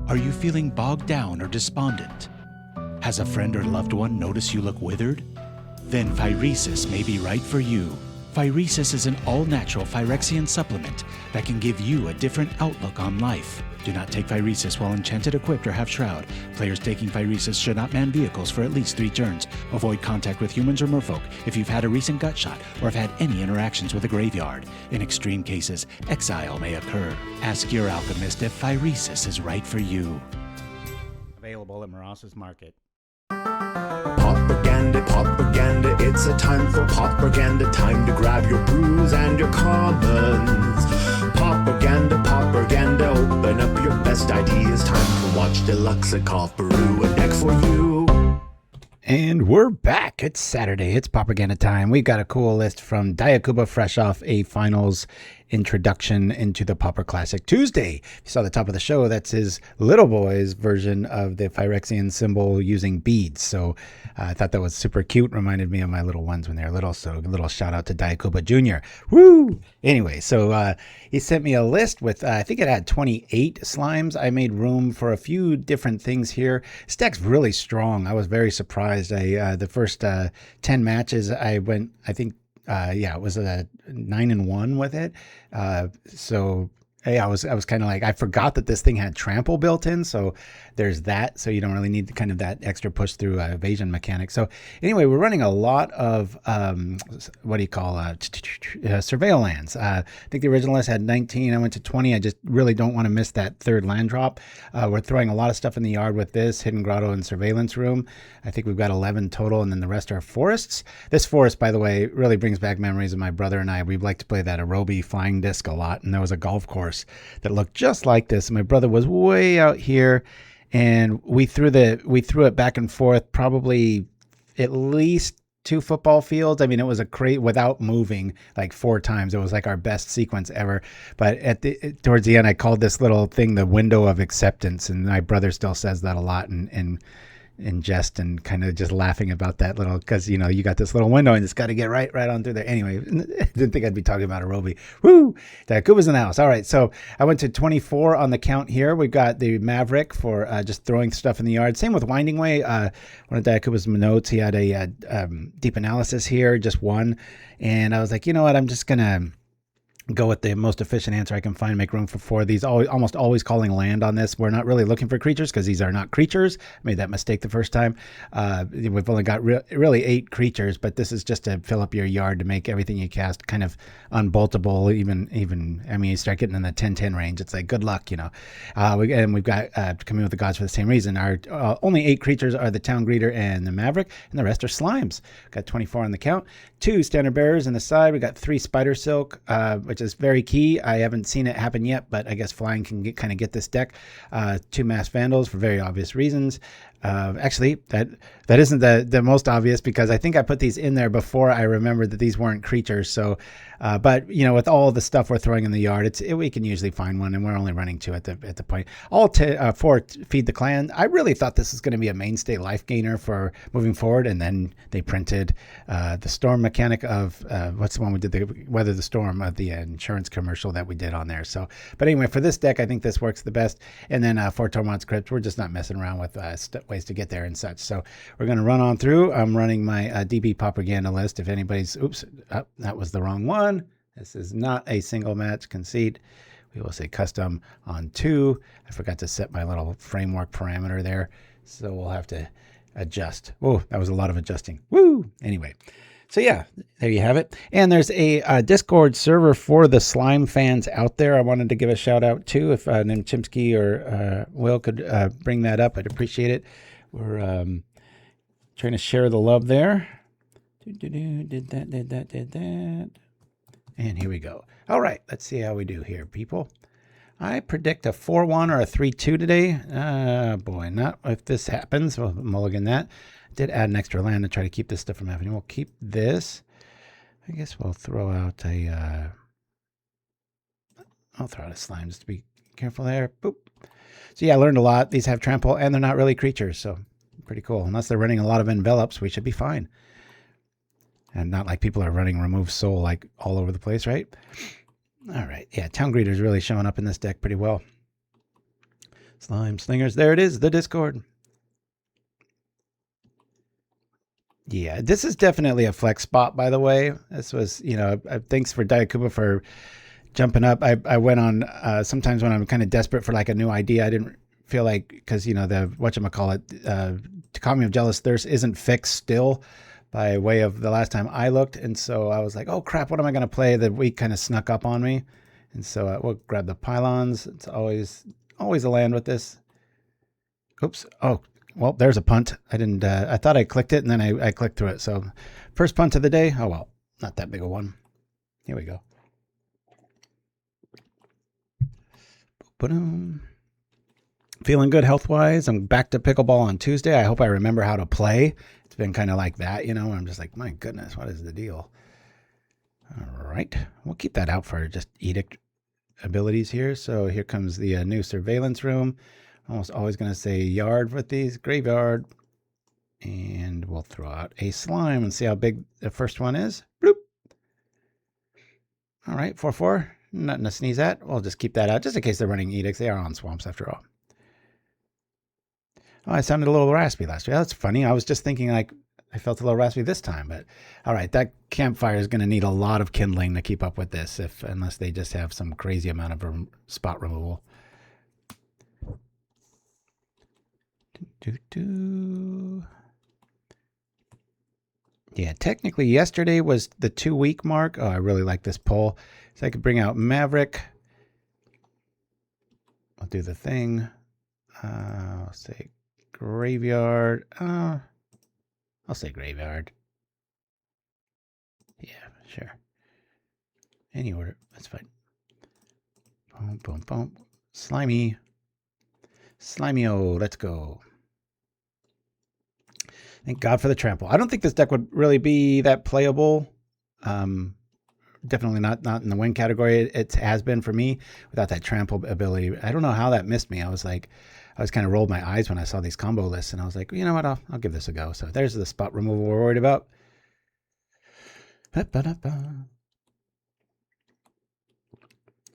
Are you feeling bogged down or despondent? Has a friend or loved one noticed you look withered? Then Phyresis may be right for you. Phyresis is an all-natural Phyrexian supplement that can give you a different outlook on life. Do not take Phyresis while enchanted, equipped, or have shroud. Players taking Phyresis should not man vehicles for at least 3 turns. Avoid contact with humans or merfolk if you've had a recent gut shot or have had any interactions with a graveyard. In extreme cases, exile may occur. Ask your alchemist if Phyresis is right for you. Available at Moros's Market. Propaganda, propaganda, it's a time for propaganda. Time to grab your brews and your commons. Propaganda, propaganda, open up your best ideas. Time to watch Deluxe brew a deck for you. And we're back. It's Saturday. It's propaganda time. We've got a cool list from Dyakuba, fresh off a finals introduction into the Pauper Classic Tuesday. You saw the top of the show. That's his little boy's version of the Phyrexian symbol using beads. So I thought that was super cute. Reminded me of my little ones when they were little. So a little shout out to Dyakuba Jr. Woo! Anyway, so he sent me a list with, I think it had 28 slimes. I made room for a few different things here. This deck's really strong. I was very surprised. The first 10 matches I went, I think, it was a 9-1 with it. So hey, I was kind of like, I forgot that this thing had trample built in. So there's that. So you don't really need kind of that extra push through evasion mechanic. So anyway, we're running a lot of, surveil lands. I think the original list had 19. I went to 20. I just really don't want to miss that third land drop. We're throwing a lot of stuff in the yard with this Hidden Grotto and Surveillance Room. I think we've got 11 total, and then the rest are forests. This forest, by the way, really brings back memories of my brother and I. We'd like to play that Arobi flying disc a lot, and there was a golf course that looked just like this. And my brother was way out here, and we threw it back and forth, probably at least 2 football fields. I mean, it was a crate without moving like 4 times. It was like our best sequence ever. But towards the end, I called this little thing the window of acceptance, and my brother still says that a lot in jest, and kind of just laughing about that little, because you got this little window and it's got to get right on through there. Anyway, didn't think I'd be talking about Arobi. Woo! Dyakuba's in the house. All right, so I went to 24 on the count here. We've got the Maverick for just throwing stuff in the yard. Same with Winding Way. One of Dyakuba's notes, he had a deep analysis here, just one, and I was like, you know what, I'm just gonna go with the most efficient answer I can find, make room for 4 of these. Almost always calling land on this. We're not really looking for creatures because these are not creatures. I made that mistake the first time. We've only got really 8 creatures, but this is just to fill up your yard to make everything you cast kind of unboltable. Even I mean, you start getting in the 10-10 range, it's like good luck, we've got Commune with the Gods for the same reason. Our only 8 creatures are the Town Greeter and the Maverick, and the rest are slimes. Got 24 on the count. 2 Standard Bearers in the side. We got 3 Spidersilk, which is very key. I haven't seen it happen yet, but I guess flying can get this deck. 2 Masked Vandals for very obvious reasons. Actually, that isn't the most obvious, because I think I put these in there before I remembered that these weren't creatures. So, but with all the stuff we're throwing in the yard, we can usually find one, and we're only running 2 at the point. All 4 Feed the Clan. I really thought this was going to be a mainstay life gainer for moving forward, and then they printed the storm mechanic of what's the one we did, the Weather the Storm, of the insurance commercial that we did on there. So, but anyway, for this deck, I think this works the best. And then 4 Tormod's Crypt. We're just not messing around with ways to get there and such. So we're going to run on through. I'm running my DB propaganda list. If anybody's, that was the wrong one. This is not a single match conceit. We will say custom on 2. I forgot to set my little framework parameter there, so we'll have to adjust. Oh, that was a lot of adjusting. Woo! Anyway, so yeah, there you have it. And there's a Discord server for the slime fans out there. I wanted to give a shout out to, if named Chimpskey or Will could bring that up, I'd appreciate it. We're trying to share the love there. Did that. And here we go. All right, let's see how we do here, people. I predict a 4-1 or a 3-2 today. Boy, not if this happens. We'll mulligan that. Did add an extra land to try to keep this stuff from happening. We'll keep this. I guess we'll throw out a... I'll throw out a slime just to be careful there. Boop. So yeah, I learned a lot. These have trample, and they're not really creatures, so pretty cool. Unless they're running a lot of envelops, we should be fine. And not like people are running Remove Soul like all over the place, right? All right. Yeah, Town Greeter's really showing up in this deck pretty well. Slime Slingers. There it is, the Discord. Yeah, this is definitely a flex spot, by the way. This was, you know, thanks for Dyakuba for jumping up. I went on sometimes when I'm kind of desperate for like a new idea. I didn't feel like, because, you know, the whatchamacallit, Commune of Jealous Thirst isn't fixed still by way of the last time I looked. And so I was like, oh crap, what am I going to play? The week kind of snuck up on me. And so we'll grab the Pylons. It's always a land with this. Oops. Oh, well, there's a punt. I didn't, I thought I clicked it and then I clicked through it. So first punt of the day. Oh, well, not that big a one. Here we go. Ba-dum. Feeling good health-wise. I'm back to pickleball on Tuesday. I hope I remember how to play. It's been kind of like that, you know. I'm just like, my goodness, what is the deal? All right. We'll keep that out for just edict abilities here. So here comes the new surveillance room. Almost always going to say yard with these. Graveyard. And we'll throw out a slime and see how big the first one is. Bloop. All right, 4/4. Nothing to sneeze at. We'll just keep that out just in case they're running edicts. They are on swamps after all. Oh, I sounded a little raspy last week. That's funny. I was just thinking like I felt a little raspy this time, but all right, that campfire is going to need a lot of kindling to keep up with this, unless they just have some crazy amount of spot removal. Yeah, technically yesterday was the 2-week mark. Oh, I really like this poll. So I could bring out Maverick. I'll do the thing. I'll say graveyard. I'll say graveyard. Yeah, sure. Any order. That's fine. Boom, boom, boom. Slimy. Slimy-o. Let's go. Thank God for the trample. I don't think this deck would really be that playable. Definitely not in the win category. It has been for me without that trample ability. I don't know how that missed me. I was kind of rolled my eyes when I saw these combo lists, and I was like, you know what? I'll give this a go. So there's the spot removal we're worried about.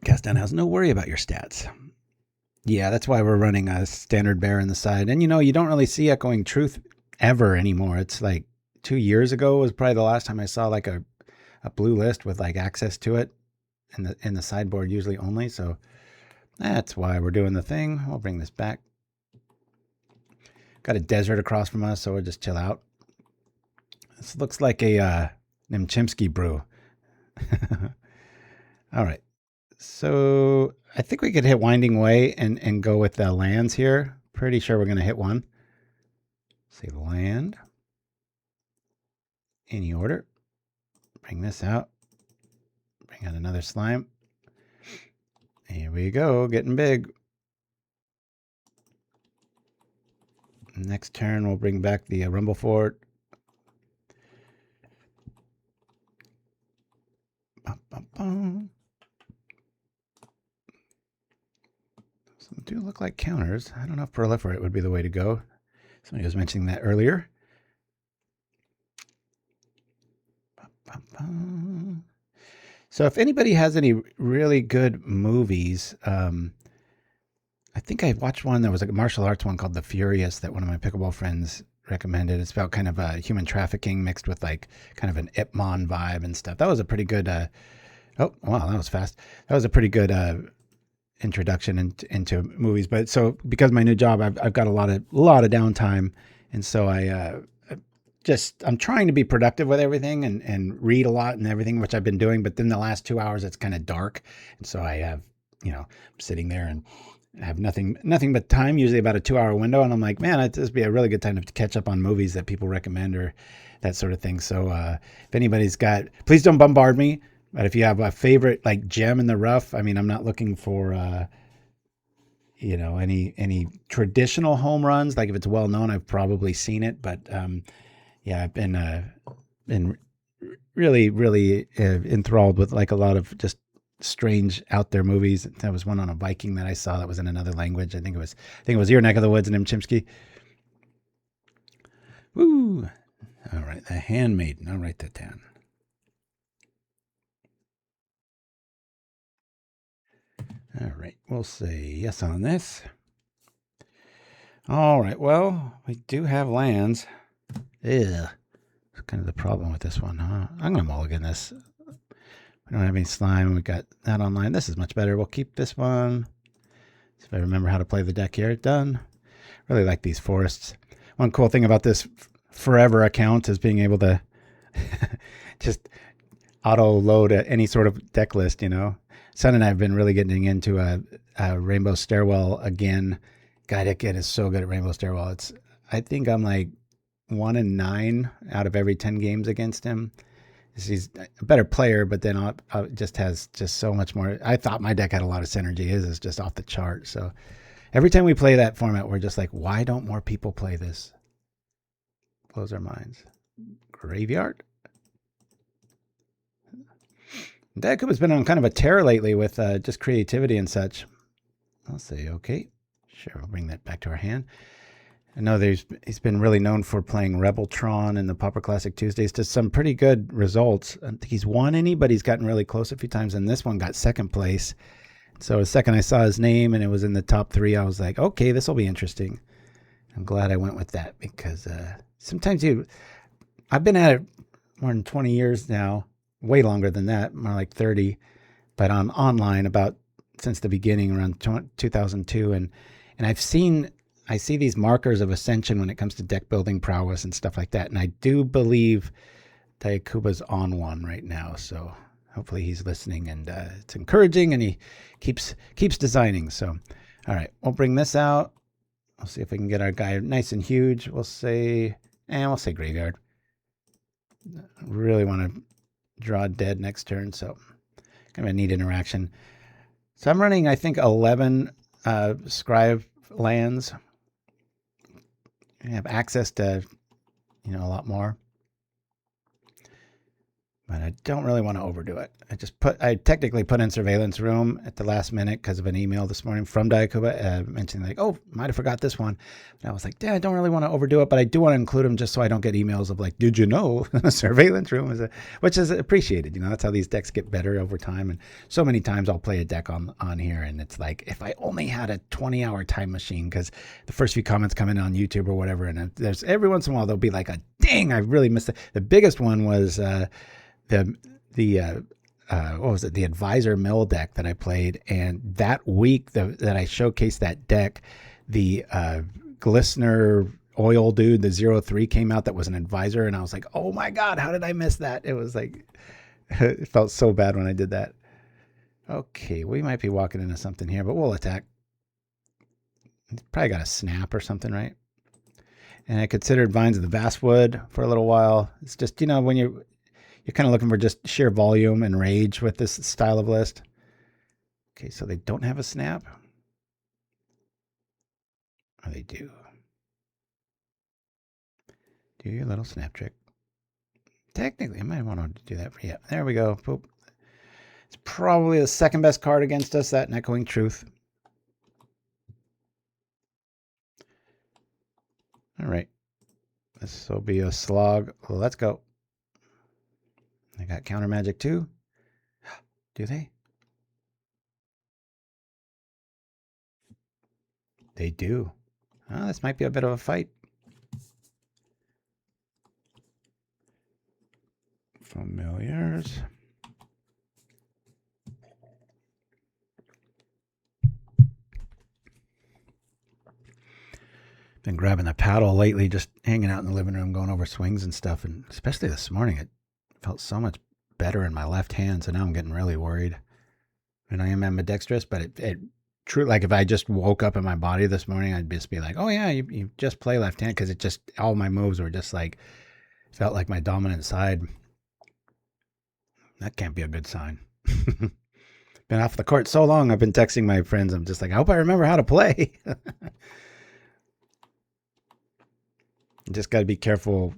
Cast down has no worry about your stats. Yeah, that's why we're running a standard bear in the side. And you know, you don't really see Echoing Truth ever anymore. It's like 2 years ago was probably the last time I saw like a blue list with like access to it in the sideboard usually only. So that's why we're doing the thing. We'll bring this back. Got a desert across from us, so we'll just chill out. This looks like a Chimpskey brew. All right. So I think we could hit Winding Way and go with the lands here. Pretty sure we're going to hit one. Say land. Any order. Bring this out. Bring out another slime. Here we go. Getting big. Next turn, we'll bring back the Rumble Fort. Some do look like counters. I don't know if Proliferate would be the way to go. Somebody was mentioning that earlier. So if anybody has any really good movies, I think I watched one that was like a martial arts one called The Furious that one of my pickleball friends recommended. It's about kind of human trafficking mixed with like kind of an Ip Man vibe and stuff. That was a pretty good, oh, wow, that was fast. That was a pretty good introduction into movies. But so because of my new job, I've got a lot of downtime. And so I'm trying to be productive with everything and read a lot and everything, which I've been doing. But then the last 2 hours, it's kind of dark. And so I have, I'm sitting there and I have nothing but time, usually about a 2-hour window. And I'm like, man, this would be a really good time to catch up on movies that people recommend or that sort of thing. So if anybody's got, please don't bombard me. But if you have a favorite like gem in the rough, I mean, I'm not looking for, any traditional home runs. Like if it's well known, I've probably seen it. But yeah, I've been really, really enthralled with like a lot of just strange out there movies. There was one on a Viking that I saw that was in another language. I think it was your neck of the woods in Chimpskey. Woo! All right, The Handmaiden. I'll write that down. All right, we'll say yes on this. All right, well, we do have lands. Ew. That's kind of the problem with this one, huh? I'm going to mulligan this. We don't have any slime. We got that online. This is much better. We'll keep this one. So if I remember how to play the deck here, done. Really like these forests. One cool thing about this forever account is being able to just auto-load any sort of deck list, you know. Son and I have been really getting into a Rainbow Stairwell again. God, that kid is so good at Rainbow Stairwell. I think I'm like 1-9 out of every 10 games against him. He's a better player, but then just has just so much more. I thought my deck had a lot of synergy. His is just off the chart. So every time we play that format, we're just like, why don't more people play this? Blows our minds. Graveyard. Dyakuba's been on kind of a tear lately with just creativity and such. I'll say okay. Sure, we'll bring that back to our hand. I know he's been really known for playing Rebeltron in the Pauper Classic Tuesdays to some pretty good results. I don't think he's won any, but he's gotten really close a few times, and this one got second place. So the second I saw his name and it was in the top 3, I was like, okay, this will be interesting. I'm glad I went with that because sometimes I've been at it more than 20 years now, way longer than that, more like 30, but I'm online about since the beginning around 2002, and I see these markers of ascension when it comes to deck building prowess and stuff like that. And I do believe Dyakuba's on one right now. So hopefully he's listening and it's encouraging and he keeps designing. So, all right, we'll bring this out. We'll see if we can get our guy nice and huge. We'll say graveyard. Really want to draw dead next turn. So kind of a neat interaction. So I'm running, I think, 11 scribe lands. I have access to, a lot more. But I don't really want to overdo it. I technically put in surveillance room at the last minute because of an email this morning from Dyakuba mentioning like, oh, might have forgot this one. And I was like, I don't really want to overdo it, but I do want to include them just so I don't get emails of like, did you know surveillance room which is appreciated. That's how these decks get better over time. And so many times I'll play a deck on here and it's like, if I only had a 20-hour time machine, because the first few comments come in on YouTube or whatever, and there's every once in a while there'll be like a dang, I really missed it. The biggest one was what was it? The Advisor Mill deck that I played, and that week that I showcased that deck, the Glistener Oil dude, the 0-3 came out that was an Advisor, and I was like, oh my god, how did I miss that? It was like, it felt so bad when I did that. Okay, we might be walking into something here, but we'll attack. It's probably got a snap or something, right? And I considered Vines of the Vastwood for a little while. It's just, when you're kind of looking for just sheer volume and rage with this style of list. Okay, so they don't have a snap. Or they do. Do your little snap trick. Technically, I might want to do that for you. There we go. Boop. It's probably the second best card against us, that Echoing Truth. All right. This will be a slog. Let's go. They got counter magic too. Do they? They do. Oh, this might be a bit of a fight. Familiars. Been grabbing the paddle lately, just hanging out in the living room, going over swings and stuff, and especially this morning, it felt so much better in my left hand, so now I'm getting really worried. And I am ambidextrous, but it true, like if I just woke up in my body this morning, I'd just be like, oh yeah, you just play left hand, because it just, all my moves were just like, felt like my dominant side. That can't be a good sign. Been off the court so long, I've been texting my friends, I'm just like, I hope I remember how to play. Just got to be careful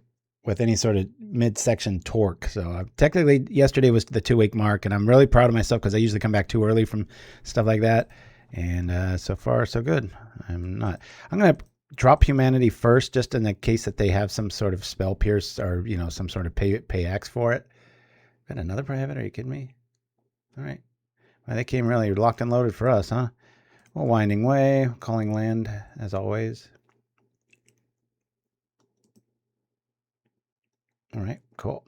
with any sort of midsection torque. So technically yesterday was the 2-week mark, and I'm really proud of myself because I usually come back too early from stuff like that. And so far, so good. I'm going to drop humanity first, just in the case that they have some sort of spell pierce or, some sort of pay X for it. Got another prohibit? Are you kidding me? All right. Well, they came really locked and loaded for us, huh? Well, Winding Way, calling land, as always. All right, cool.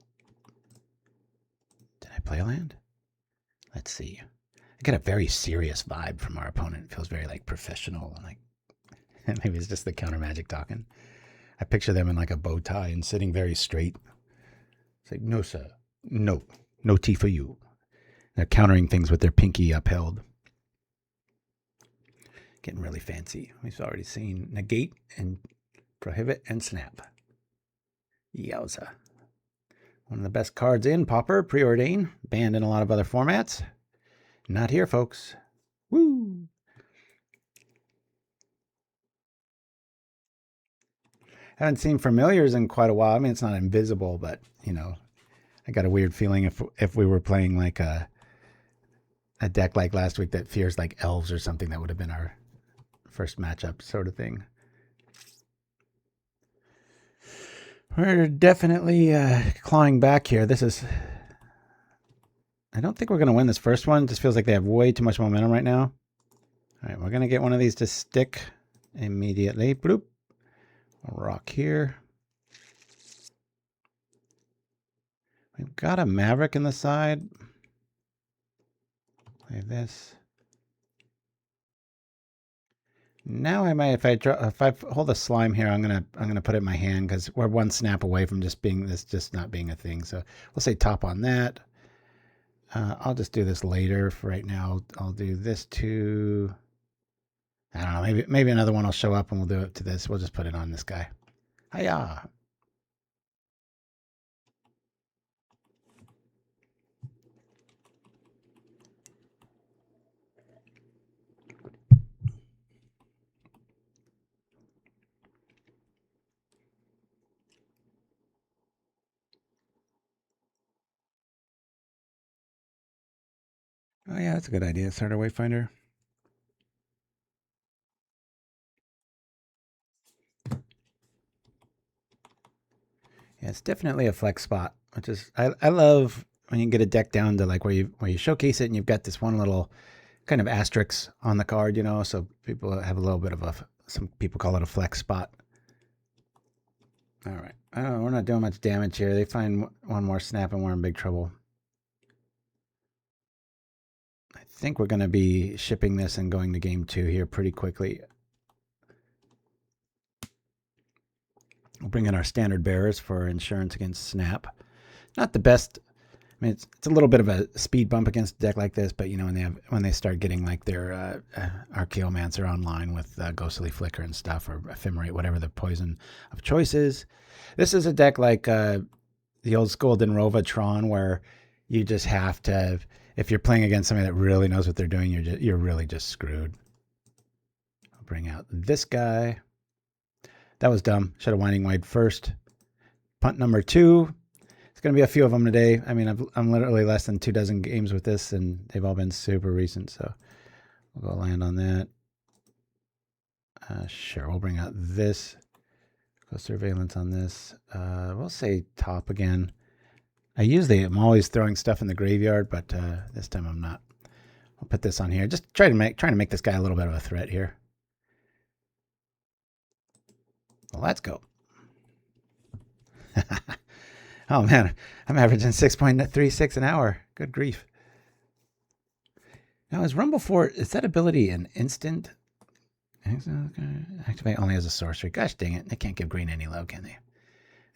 Did I play a land? Let's see. I get a very serious vibe from our opponent. It feels very like professional, and like maybe it's just the counter magic talking. I picture them in like a bow tie and sitting very straight. It's like, no, sir. No. No tea for you. They're countering things with their pinky upheld. Getting really fancy. We've already seen negate and prohibit and snap. Yowza. One of the best cards in Pauper, preordain, banned in a lot of other formats. Not here, folks. Woo! Haven't seen familiars in quite a while. I mean, it's not invisible, but, you know, I got a weird feeling if we were playing like a deck like last week that fears like elves or something, that would have been our first matchup sort of thing. We're definitely clawing back here. This is... I don't think we're going to win this first one. It just feels like they have way too much momentum right now. All right, we're going to get one of these to stick immediately. Bloop. We'll rock here. We've got a Maverick in the side. Play this. Now I might, if I hold a slime here, I'm gonna put it in my hand because we're one snap away from just not being a thing. So we'll say top on that. I'll just do this later. For right now, I'll do this to, I don't know, maybe another one will show up and we'll do it to this. We'll just put it on this guy. Hiya. Oh yeah, that's a good idea. Start a Wayfinder. Yeah, it's definitely a flex spot, which is I love when you get a deck down to like where you showcase it and you've got this one little kind of asterisk on the card, you know, so people have a little bit of some people call it a flex spot. All right, we're not doing much damage here. They find one more snap and we're in big trouble. I think we're going to be shipping this and going to game 2 here pretty quickly. We'll bring in our standard bearers for insurance against snap. Not the best. I mean, it's a little bit of a speed bump against a deck like this, but you know, when they start getting like their Archaeomancer online with Ghostly Flicker and stuff, or Ephemerate, whatever the poison of choice is. This is a deck like the old school Denrova Tron, where you just have to, if you're playing against somebody that really knows what they're doing, you're really just screwed. I'll bring out this guy. That was dumb. Should have Winding Wide first. Punt number 2. It's going to be a few of them today. I mean, I'm literally less than 2 dozen games with this, and they've all been super recent. So we'll go land on that. Sure, we'll bring out this. Go surveillance on this. We'll say top again. I'm always throwing stuff in the graveyard, but this time I'm not. I'll put this on here. Just trying to make this guy a little bit of a threat here. Well, let's go. Oh man, I'm averaging 6.36 an hour. Good grief. Now is Rumble 4, is that ability an instant? Activate only as a sorcery. Gosh dang it. They can't give green any love, can they?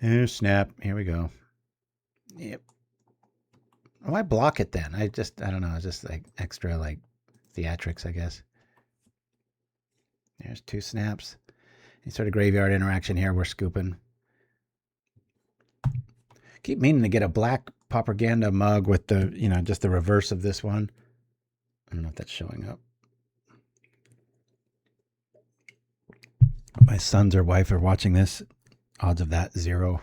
Oh, snap. Here we go. Yep. Why block it then? I don't know. It's just like extra like theatrics, I guess. There's 2 snaps. Any sort of graveyard interaction here, we're scooping. Keep meaning to get a black propaganda mug with the, you know, just the reverse of this one. I don't know if that's showing up. My sons or wife are watching this. Odds of that, 0.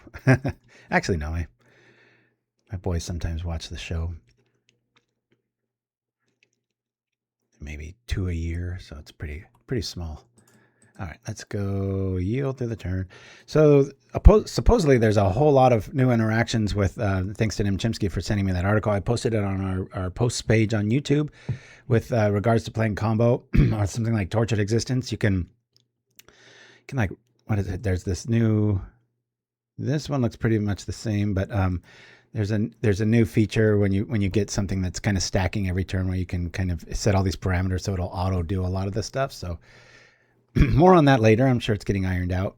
Actually, no. My boys sometimes watch the show. Maybe 2 a year, so it's pretty small. All right, let's go yield through the turn. So supposedly there's a whole lot of new interactions with, thanks to Chimpskey for sending me that article. I posted it on our posts page on YouTube with regards to playing combo or something like Tortured Existence. You can like, what is it? There's this one looks pretty much the same, but there's a new feature when you get something that's kind of stacking every turn where you can kind of set all these parameters so it'll auto do a lot of this stuff. So more on that later. I'm sure it's getting ironed out.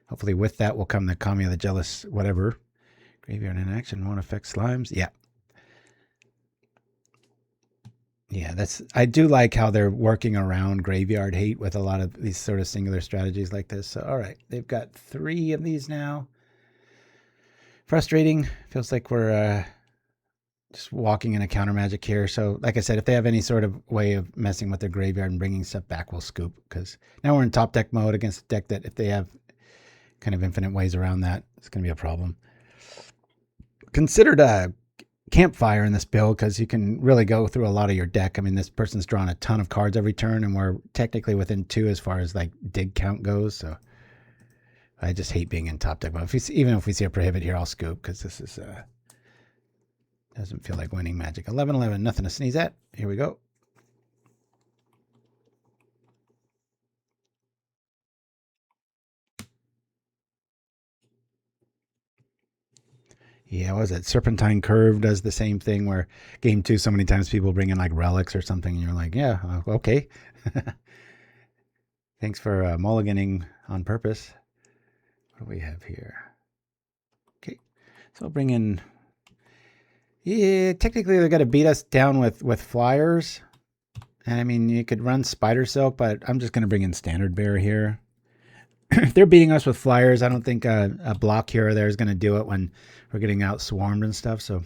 Hopefully with that will come the Kami of the Jealous whatever. Graveyard in action, won't affect slimes. Yeah. Yeah, I do like how they're working around graveyard hate with a lot of these sort of singular strategies like this. So, all right, they've got 3 of these now. Frustrating. Feels like we're just walking in a counter magic here. So, like I said, if they have any sort of way of messing with their graveyard and bringing stuff back, we'll scoop. Because now we're in top deck mode against a deck that if they have kind of infinite ways around that, it's going to be a problem. Considered a campfire in this build because you can really go through a lot of your deck. I mean, this person's drawn a ton of cards every turn, and we're technically within 2 as far as like dig count goes. So I just hate being in top deck mode. Even if we see a prohibit here, I'll scoop because this is doesn't feel like winning Magic. 11-11, nothing to sneeze at. Here we go. Yeah, what was it? Serpentine Curve does the same thing where game 2, so many times people bring in like relics or something, and you're like, yeah, okay. Thanks for mulliganing on purpose. What do we have here? Okay, so we'll bring in... Yeah, technically they're going to beat us down with flyers. And I mean, you could run Spidersilk, but I'm just going to bring in Standard Bearer here. If they're beating us with flyers, I don't think a block here or there is going to do it when we're getting out swarmed and stuff. So,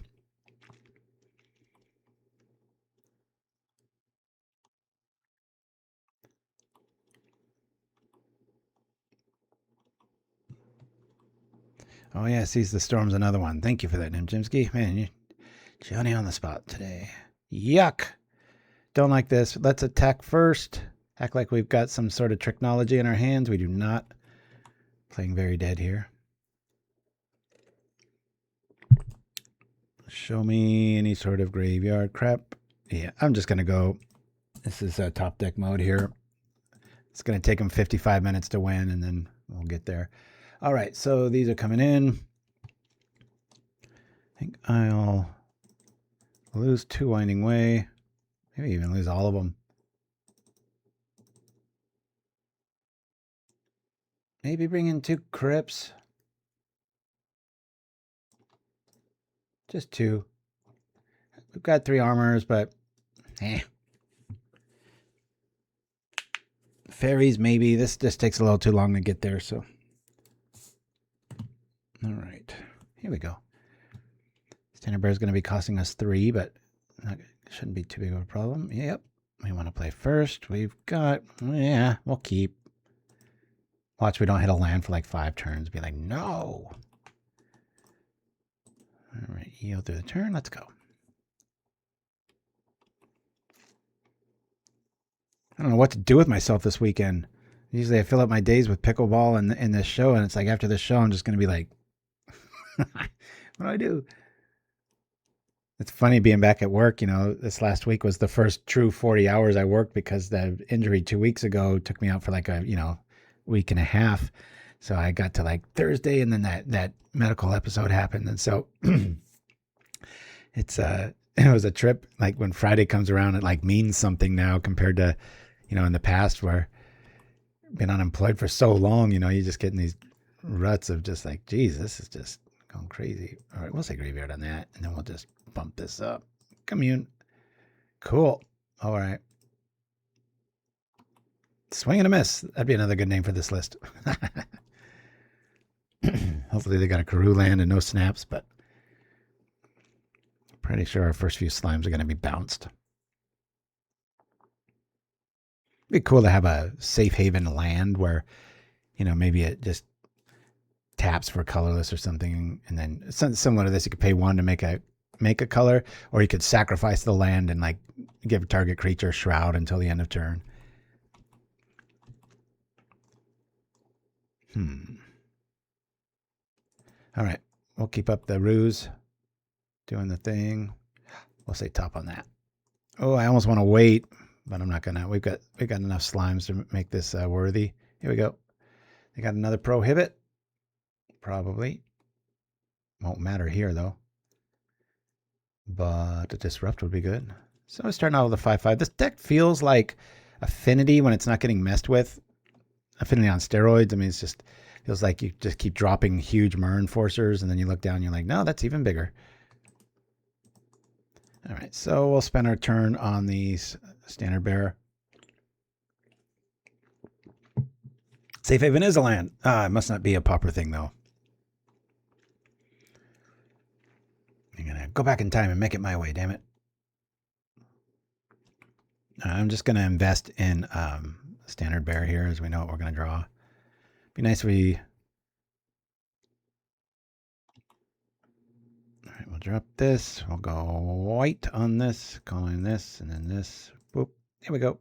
oh yeah, Seize the Storm's another one. Thank you for that, Chimpskey. Man, you Johnny on the spot today. Yuck. Don't like this. Let's attack first. Act like we've got some sort of technology in our hands. We do not. Playing very dead here. Show me any sort of graveyard crap. Yeah, I'm just going to go. This is top deck mode here. It's going to take them 55 minutes to win, and then we'll get there. All right, so these are coming in. I think I'll lose 2 Winding Way. Maybe even lose all of them. Maybe bring in 2 Crypts. Just 2. We've got 3 armors, but fairies maybe. This just takes a little too long to get there, so. All right, here we go. Standard Bear is going to be costing us 3, but shouldn't be too big of a problem. Yep, we want to play first. We've got, yeah, we'll keep. Watch, we don't hit a land for like 5 turns. Be like, no. All right, yield through the turn. Let's go. I don't know what to do with myself this weekend. Usually I fill up my days with pickleball and this show, and it's like after this show, I'm just going to be like, what do I do? It's funny being back at work. You know, this last week was the first true 40 hours I worked because the injury 2 weeks ago took me out for like a, week and a half. So I got to like Thursday, and then that medical episode happened. And so it was a trip. Like when Friday comes around, it like means something now compared to, in the past where I've been unemployed for so long, you just get in these ruts of just like, geez, this is just going crazy. All right, we'll say graveyard on that, and then we'll just bump this up. Commune. Cool. All right. Swing and a miss. That'd be another good name for this list. Hopefully they got a Karoo land and no snaps, but pretty sure our first few slimes are going to be bounced. It'd be cool to have a safe haven land where, maybe it just taps for colorless or something, and then something similar to this, you could pay 1 to make a color, or you could sacrifice the land and like give a target creature a shroud until the end of turn. All right, we'll keep up the ruse, doing the thing. We'll say top on that. Oh, I almost want to wait, but I'm not gonna. We've got enough slimes to make this worthy. Here we go. They got another prohibit. Probably won't matter here though. But a disrupt would be good. So I'm starting out with a 5/5. This deck feels like Affinity when it's not getting messed with. Affinity on steroids. I mean, it's just feels like you just keep dropping huge Mer Enforcers, and then you look down and you're like, no, that's even bigger. All right, so we'll spend our turn on these standard bearer. Safe Haven is a land. It must not be a pauper thing though. I'm gonna go back in time and make it my way, damn it. I'm just gonna invest in standard bear here, as we know what we're gonna draw. Be nice if we. All right, we'll drop this. We'll go white on this, calling this, and then this. Boop. Here we go.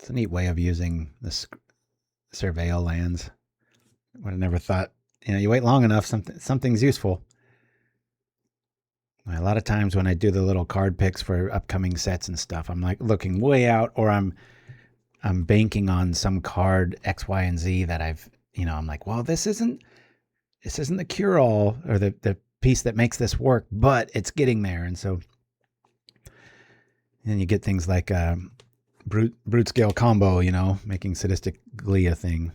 It's a neat way of using this surveil lands. Would have never thought. You know, you wait long enough, something's useful. A lot of times when I do the little card picks for upcoming sets and stuff, I'm like looking way out, or I'm banking on some card X, Y, and Z that I've, you know, I'm like, well, this isn't the cure-all or the piece that makes this work, but it's getting there. And so then you get things like brute scale combo, you know, making sadistic glee a thing.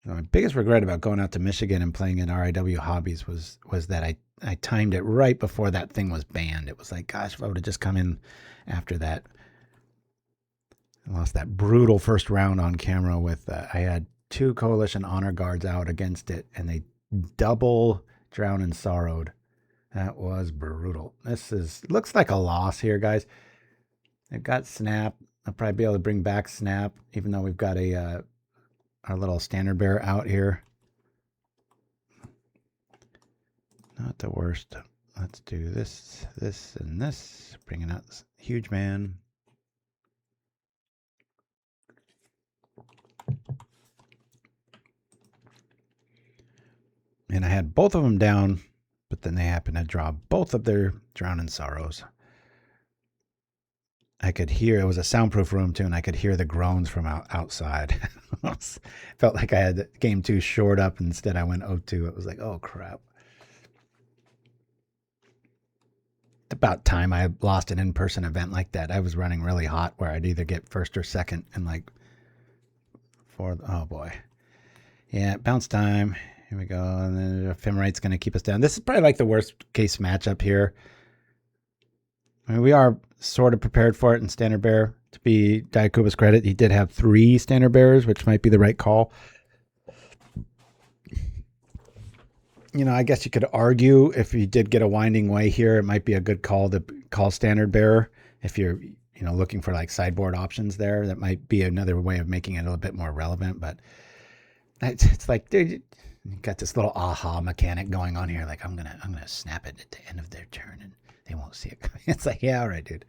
My biggest regret about going out to Michigan and playing in RIW Hobbies was that I timed it right before that thing was banned. It was like, gosh, if I would have just come in after that. I lost that brutal first round on camera with, I had 2 Coalition Honor Guards out against it, and they double Drown and Sorrowed. That was brutal. Looks like a loss here, guys. I've got Snap. I'll probably be able to bring back Snap, even though we've got our little standard bearer out here. Not the worst. Let's do this, this, and this. Bringing out this huge man. And I had both of them down, but then they happened to draw both of their Drown in Sorrows. I could hear, it was a soundproof room too, and I could hear the groans from outside. Felt like I had game 2 short up, and instead I went 0-2. It was like, oh crap. It's about time I lost an in-person event like that. I was running really hot where I'd either get first or second and like fourth. Oh boy. Yeah, bounce time. Here we go. And then Ephemerite's going to keep us down. This is probably like the worst case matchup here. I mean, we are sort of prepared for it in standard bearer. To be Dyakuba's credit, he did have 3 standard bearers, which might be the right call. You know, I guess you could argue if you did get a winding way here, it might be a good call to call standard bearer. If you're, you know, looking for like sideboard options there, that might be another way of making it a little bit more relevant. But it's like, dude, you got this little aha mechanic going on here. Like I'm gonna snap it at the end of their turn and they won't see it. It's like, yeah, all right, dude.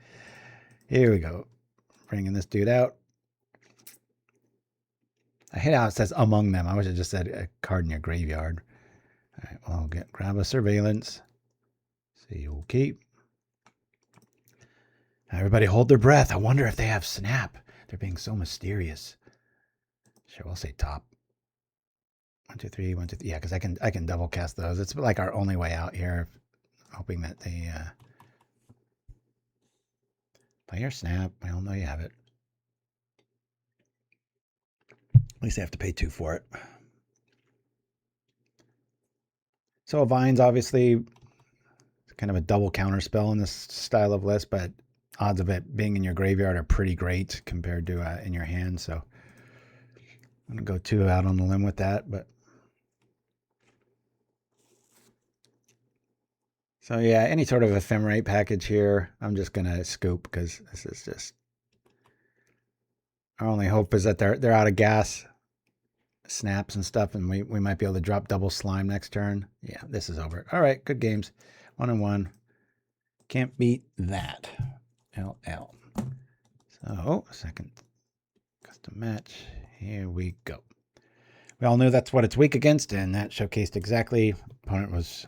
Here we go. Bringing this dude out. I hate how it says among them. I wish it just said a card in your graveyard. All right, well, grab a surveillance. See, okay. Everybody hold their breath. I wonder if they have snap. They're being so mysterious. Sure, we'll say top. 1, 2, 3, 1, 2, 3. Yeah, because I can double cast those. It's like our only way out here. Hoping that they play your snap. I don't know you have it. At least they have to pay 2 for it. So Vine's obviously kind of a double counter spell in this style of list, but odds of it being in your graveyard are pretty great compared to in your hand. So I'm gonna go 2 out on the limb with that, but. So yeah, any sort of ephemerate package here, I'm just gonna scoop because this is just our only hope is that they're out of gas. snaps and stuff, and we might be able to drop double slime next turn. Yeah, this is over. All right, good games. 1-1. Can't beat that. LL. So, second custom match. Here we go. We all knew that's what it's weak against, and that showcased exactly. Opponent was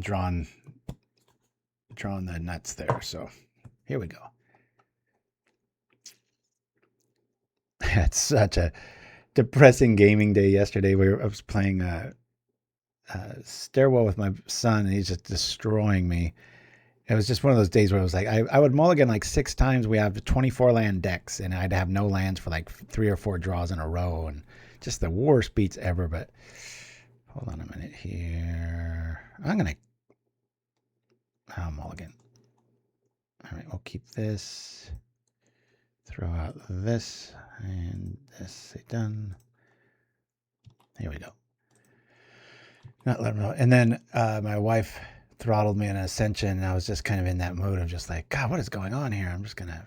drawn the nuts there. So here we go. It's such a depressing gaming day yesterday. I was playing Stairwell with my son, and he's just destroying me. It was just one of those days where it was like I would mulligan like 6 times. We have 24 land decks, and I'd have no lands for like 3 or 4 draws in a row, and just the worst beats ever. But hold on a minute here. I'll mulligan. All right, we'll keep this. Throw out this and this. Say done. Here we go. Not let them know. And then my wife throttled me in Ascension, and I was just kind of in that mood of just like, God, what is going on here? I'm just gonna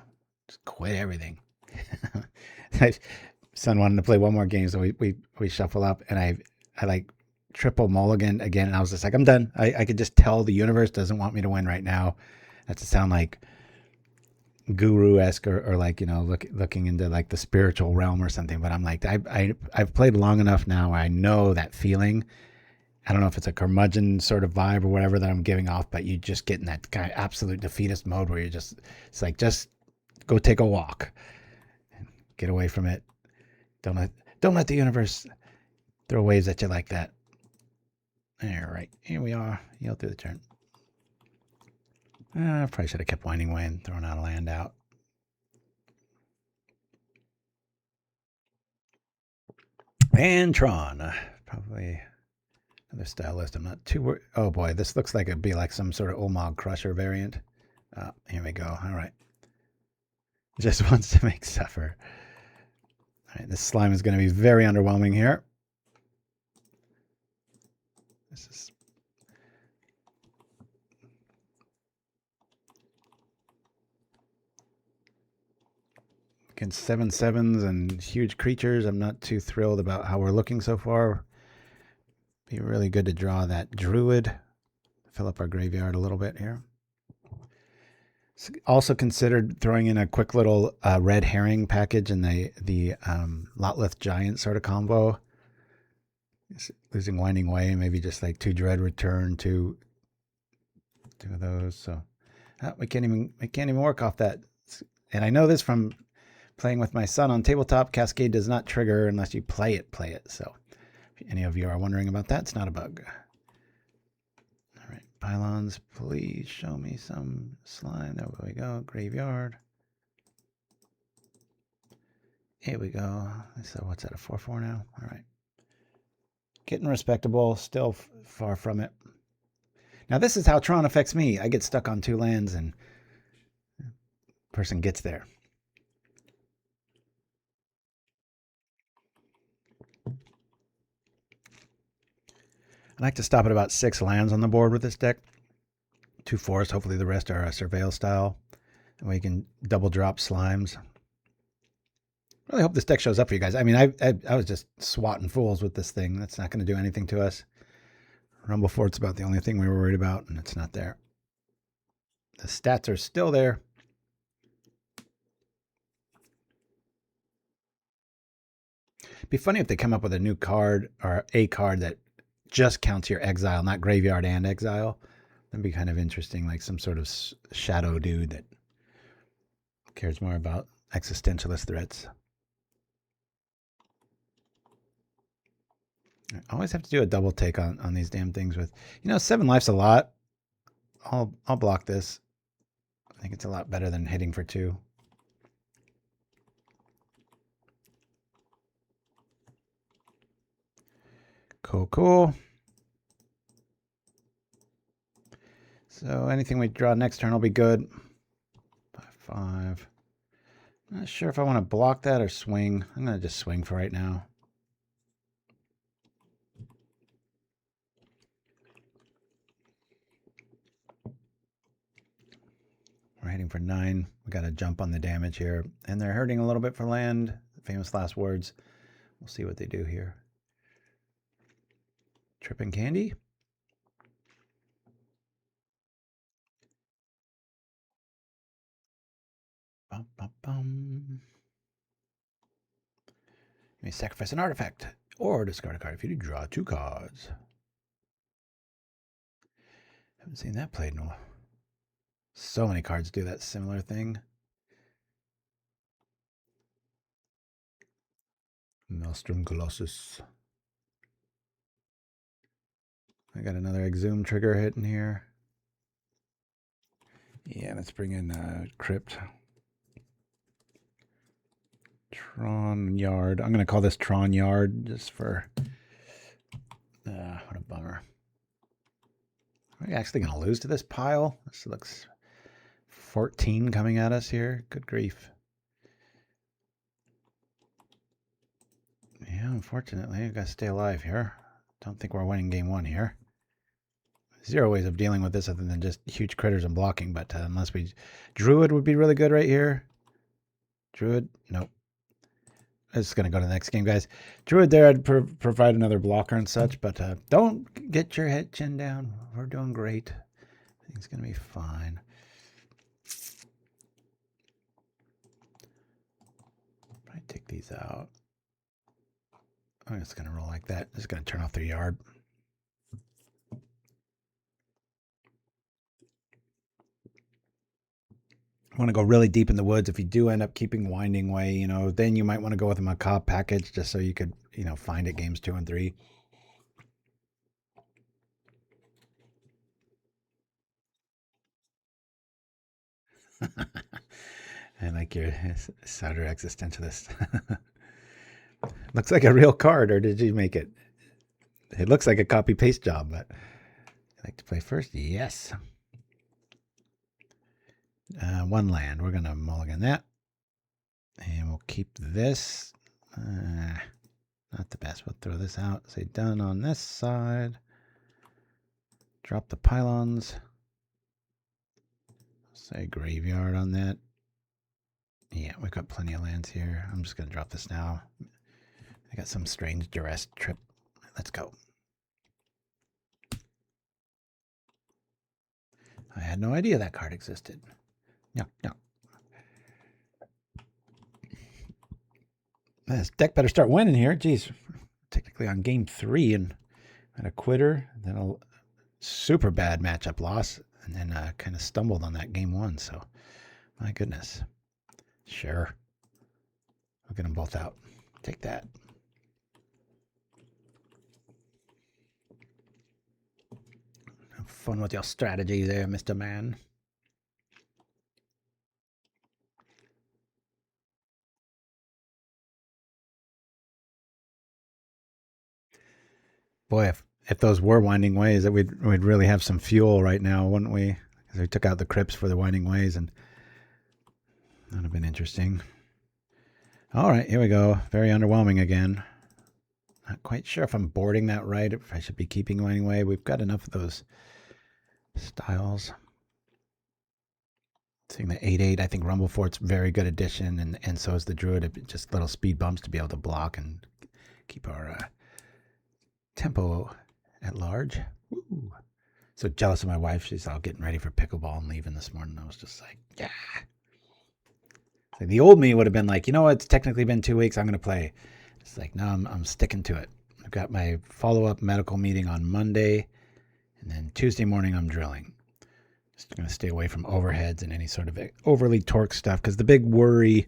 quit everything. My son wanted to play one more game, so we shuffle up, and I like triple mulligan again, and I was just like, I'm done. I could just tell the universe doesn't want me to win right now. That's to sound like guru-esque or like, you know, looking into like the spiritual realm or something. But I'm like, I've played long enough now. I know that feeling. I don't know if it's a curmudgeon sort of vibe or whatever that I'm giving off, but you just get in that kind of absolute defeatist mode where it's like, just go take a walk and get away from it. Don't let the universe throw waves at you like that. All right, here we are. Yield through the turn. I probably should have kept winding away and thrown out a land out. And Tron, probably another style list. I'm not too worried. Oh boy, this looks like it'd be like some sort of Ulamog Crusher variant. Here we go. All right. Just wants to make suffer. All right, this slime is going to be very underwhelming here. This is against 7/7s and huge creatures. I'm not too thrilled about how we're looking so far. Be really good to draw that Druid. Fill up our graveyard a little bit here. Also considered throwing in a quick little red herring package in the Lotleth Giant sort of combo. Losing Winding Way, maybe just like 2 Dread Return, 2 of those. So we can't even work off that. And I know this from playing with my son on tabletop. Cascade does not trigger unless you play it. So if any of you are wondering about that, it's not a bug. All right, Pylons, please show me some slime. There we go. Graveyard. Here we go. So what's that, a 4/4 now? All right. Getting respectable, still far from it. Now this is how Tron affects me. I get stuck on 2 lands and person gets there. I like to stop at about 6 lands on the board with this deck. 2 forest, hopefully the rest are a Surveil style. And we can double drop slimes. Really hope this deck shows up for you guys. I mean, I was just swatting fools with this thing. That's not going to do anything to us. Rumblefort's about the only thing we were worried about, and it's not there. The stats are still there. It'd be funny if they come up with a new card or a card that just counts your exile, not graveyard and exile. That'd be kind of interesting, like some sort of shadow dude that cares more about existentialist threats. I always have to do a double take on these damn things with, 7 life's a lot. I'll block this. I think it's a lot better than hitting for 2. Cool. So anything we draw next turn will be good. 5/5. Not sure if I want to block that or swing. I'm going to just swing for right now. We're hitting for 9. We got to jump on the damage here. And they're hurting a little bit for land. Famous last words. We'll see what they do here. Tripping Candy. Bum, bum, bum. You may sacrifice an artifact or discard a card if you do draw 2 cards. Haven't seen that played in a while. So many cards do that similar thing. Maelstrom Colossus. I got another Exhume trigger hitting here. Yeah, let's bring in Crypt. Tron Yard. I'm going to call this Tron Yard just for... what a bummer. Are we actually going to lose to this pile? This looks 14 coming at us here. Good grief. Yeah, unfortunately, we've got to stay alive here. Don't think we're winning game 1 here. Zero ways of dealing with this other than just huge critters and blocking, but unless we... Druid would be really good right here. Druid? Nope. I'm just going to go to the next game, guys. Druid there, I'd provide another blocker and such, but don't get your head chin down. We're doing great. I think it's going to be fine. Probably take these out. I'm just going to roll like that. Just going to turn off their yard. Want to go really deep in the woods. If you do end up keeping Winding Way, you know, then you might want to go with a macabre package just so you could, you know, find it games 2 and 3. I like your Saytr existentialist. Looks like a real card, or did you make it? It looks like a copy paste job, but I like to play first. Yes. 1 land. We're going to mulligan that. And we'll keep this. Not the best. We'll throw this out. Say done on this side. Drop the pylons. Say graveyard on that. Yeah, we've got plenty of lands here. I'm just going to drop this now. I got some strange duress trip. Let's go. I had no idea that card existed. No. This deck better start winning here. Jeez, technically on game 3 and had a quitter, then a super bad matchup loss, and then kind of stumbled on that game 1. So, my goodness. Sure. We'll get them both out. Take that. Have fun with your strategy there, Mr. Man. Boy, if those were Winding Ways, that we'd really have some fuel right now, wouldn't we? Because we took out the Crypts for the Winding Ways, and that would have been interesting. All right, here we go. Very underwhelming again. Not quite sure if I'm boarding that right, if I should be keeping Winding Way. We've got enough of those styles. Seeing the 8/8, I think Rumblefort's very good addition, and so is the Druid. Just little speed bumps to be able to block and keep our tempo at large. Woo. So jealous of my wife. She's all getting ready for pickleball and leaving this morning. I was just like, yeah. Like the old me would have been like, you know what? It's technically been 2 weeks. I'm going to play. It's like, no, I'm sticking to it. I've got my follow-up medical meeting on Monday, and then Tuesday morning I'm drilling. Just going to stay away from overheads and any sort of overly torque stuff, because the big worry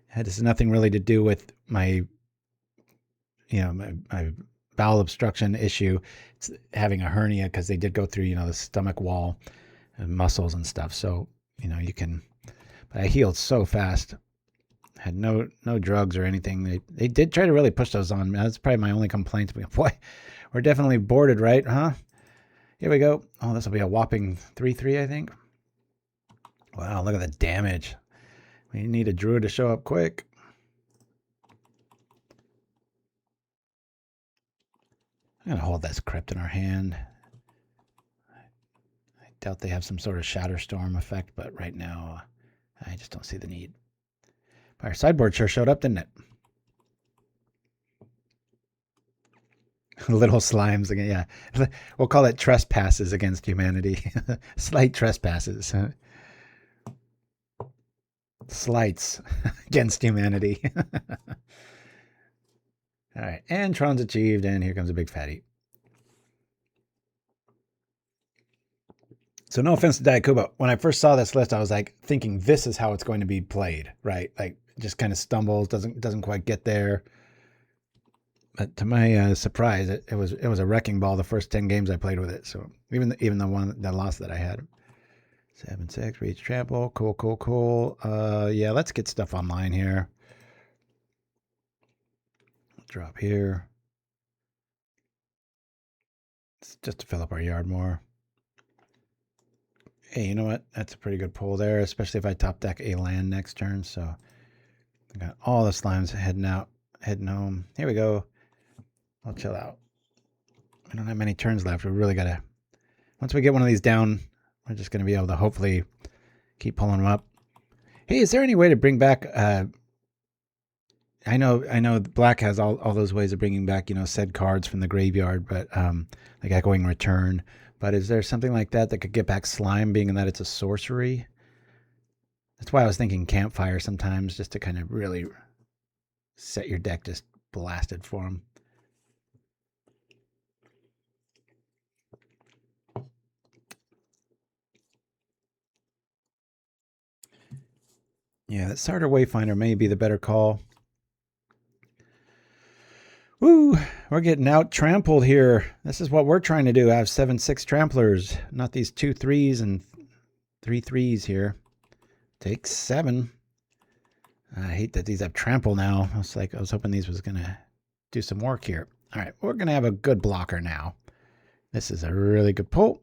has nothing really to do with my bowel obstruction issue. It's having a hernia because they did go through, the stomach wall and muscles and stuff. So, but I healed so fast. Had no drugs or anything. They did try to really push those on me. That's probably my only complaint. Boy, we're definitely boarded, right? Huh? Here we go. Oh, this will be a whopping 3/3, I think. Wow, look at the damage. We need a druid to show up quick. I'm going to hold this Crypt in our hand. I doubt they have some sort of Shatterstorm effect, but right now I just don't see the need. But our sideboard sure showed up, didn't it? Little slimes again. Yeah, we'll call it trespasses against humanity. Slight trespasses. Slights against humanity. All right, and Tron's achieved, and here comes a big fatty. So no offense to Dyakuba. When I first saw this list, I was like thinking this is how it's going to be played, right? Like just kind of stumbles, doesn't quite get there. But to my surprise, it was a wrecking ball the first 10 games I played with it. So even the loss that I had. 7-6, reach trample. Cool. Yeah, let's get stuff online here. Drop here. It's just to fill up our yard more. Hey, you know what? That's a pretty good pull there, especially if I top deck a land next turn. So I got all the slimes heading home. Here we go. I'll chill out. I don't have many turns left. We really got to, once we get one of these down, we're just going to be able to hopefully keep pulling them up. Hey, is there any way to bring back, I know black has all those ways of bringing back, said cards from the graveyard, but like echoing return. But is there something like that could get back slime, being that it's a sorcery? That's why I was thinking campfire sometimes, just to kind of really set your deck just blasted for them. Yeah, that Saytr Wayfinder may be the better call. Woo, we're getting out trampled here. This is what we're trying to do. I have 7-6 Tramplers, not these 2 3s and 3 3s here. Take 7. I hate that these have trample now. I was hoping these was going to do some work here. All right, we're going to have a good blocker now. This is a really good pull.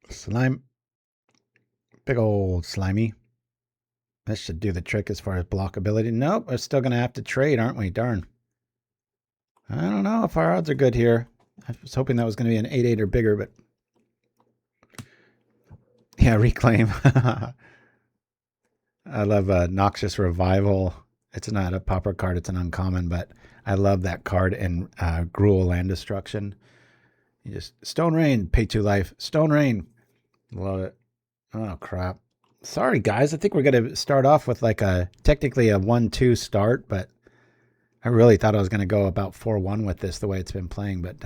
Slime. Big old slimy. This should do the trick as far as blockability. Nope, we're still going to have to trade, aren't we? Darn. I don't know if our odds are good here. I was hoping that was going to be an 8-8 or bigger, but... Yeah, reclaim. I love Noxious Revival. It's not a pauper card, it's an uncommon, but I love that card in Gruul Land Destruction. You just... Stone Rain, pay 2 life. Stone Rain. Love it. Oh, crap. Sorry, guys. I think we're going to start off with like technically a 1-2 start, but I really thought I was going to go about 4-1 with this the way it's been playing, but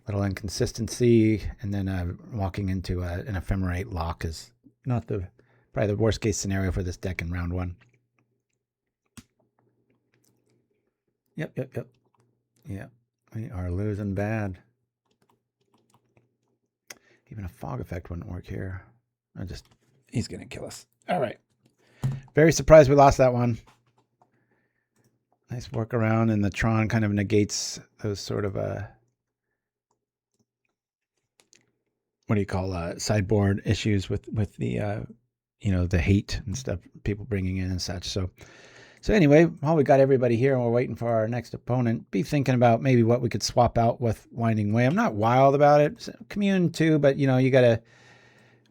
little inconsistency, and then walking into an ephemerate lock is not probably the worst case scenario for this deck in round 1. Yep. Yeah, we are losing bad. Even a fog effect wouldn't work here. He's going to kill us. All right. Very surprised we lost that one. Nice workaround, and the Tron kind of negates those sort of, what do you call, sideboard issues with the, the hate and stuff, people bringing in and such. So anyway, while we got everybody here and we're waiting for our next opponent, be thinking about maybe what we could swap out with Winding Way. I'm not wild about it. Commune too, but,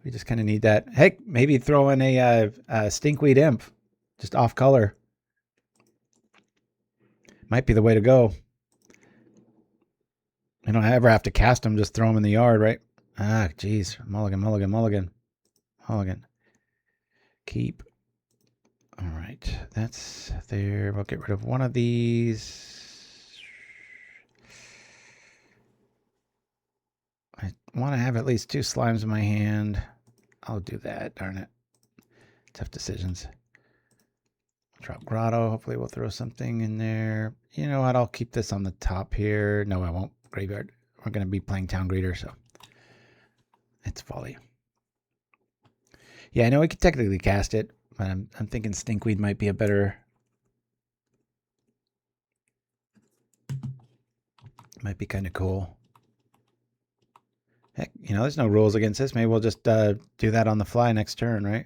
we just kind of need that. Heck, maybe throw in a Stinkweed Imp, just off color. Might be the way to go. I don't ever have to cast them, just throw them in the yard, right? Ah, geez. Mulligan. Keep. All right, that's there. We'll get rid of one of these. I want to have at least 2 slimes in my hand. I'll do that, darn it. Tough decisions. Drop Grotto. Hopefully we'll throw something in there. You know what? I'll keep this on the top here. No, I won't. Graveyard. We're going to be playing Town Greeter, so it's folly. Yeah, I know we could technically cast it, but I'm thinking Stinkweed might be a better... Might be kind of cool. Heck, there's no rules against this. Maybe we'll just do that on the fly next turn, right?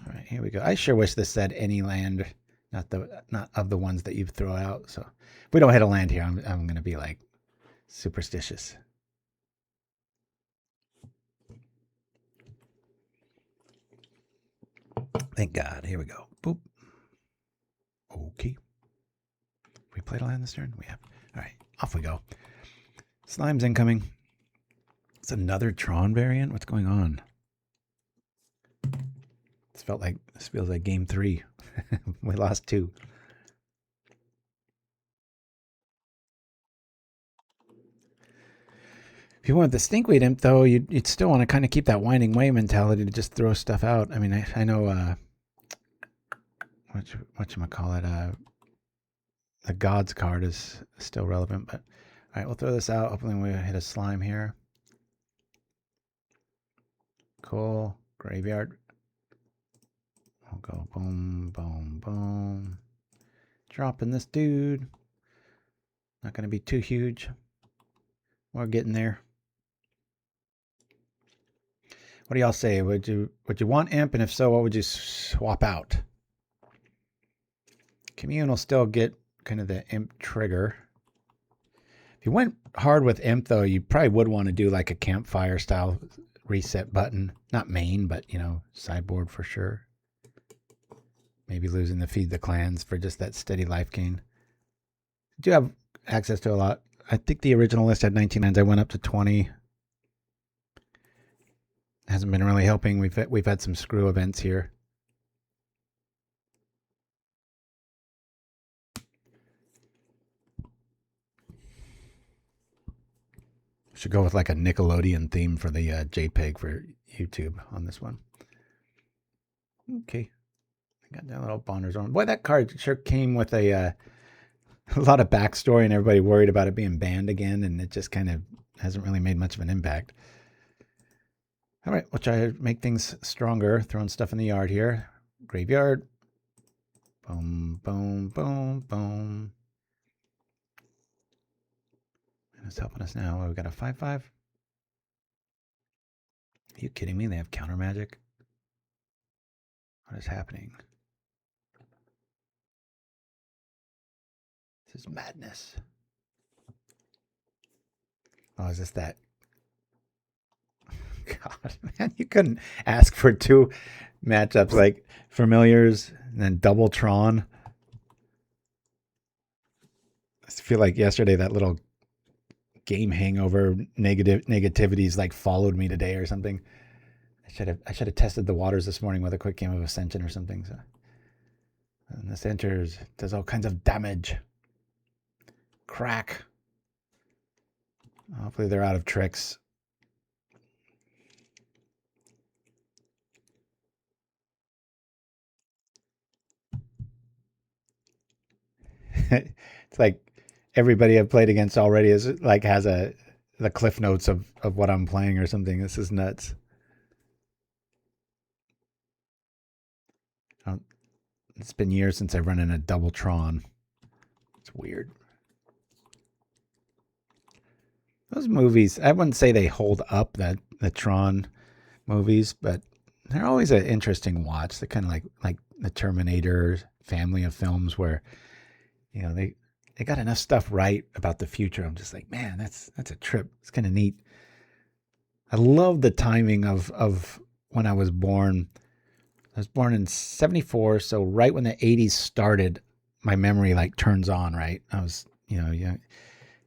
All right, here we go. I sure wish this said any land, not of the ones that you throw out. So if we don't hit a land here, I'm going to be like superstitious. Thank God. Here we go. Boop. Okay. We played a land this turn? We have. All right, off we go. Slime's incoming. It's another Tron variant? What's going on? This feels like game 3. We lost 2. If you want the Stinkweed Imp, though, you'd still want to kind of keep that Winding Way mentality to just throw stuff out. I mean, I know, whatchamacallit, the Gods card is still relevant, but all right, we'll throw this out. Hopefully we hit a slime here. Cool. Graveyard. I'll go boom, boom, boom. Dropping this dude. Not going to be too huge. We're getting there. What do y'all say? Would you want Imp? And if so, what would you swap out? Commune will still get kind of the Imp trigger. If you went hard with Imp, though, you probably would want to do like a campfire style reset button. Not main, but, you know, sideboard for sure. Maybe losing the Feed the Clans for just that steady life gain. You do have access to a lot. I think the original list had 19 lands. I went up to 20. Hasn't been really helping. We've had some screw events here. Should go with like a Nickelodeon theme for the JPEG for YouTube on this one. Okay. I got that little Bonder's Own. Boy, that card sure came with a lot of backstory and everybody worried about it being banned again, and it just kind of hasn't really made much of an impact. All right, we'll try to make things stronger, throwing stuff in the yard here. Graveyard. Boom, boom, boom, boom. And it's helping us now. We've got a 5/5. Are you kidding me? They have counter magic? What is happening? This is madness. Oh, is this that? God, man, you couldn't ask for 2 matchups like Familiars and then double Tron. I feel like yesterday that little game hangover negativities like followed me today or something. I should have tested the waters this morning with a quick game of Ascension or something. So, and this enters, does all kinds of damage. Crack. Hopefully they're out of tricks. It's like everybody I've played against already is like has the cliff notes of what I'm playing or something. This is nuts. It's been years since I've run in a double Tron. It's weird. Those movies, I wouldn't say they hold up, the Tron movies, but they're always an interesting watch. They're kind of like the Terminator family of films where, you know, they got enough stuff right about the future. I'm just like, man, that's a trip. It's kind of neat. I love the timing of when I was born. I was born in 74, so right when the 80s started, my memory like turns on, right? I was,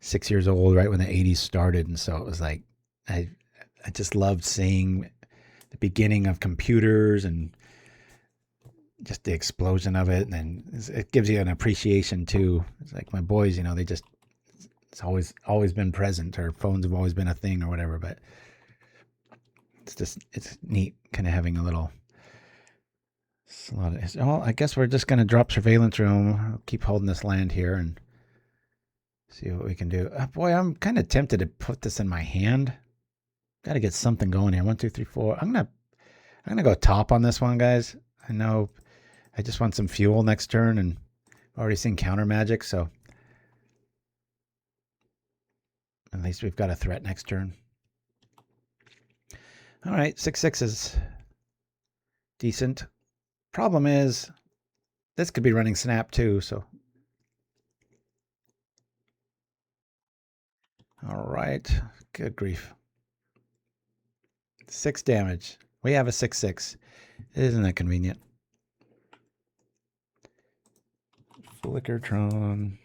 6 years old right when the 80s started, and so it was like I just loved seeing the beginning of computers and just the explosion of it, and then it gives you an appreciation too. It's like my boys, it's always been present, or phones have always been a thing or whatever, but it's neat kind of having a lot of, well, I guess we're just going to drop Surveillance Room. I'll keep holding this land here and see what we can do. Boy, I'm kind of tempted to put this in my hand. Got to get something going here. 1, 2, 3, 4. I'm gonna go top on this one, guys. I know I just want some fuel next turn, and I've already seen counter magic, so at least we've got a threat next turn. All right, 6/6 is decent. Problem is, this could be running Snap too, so. All right, good grief. 6 damage. We have a 6/6. Isn't that convenient? Flickertron.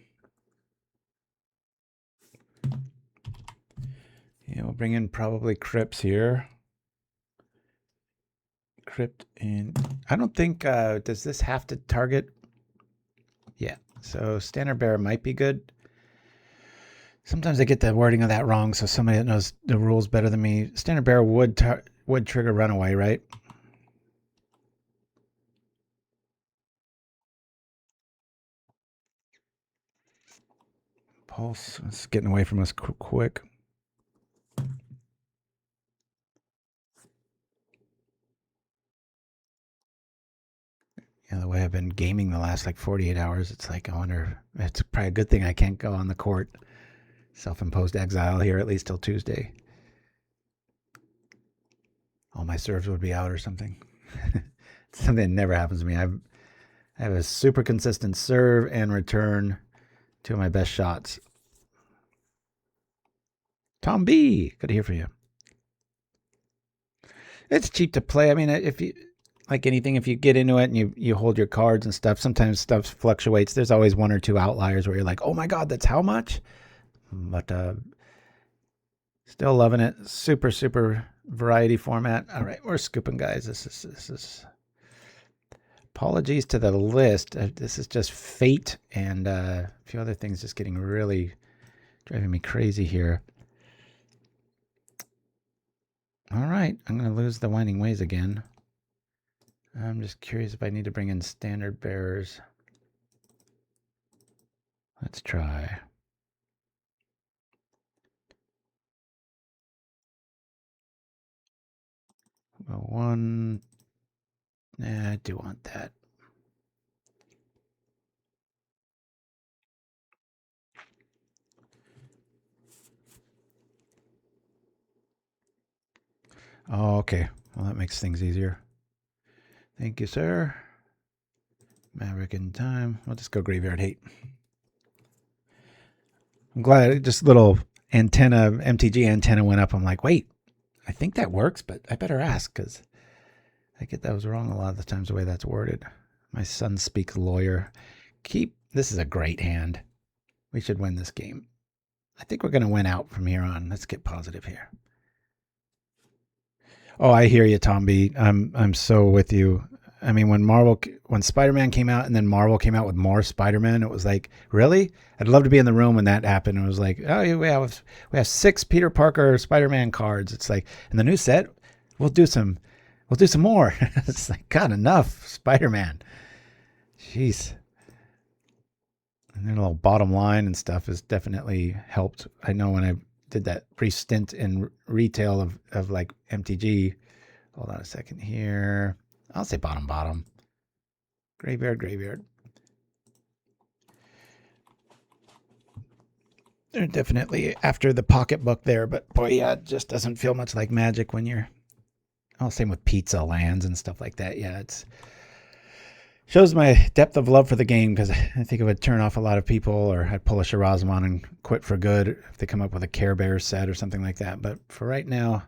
Yeah, we'll bring in probably Crypts here. Crypt and I don't think, does this have to target? Yeah, so Standard Bearer might be good. Sometimes I get the wording of that wrong, so somebody that knows the rules better than me. Standard Bearer would trigger Runaway, right? Pulse, it's getting away from us quick. Yeah, the way I've been gaming the last like 48 hours, it's like, I wonder, it's probably a good thing I can't go on the court. Self-imposed exile here at least till Tuesday. All my serves would be out or something. It's something that never happens to me. I have a super consistent serve and return, two of my best shots. Tom B, good to hear from you. It's cheap to play. I mean, if you, like anything, if you get into it and you hold your cards and stuff, sometimes stuff fluctuates. There's always one or two outliers where you're like, oh my God, that's how much? But still loving it. Super, super variety format. All right, we're scooping, guys. This is apologies to the list. This is just fate and a few other things just getting really driving me crazy here. All right, I'm going to lose the Winding Ways again. I'm just curious if I need to bring in Standard Bearers. Let's try. Well, one. Nah, I do want that. Oh, okay. Well, that makes things easier. Thank you, sir. Maverick in time. We'll just go Graveyard Hate. I'm glad just little antenna, MTG antenna went up. I'm like, wait, I think that works, but I better ask because I get those wrong a lot of the times the way that's worded. My son speaks lawyer. This is a great hand. We should win this game. I think we're going to win out from here on. Let's get positive here. Oh, I hear you, Tom B. I'm so with you. I mean, when Spider-Man came out and then Marvel came out with more Spider-Man, it was like, really? I'd love to be in the room when that happened. It was like, oh, yeah, we have 6 Peter Parker Spider-Man cards. It's like, in the new set, we'll do some more. It's like, God, enough Spider-Man. Jeez. And then a little bottom line and stuff has definitely helped. I know when I did that brief stint in retail of like MTG. Hold on a second here. I'll say bottom. Graveyard. They're definitely after the pocketbook there, but boy, yeah, it just doesn't feel much like Magic when you're, same with pizza lands and stuff like that. Yeah, shows my depth of love for the game because I think it would turn off a lot of people, or I'd pull a Shirazamon and quit for good if they come up with a Care Bears set or something like that. But for right now,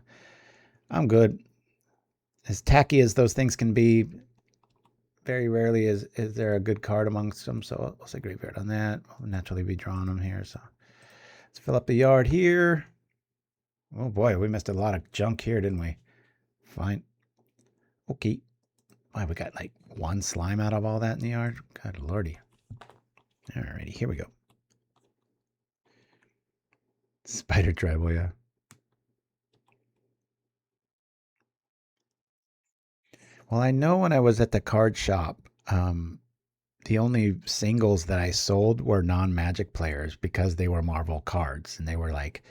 I'm good. As tacky as those things can be, very rarely is there a good card amongst them. So I'll say Graveyard on that. We'll naturally be drawing them here. So let's fill up the yard here. Oh boy, we missed a lot of junk here, didn't we? Fine. Okay. Why, we got like 1 slime out of all that in the yard? God lordy. Alrighty, here we go. Spider Tribal, yeah. Well, I know when I was at the card shop, the only singles that I sold were non-Magic players because they were Marvel cards. And they were like,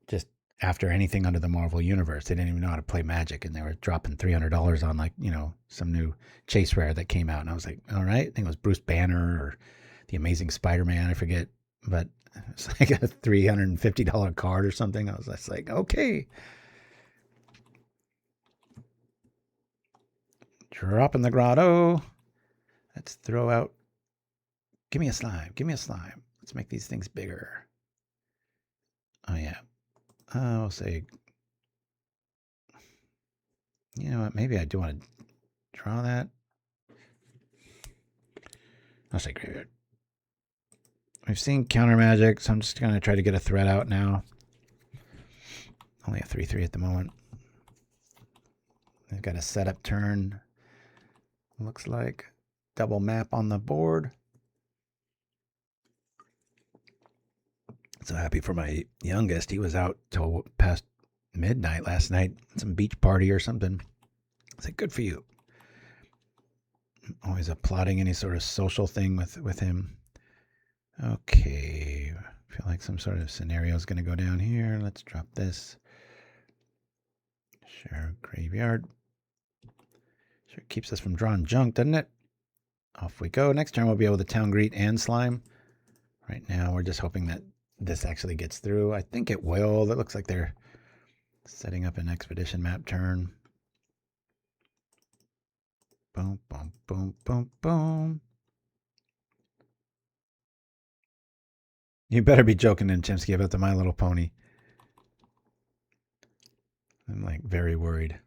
just after anything under the Marvel universe. They didn't even know how to play Magic, and they were dropping $300 on like, some new chase rare that came out. And I was like, all right, I think it was Bruce Banner or the Amazing Spider-Man, I forget, but it was like a $350 card or something. I was just like, okay. Drop in the grotto. Let's throw out. Give me a slime. Let's make these things bigger. Oh yeah. I'll say, you know what, maybe I do want to draw that. I'll say Graveyard. We've seen counter magic, so I'm just going to try to get a threat out now. Only a 3/3 at the moment. They've got a setup turn. Looks like double map on the board. So happy for my youngest. He was out till past midnight last night. Some beach party or something. I said, good for you. Always applauding any sort of social thing with him. Okay. I feel like some sort of scenario is going to go down here. Let's drop this. Share graveyard. Sure keeps us from drawing junk, doesn't it? Off we go. Next turn we'll be able to town greet and slime. Right now we're just hoping that this actually gets through. I think it will. That looks like they're setting up an expedition map turn. Boom, boom, boom, boom, boom. You better be joking in Chimpskey about the My Little Pony. I'm like very worried.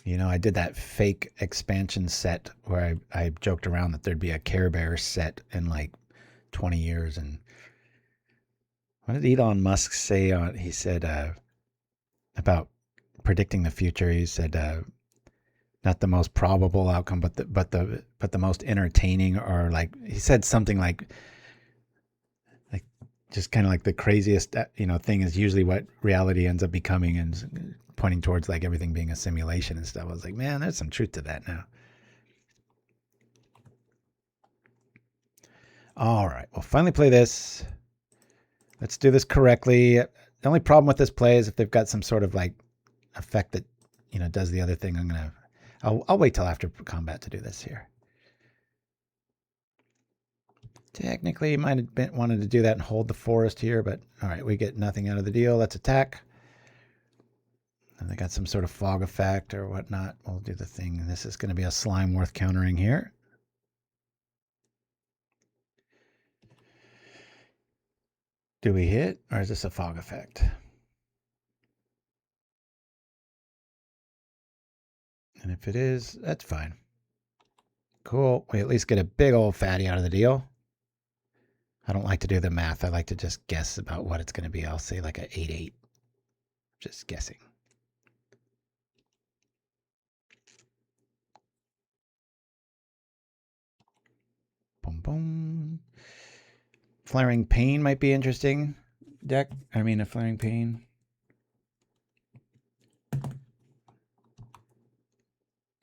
You know, I did that fake expansion set where I joked around that there'd be a Care Bear set in like 20 years. And what did Elon Musk say on, he said about predicting the future? He said not the most probable outcome, but the most entertaining, or like he said something like just kind of like the craziest thing is usually what reality ends up becoming, and pointing towards like everything being a simulation and stuff. I was like, man, there's some truth to that now. All right, we'll finally play this. Let's do this correctly. The only problem with this play is if they've got some sort of like effect that does the other thing. I'll wait till after combat to do this here. Technically, you might have wanted to do that and hold the forest here, but all right, we get nothing out of the deal. Let's attack. And they got some sort of fog effect or whatnot. We'll do the thing. This is going to be a slime worth countering here. Do we hit, or is this a fog effect? And if it is, that's fine. Cool. We at least get a big old fatty out of the deal. I don't like to do the math. I like to just guess about what it's going to be. I'll say like an 8/8. Just guessing. Boom, boom. Flaring Pain might be interesting. Deck. I mean, a Flaring Pain.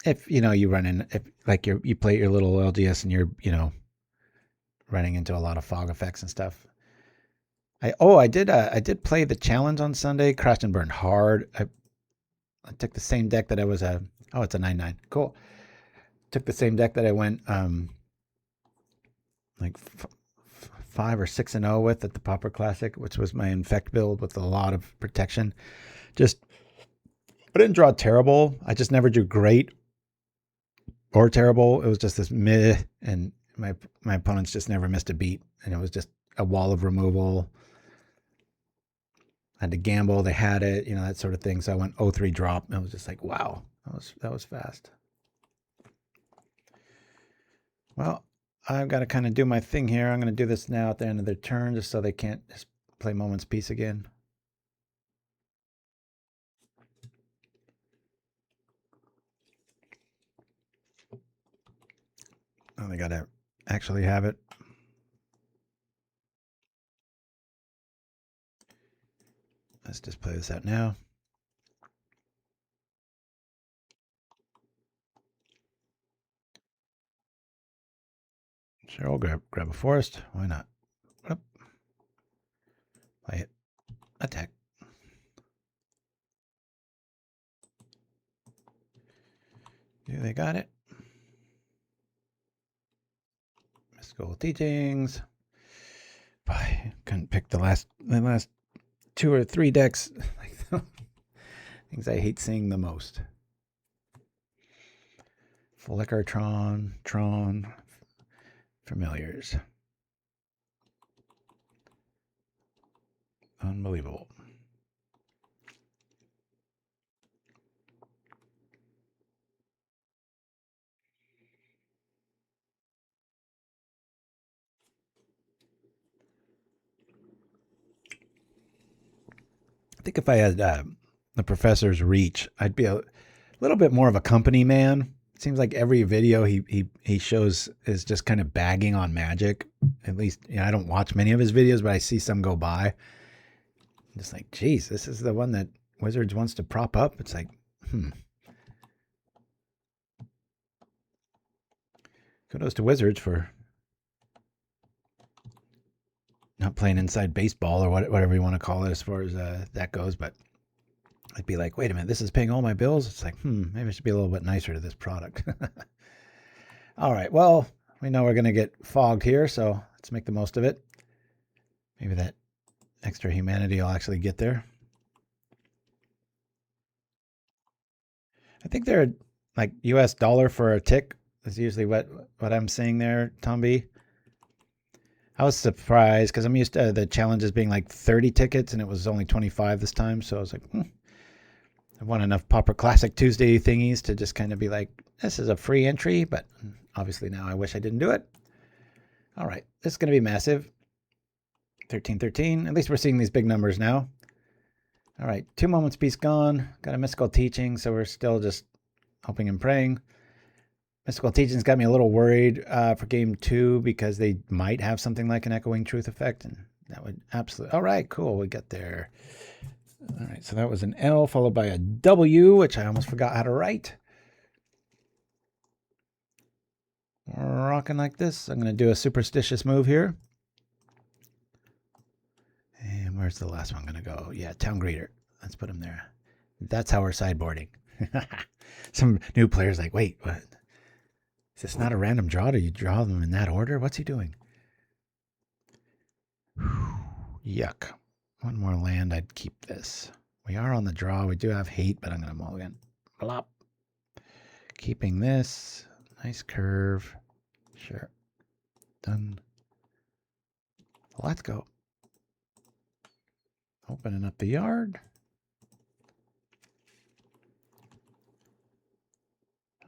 If you run in, if like you play your little LGS and you're running into a lot of fog effects and stuff. I did play the challenge on Sunday. Crashed and burned hard. I took the same deck that I was it's a 9/9. Cool. Took the same deck that I went like 5 or 6-0 with at the Pauper Classic, which was my infect build with a lot of protection. I didn't draw terrible. I just never drew great or terrible. It was just this meh, and my opponents just never missed a beat, and it was just a wall of removal. I had to gamble. They had it, that sort of thing. So I went 0-3 drop, and it was just like, wow, that was fast. Well, I've got to kind of do my thing here. I'm going to do this now at the end of their turn, just so they can't just play Moment's Peace again. Oh, they got to actually have it. Let's just play this out now. Sure, I'll grab a forest. Why not? Up. Play it. Attack. Yeah, they got it. Mystical Teachings. I couldn't pick the last 2 or 3 decks. Things I hate seeing the most. Flicker, Tron, Familiars. Unbelievable. think if I had the professor's reach, I'd be a little bit more of a company man. It seems like every video he shows is just kind of bagging on Magic. At least, you know, I don't watch many of his videos, but I see some go by. I'm just like, geez, this is the one that Wizards wants to prop up. It's like, Kudos to Wizards for not playing inside baseball or whatever you want to call it as far as that goes. But I'd be like, wait a minute, this is paying all my bills. It's like, maybe I should be a little bit nicer to this product. All right, well, we know we're going to get fogged here, so let's make the most of it. Maybe that extra humanity will actually get there. I think they're like US dollar for a tick is usually what I'm seeing there, Tom B. I was surprised because I'm used to the challenges being like 30 tickets and it was only 25 this time. So I was like, I want enough Pauper Classic Tuesday thingies to just kind of be like, this is a free entry, but obviously now I wish I didn't do it. All right, this is going to be massive. 1313. At least we're seeing these big numbers now. All right, 2 moments piece gone. Got a mystical teaching, so we're still just hoping and praying. Mystical Teachings got me a little worried for game 2 because they might have something like an Echoing Truth effect, and that would absolutely... All right, cool, we got there. All right, so that was an L followed by a W, which I almost forgot how to write. Rocking like this. I'm going to do a superstitious move here. And where's the last one going to go? Yeah, Town Greeter. Let's put him there. That's how we're sideboarding. Some new players like, wait, what? Is this not a random draw? Do you draw them in that order? What's he doing? Yuck. One more land, I'd keep this. We are on the draw. We do have hate, but I'm going to mulligan. Blop. Keeping this. Nice curve. Sure. Done. Let's go. Opening up the yard.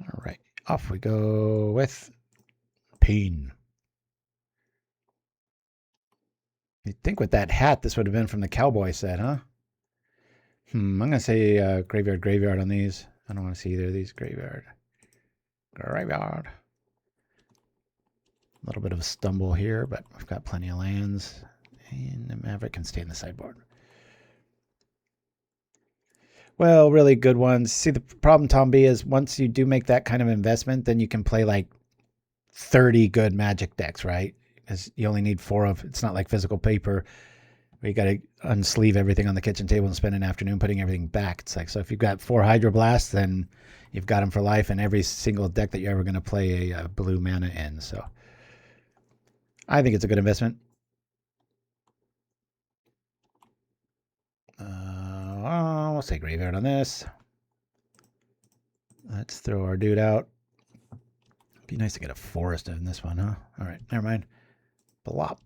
All right. Off we go with Pain. You'd think with that hat, this would have been from the cowboy set, huh? I'm going to say graveyard on these. I don't want to see either of these. Graveyard. A little bit of a stumble here, but we've got plenty of lands. And the Maverick can stay in the sideboard. Well, really good ones. See, the problem, Tom B, is once you do make that kind of investment, then you can play like 30 good Magic decks, right? Because you only need 4 of... It's not like physical paper where you got to unsleeve everything on the kitchen table and spend an afternoon putting everything back. It's like, so if you've got 4 Hydroblasts, then you've got them for life in every single deck that you're ever going to play a blue mana in. So I think it's a good investment. We'll say graveyard on this. Let's throw our dude out. Be nice to get a forest in this one, huh? All right, never mind. Blop.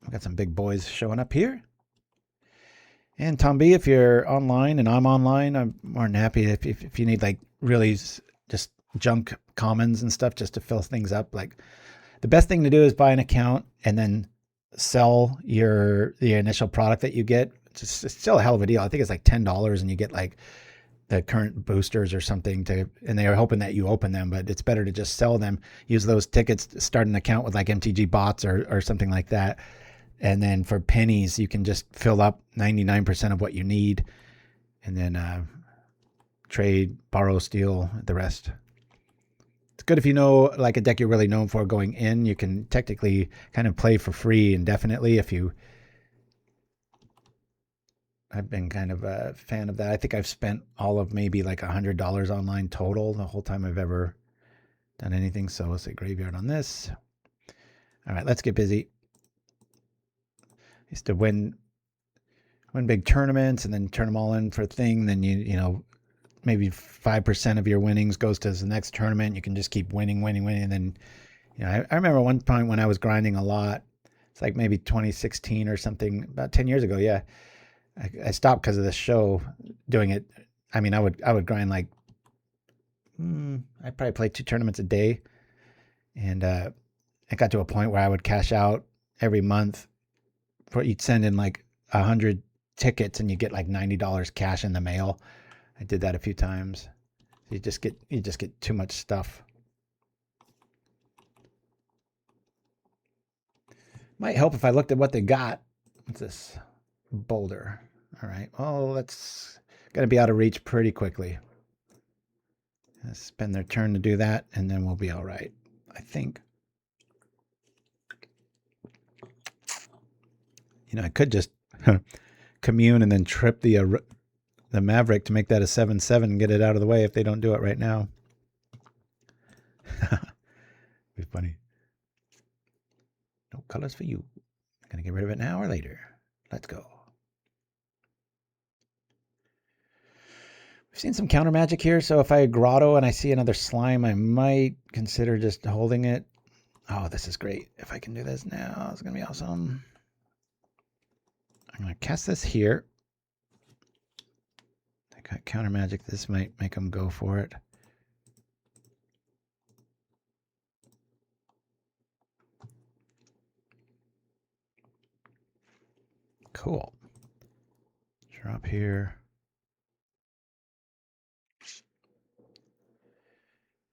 We've got some big boys showing up here. And Tom B, if you're online and I'm online, I'm more than happy if you need like really just junk commons and stuff just to fill things up. Like the best thing to do is buy an account and then sell the initial product that you get. It's still a hell of a deal. I think it's like $10 and you get like the current boosters or something and they are hoping that you open them, but it's better to just sell them, use those tickets to start an account with like MTG bots or something like that. And then for pennies, you can just fill up 99% of what you need and then trade, borrow, steal the rest. It's good if you know like a deck you're really known for going in, you can technically kind of play for free indefinitely if you... I've been kind of a fan of that. I think I've spent all of maybe like $100 online total the whole time I've ever done anything. So we'll say graveyard on this. All right, let's get busy. I used to win big tournaments and then turn them all in for a thing. Then you know, maybe 5% of your winnings goes to the next tournament. You can just keep winning. And then, you know, I remember one point when I was grinding a lot. It's like maybe 2016 or something, about 10 years ago. Yeah. I stopped because of this show doing it. I mean, I would grind like, I'd probably play 2 tournaments a day. And it got to a point where I would cash out every month. You'd send in like 100 tickets and you get like $90 cash in the mail. I did that a few times. You just get too much stuff. Might help if I looked at what they got. What's this? Boulder. All right. Well, that's going to be out of reach pretty quickly. Let's spend their turn to do that, and then we'll be all right, I think. You know, I could just commune and then trip the Maverick to make that a 7/7 and get it out of the way if they don't do it right now. Be funny. No colors for you. I'm going to get rid of it now or later. Let's go. We've seen some counter magic here, so if I grotto and I see another slime, I might consider just holding it. Oh, this is great. If I can do this now, it's going to be awesome. I'm going to cast this here. I got counter magic. This might make them go for it. Cool. Drop here.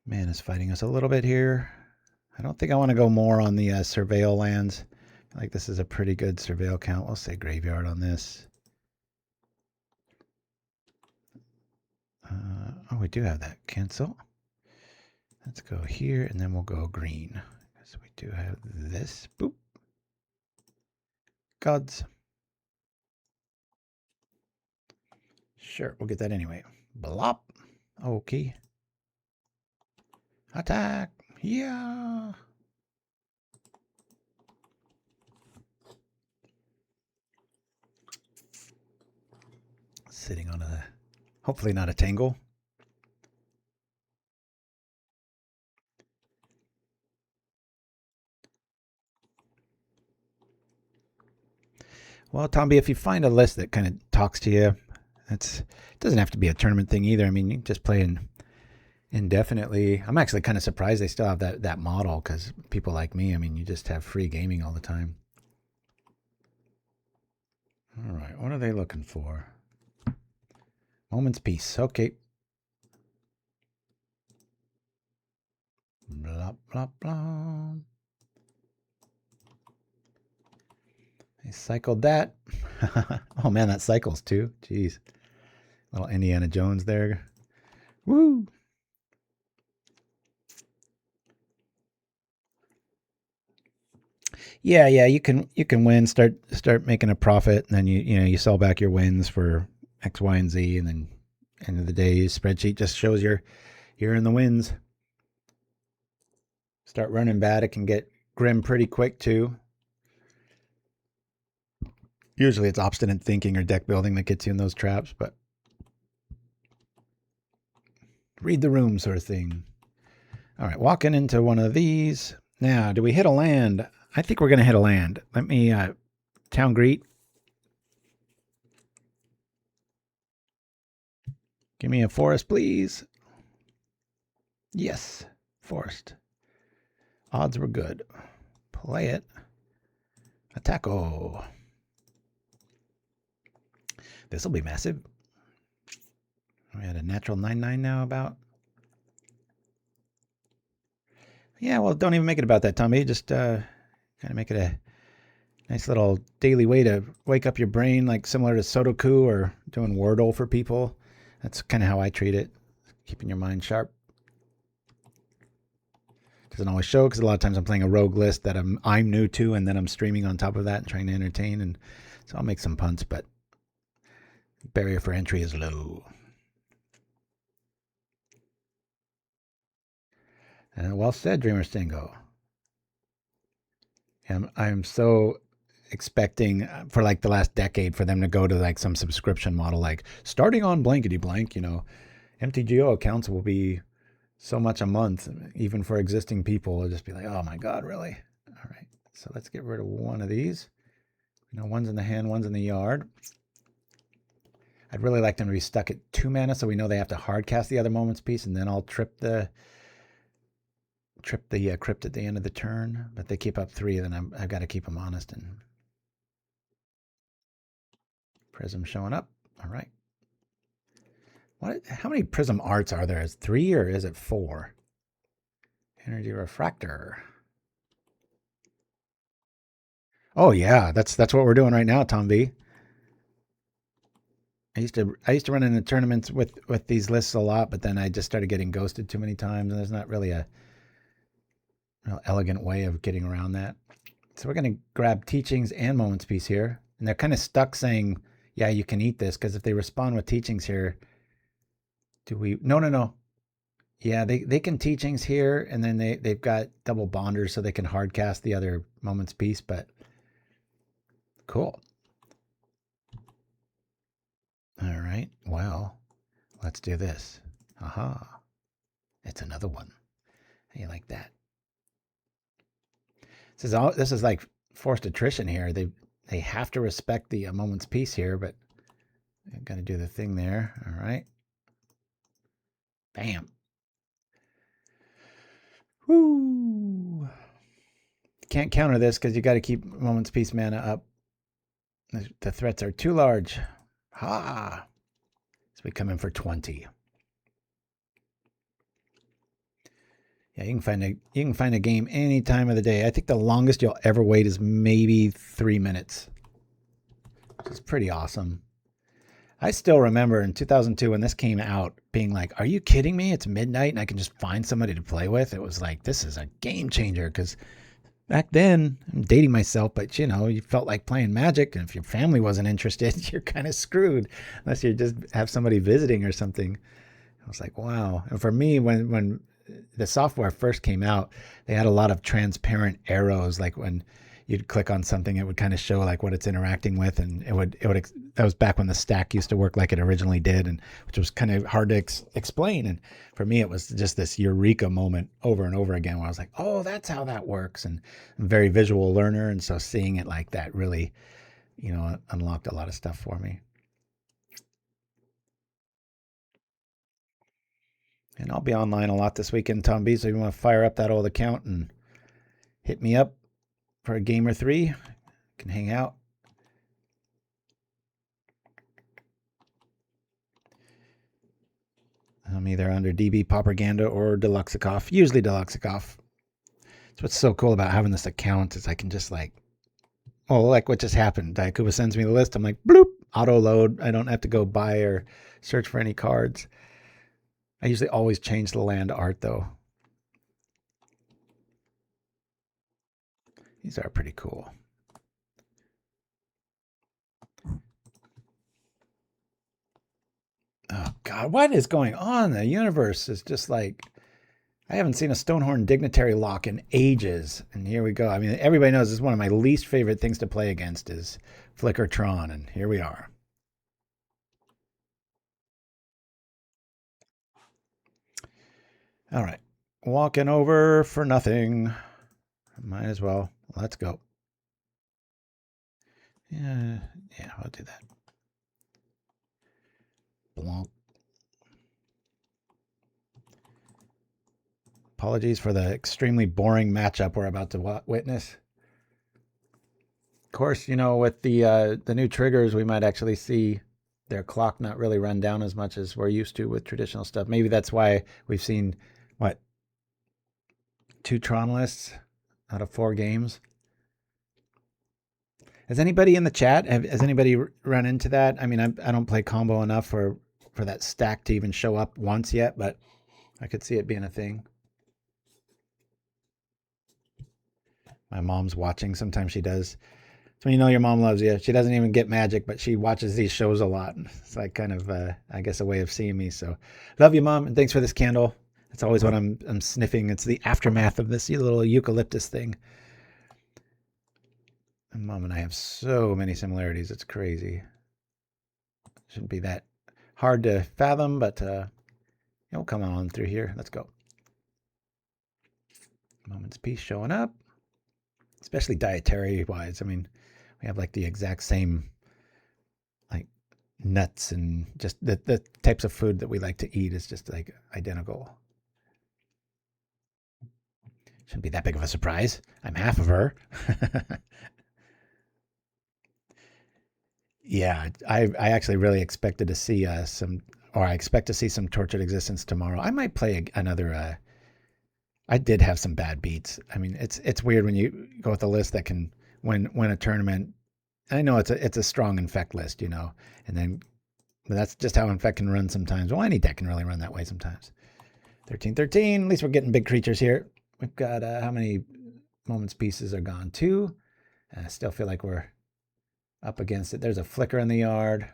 Man is fighting us a little bit here. I don't think I want to go more on the surveil lands. I feel like this is a pretty good surveil count. We'll say graveyard on this. Oh, we do have that. Cancel. Let's go here, and then we'll go green. So we do have this. Boop. Gods. Sure, we'll get that anyway. Blop. Okay. Attack. Yeah. Sitting on a, hopefully not a tangle. Well, Tomby, if you find a list that kind of talks to you, it doesn't have to be a tournament thing either. I mean, you can just play indefinitely. I'm actually kind of surprised they still have that model, because people like me, I mean, you just have free gaming all the time. All right, what are they looking for? Moment's Peace. Okay. Blah, blah, blah. I cycled that. Oh, man, that cycles too. Jeez. Little Indiana Jones there. Woo! Yeah, you can win, start making a profit, and then you sell back your wins for X, Y, and Z, and then end of the day, spreadsheet just shows you're in the wins. Start running bad, it can get grim pretty quick too. Usually it's obstinate thinking or deck building that gets you in those traps, but read the room sort of thing. All right, walking into one of these. Now, do we hit a land? I think we're going to hit a land. Let me town greet. Give me a forest, please. Yes, forest. Odds were good. Play it. Attacko. This will be massive. We had a natural 9/9 now about. Yeah, well, don't even make it about that, Tommy. Just kind of make it a nice little daily way to wake up your brain, like similar to Sudoku or doing Wordle for people. That's kind of how I treat it, keeping your mind sharp. Doesn't always show, because a lot of times I'm playing a rogue list that I'm new to, and then I'm streaming on top of that and trying to entertain, and so I'll make some punts, but barrier for entry is low. Well said, Dreamer Stingo. I'm so expecting for like the last decade for them to go to like some subscription model, like starting on blankety blank, MTGO accounts will be so much a month, even for existing people. It'll just be like, oh my God, really? All right, so let's get rid of one of these. One's in the hand, one's in the yard. I'd really like them to be stuck at 2 mana, so we know they have to hard cast the other Moment's Peace, and then I'll trip the Crypt at the end of the turn. But they keep up 3, then I've got to keep them honest and Prism showing up. All right. How many prism arts are there? Is 3 or is it 4? Energy refractor. Oh yeah, that's what we're doing right now, Tom B. I used to run into tournaments with these lists a lot, but then I just started getting ghosted too many times, and there's not really a real elegant way of getting around that. So we're going to grab teachings and moments piece here, and they're kind of stuck saying, yeah, you can eat this, because if they respond with teachings here, do we? No. Yeah, they can teachings here, and then they've got double bonders, so they can hard cast the other moments piece, but cool. All right, well, let's do this. Aha, it's another one. How you like that? This is like forced attrition here. They have to respect the moment's piece here, but I'm gonna do the thing there. All right, bam. Woo! Can't counter this because you got to keep moment's piece mana up. The threats are too large. Ha! So we come in for 20. Yeah, you can find a game any time of the day. I think the longest you'll ever wait is maybe 3 minutes, which is pretty awesome. I still remember in 2002 when this came out being like, are you kidding me? It's midnight and I can just find somebody to play with. It was like, this is a game changer, because back then, I'm dating myself, but you felt like playing Magic, and if your family wasn't interested, you're kind of screwed unless you just have somebody visiting or something. I was like, wow. And for me, when the software first came out, they had a lot of transparent arrows. Like when you'd click on something, it would kind of show like what it's interacting with, and that was back when the stack used to work like it originally did, and which was kind of hard to explain. And for me, it was just this eureka moment over and over again where I was like, oh, that's how that works. And I'm a very visual learner, and so seeing it like that really, unlocked a lot of stuff for me. And I'll be online a lot this weekend, Tom B. So if you want to fire up that old account and hit me up for a game or 3, you can hang out. I'm either under DB Propaganda or Deluxekoff, usually Deluxekoff. That's what's so cool about having this account is I can just like what just happened. Dyakuba sends me the list. I'm like, bloop, auto load. I don't have to go buy or search for any cards. I usually always change the land art though. These are pretty cool. Oh God, what is going on? The universe is just like, I haven't seen a Stonehorn Dignitary lock in ages. And here we go. I mean, everybody knows this is one of my least favorite things to play against is Flickertron. And here we are. All right. Walking over for nothing. Might as well. Let's go. Yeah, I'll do that. Blanc. Apologies for the extremely boring matchup we're about to witness. Of course, with the new triggers, we might actually see their clock not really run down as much as we're used to with traditional stuff. Maybe that's why we've seen, 2 Tron lists out of 4 games. Has anybody in the chat, has anybody run into that? I mean, I don't play combo enough for that stack to even show up once yet, but I could see it being a thing. My mom's watching. Sometimes she does. So you know your mom loves you. She doesn't even get Magic, but she watches these shows a lot. It's like kind of, I guess, a way of seeing me. So love you, Mom, and thanks for this candle. It's always what I'm sniffing. It's the aftermath of this little eucalyptus thing. And Mom and I have so many similarities. It's crazy. Shouldn't be that hard to fathom, but we'll come on through here. Let's go. Moment's piece showing up, especially dietary wise. I mean, we have like the exact same like nuts and just the types of food that we like to eat is just like identical. Shouldn't be that big of a surprise. I'm half of her. Yeah, I actually really expected to see I expect to see some Tortured Existence tomorrow. I might play another. I did have some bad beats. I mean, it's weird when you go with a list that can win a tournament. I know it's a strong infect list, you know, but that's just how infect can run sometimes. Well, any deck can really run that way sometimes. 13-13. At least we're getting big creatures here. We've got how many moments pieces are gone? 2. I still feel like we're up against it. There's a flicker in the yard.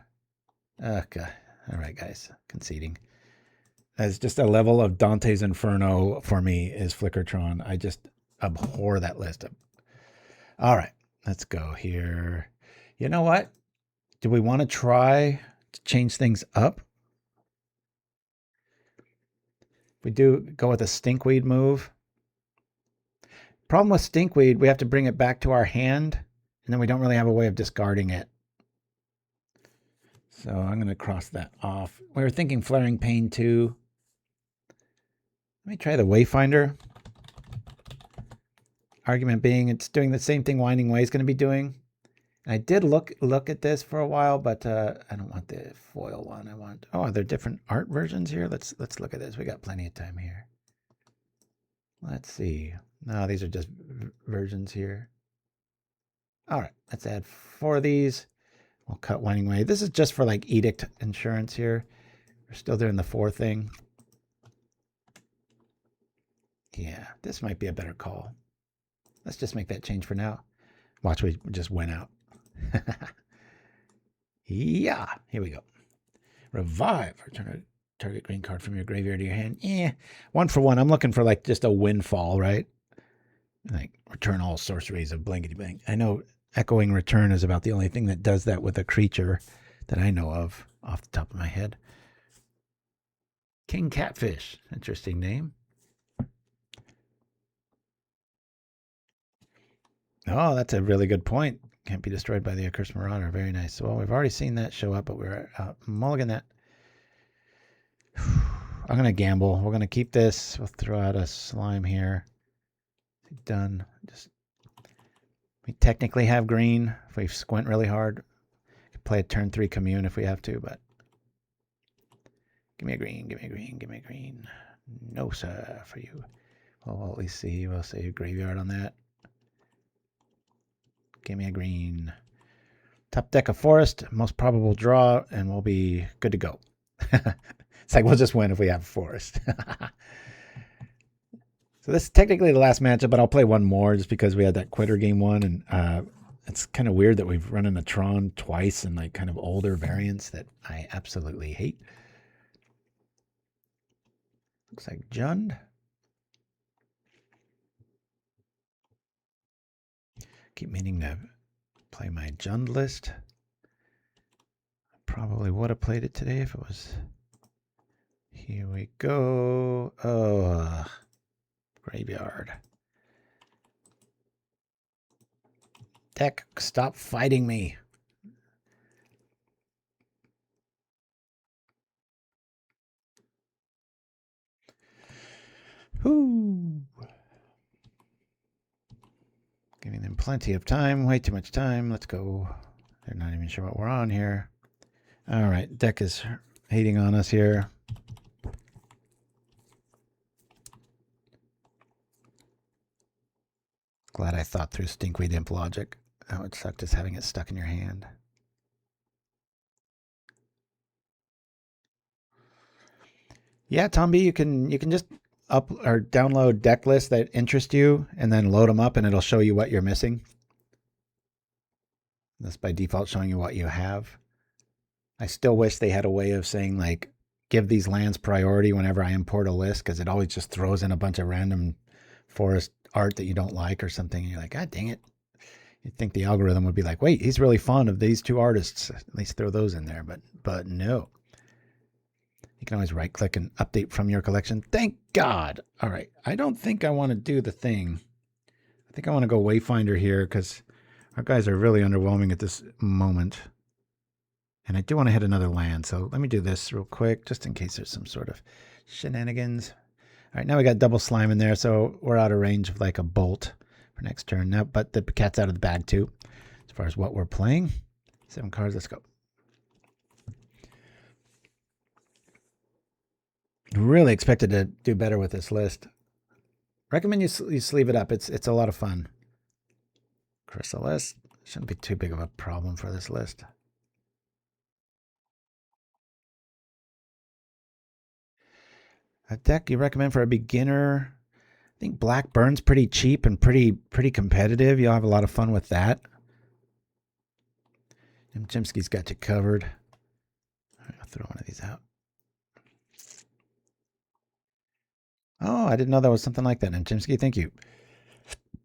Okay. All right, guys. Conceding. As just a level of Dante's Inferno for me is Flickertron. I just abhor that list. All right, let's go here. You know what? Do we want to try to change things up? We do go with a Stinkweed move. Problem with Stinkweed, we have to bring it back to our hand, and then we don't really have a way of discarding it. So I'm going to cross that off. We were thinking Flaring Pain too. Let me try the Wayfinder. Argument being it's doing the same thing Winding Way is going to be doing. And I did look at this for a while, but I don't want the foil one. I want, oh, are there different art versions here? Let's look at this. We got plenty of time here. Let's see. No, these are just versions here. All right, let's add 4 of these. We'll cut Winding Way. This is just for like Edict insurance here. We're still doing the 4 thing. Yeah, this might be a better call. Let's just make that change for now. Watch, we just went out. Yeah, here we go. Revive. Return a target green card from your graveyard to your hand. 1 for 1. I'm looking for like just a windfall, right? Like return all sorceries of blankety blank. I know Echoing Return is about the only thing that does that with a creature that I know of off the top of my head. King Catfish. Interesting name. Oh, that's a really good point. Can't be destroyed by the Accursed Marauder. Very nice. Well, we've already seen that show up, but we're mulligan that. I'm going to gamble. We're going to keep this. We'll throw out a slime here. Done. We technically have green if we squint really hard. We could play a turn 3 Commune if we have to, but give me a green, give me a green, give me a green. No, sir, for you. Well, we'll at least see. We'll say graveyard on that. Give me a green. Top deck of Forest, most probable draw, and we'll be good to go. It's like we'll just win if we have Forest. So this is technically the last matchup, but I'll play one more just because we had that quitter game 1, and it's kind of weird that we've run in a Tron twice in like kind of older variants that I absolutely hate. Looks like Jund. Keep meaning to play my Jund list. I probably would have played it today if it was. Here we go. Oh, graveyard. Deck, stop fighting me. Whoo. Giving them plenty of time, way too much time. Let's go. They're not even sure what we're on here. All right, deck is hating on us here. Glad I thought through Stinkweed Imp logic. That would suck just having it stuck in your hand. Yeah, Tom B, you can just up or download deck lists that interest you and then load them up and it'll show you what you're missing. That's by default showing you what you have. I still wish they had a way of saying like, give these lands priority whenever I import a list, because it always just throws in a bunch of random forest art that you don't like or something. And you're like, God dang it. You'd think the algorithm would be like, wait, he's really fond of these 2 artists. At least throw those in there. But no. You can always right click and update from your collection. Thank God. All right. I don't think I want to do the thing. I think I want to go Wayfinder here because our guys are really underwhelming at this moment. And I do want to hit another land. So let me do this real quick just in case there's some sort of shenanigans. All right. Now we got double slime in there. So we're out of range of like a bolt for next turn. Now, but the cat's out of the bag too as far as what we're playing. 7 cards. Let's go. Really expected to do better with this list. Recommend you sleeve it up. It's a lot of fun. Chrysalis shouldn't be too big of a problem for this list. A deck you recommend for a beginner? I think Black Burn's pretty cheap and pretty competitive. You'll have a lot of fun with that. And Chimpskey's got you covered. I'll throw one of these out. Oh, I didn't know there was something like that, Chimpskey. Thank you.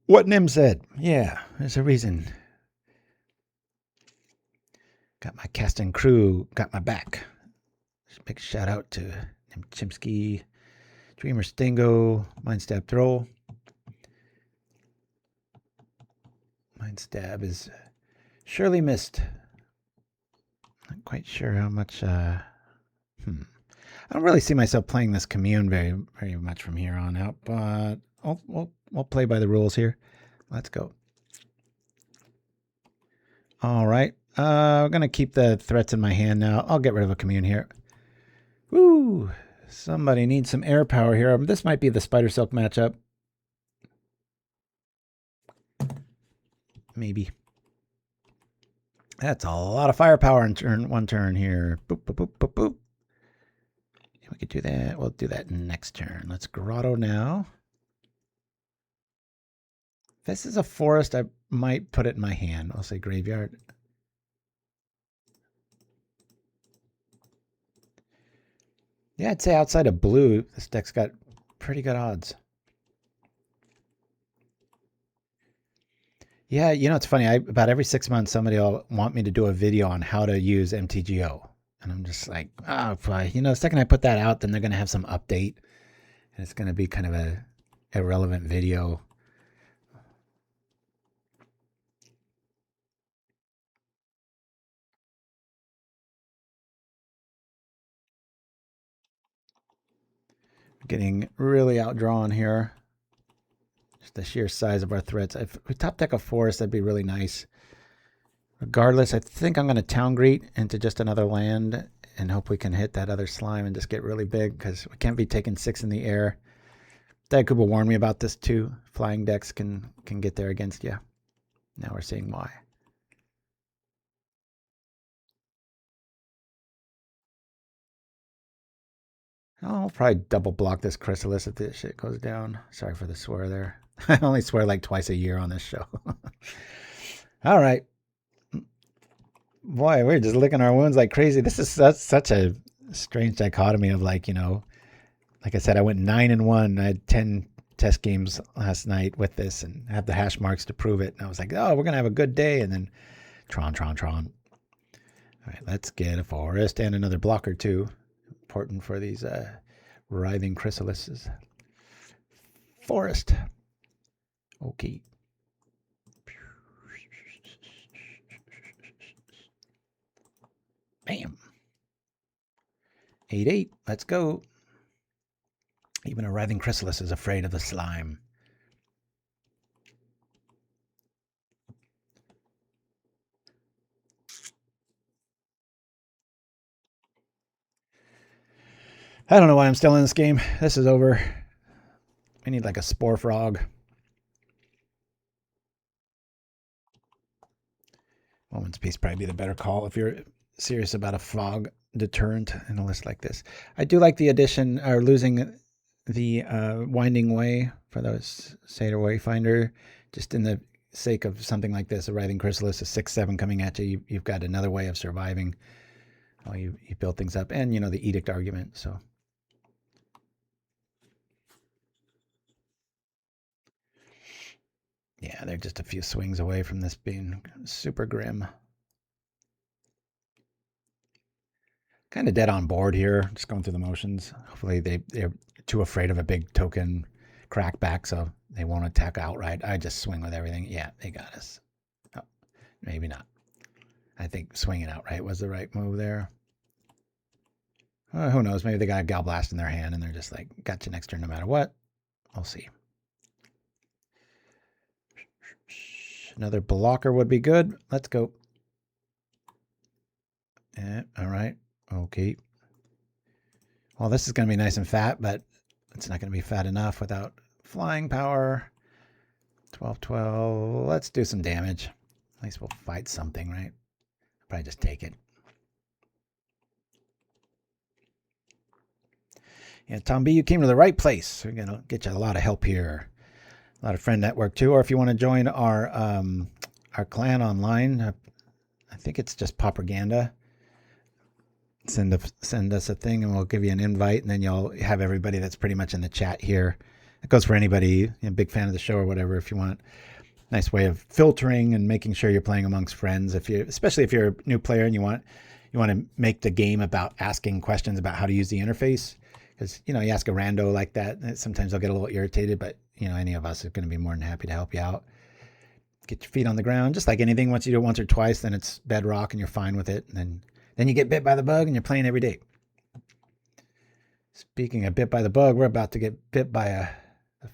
What Nim said. Yeah, there's a reason. Got my casting crew, got my back. Big shout out to Chimpskey, Dreamer Stingo, Mind Stab Throw. Mind Stab is surely missed. Not quite sure how much. I don't really see myself playing this Commune very much from here on out, but we'll play by the rules here. Let's go. All right. We're going to keep the threats in my hand now. I'll get rid of a Commune here. Woo! Somebody needs some air power here. This might be the Spidersilk matchup. Maybe. That's a lot of firepower in one turn here. Boop, boop, boop, boop, boop. We could do that. We'll do that next turn. Let's Grotto now. If this is a forest, I might put it in my hand. I'll say graveyard. Yeah, I'd say outside of blue, this deck's got pretty good odds. Yeah, you know, it's funny. About every 6 months, somebody will want me to do a video on how to use MTGO. And I'm just like, oh, you know, the second I put that out, then they're going to have some update. And it's going to be kind of a irrelevant video. Getting really outdrawn here. Just the sheer size of our threats. If we top deck a forest, that'd be really nice. Regardless, I think I'm going to town greet into just another land and hope we can hit that other slime and just get really big because we can't be taking 6 in the air. Dyakuba warned me about this too. Flying decks can get there against you. Now we're seeing why. I'll probably double block this Chrysalis if this shit goes down. Sorry for the swear there. I only swear like twice a year on this show. All right. Boy, we're just licking our wounds like crazy. This is such a strange dichotomy of like, you know, like I said, I went 9-1. I had 10 test games last night with this and have the hash marks to prove it. And I was like, oh, we're going to have a good day. And then Tron. All right, let's get a forest and another blocker too. Important for these writhing chrysalises. Forest. Okay. Bam. 8/8. Let's go. Even a writhing chrysalis is afraid of the slime. I don't know why I'm still in this game. This is over. I need like a spore frog. Woman's Peace probably be the better call if you're serious about a fog deterrent in a list like this. I do like the addition or losing the Winding Way for those Saytr Wayfinder. Just in the sake of something like this, a writhing chrysalis, a 6/7 coming at you, you've got another way of surviving. While you build things up, and you know the edict argument. So. Yeah, they're just a few swings away from this being super grim. Kind of dead on board here, just going through the motions. Hopefully they're too afraid of a big token crackback, so they won't attack outright. I just swing with everything. Yeah, they got us. Oh, maybe not. I think swinging outright was the right move there. Who knows? Maybe they got a Gal Blast in their hand and they're just like, got you next turn no matter what. We'll see. Another blocker would be good. Let's go. All right. Okay. Well, this is going to be nice and fat, but it's not going to be fat enough without flying power. 12, 12. Let's do some damage. At least we'll fight something, right? Probably just take it. Yeah, Tom B, you came to the right place. We're going to get you a lot of help here. A lot of friend network too. Or if you want to join our clan online, I think it's just PauperRBust. Send us a thing and we'll give you an invite, and then you'll have everybody that's pretty much in the chat here. It goes for anybody, a big fan of the show or whatever, if you want. Nice way of filtering and making sure you're playing amongst friends. Especially if you're a new player and you want to make the game about asking questions about how to use the interface. Because, you ask a rando like that, sometimes they'll get a little irritated, but, any of us are going to be more than happy to help you out. Get your feet on the ground, just like anything. Once you do it once or twice, then it's bedrock and you're fine with it. And then you get bit by the bug and you're playing every day. Speaking of bit by the bug, we're about to get bit by a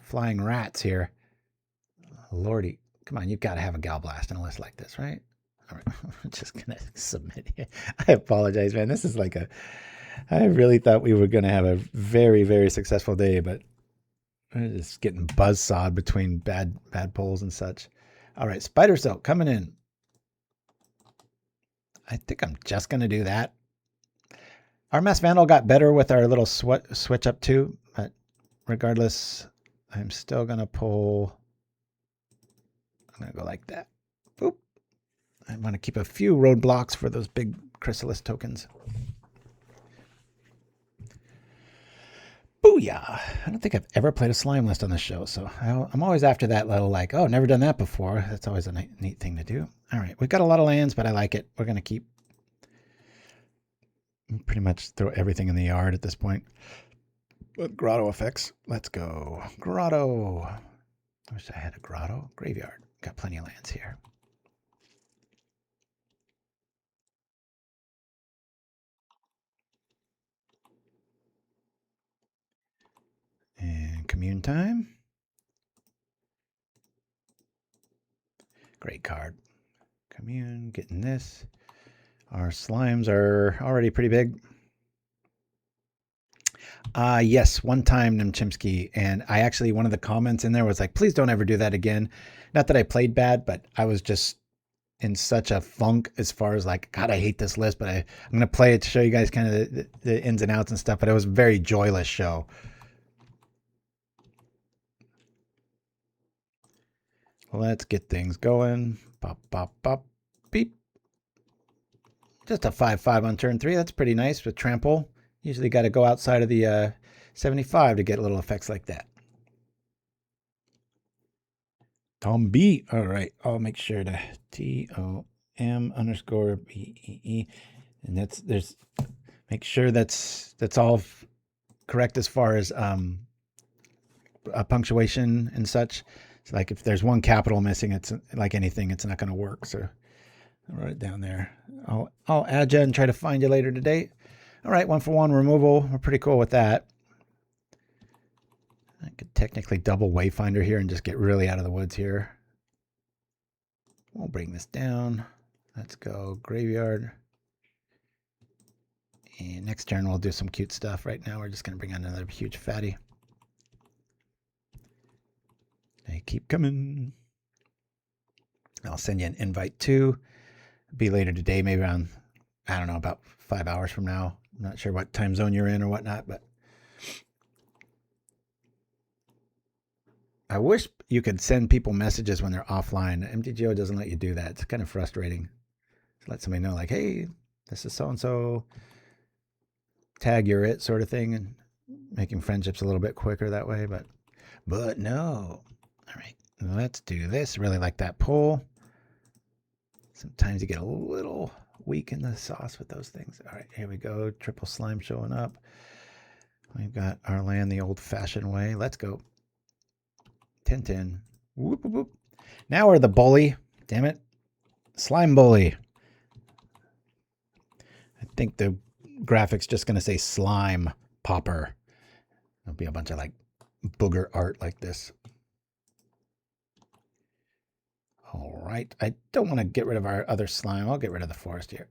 flying rats here. Lordy, come on, you've got to have a gal blast in a list like this, right? All right, I'm just going to submit here. I apologize, man. This is I really thought we were going to have a very, very successful day, but we're just getting buzzsawed between bad polls and such. All right, Spidersilk coming in. I think I'm just going to do that. Our Masked Vandal got better with our little switch up too, but regardless, I'm still going to pull. I'm going to go like that. Boop. I want to keep a few roadblocks for those big chrysalis tokens. Booyah! I don't think I've ever played a slime list on this show, so I'm always after that little oh, never done that before. That's always a neat thing to do. All right, we've got a lot of lands, but I like it. We're going to keep pretty much throw everything in the yard at this point. But grotto effects. Let's go. Grotto. I wish I had a grotto. Graveyard. Got plenty of lands here. And commune time. Great card. Commune, getting this. Our slimes are already pretty big. Yes, one time Chimpskey, and I actually, one of the comments in there was like, please don't ever do that again. Not that I played bad, but I was just in such a funk as far as God, I hate this list, but I'm going to play it to show you guys kind of the ins and outs and stuff, but it was a very joyless show. Let's get things going. Pop, pop, pop, beep. Just a 5/5 on turn 3. That's pretty nice with trample. Usually got to go outside of the 75 to get little effects like that. Tom B. All right. I'll make sure to TOM_BEE. And make sure that's all correct as far as punctuation and such. So if there's one capital missing, it's like anything, it's not going to work. So I'll write it down there. I'll add you and try to find you later today. All right, 1-for-1 removal. We're pretty cool with that. I could technically double Wayfinder here and just get really out of the woods here. We'll bring this down. Let's go graveyard. And next turn we'll do some cute stuff. Right now we're just going to bring on another huge fatty. They keep coming. I'll send you an invite too. Be later today, maybe around, I don't know, about 5 hours from now. I'm not sure what time zone you're in or whatnot, but I wish you could send people messages when they're offline. MTGO doesn't let you do that. It's kind of frustrating to let somebody know, hey, this is so-and-so. Tag you're it sort of thing, and making friendships a little bit quicker that way, but no. All right, let's do this. Really like that pull. Sometimes you get a little weak in the sauce with those things. All right, here we go. Triple slime showing up. We've got our land the old-fashioned way. Let's go. 10-10. Whoop, whoop, whoop. Now we're the bully. Damn it. Slime bully. I think the graphic's just going to say slime pauper. There'll be a bunch of booger art like this. All right. I don't want to get rid of our other slime. I'll get rid of the forest here.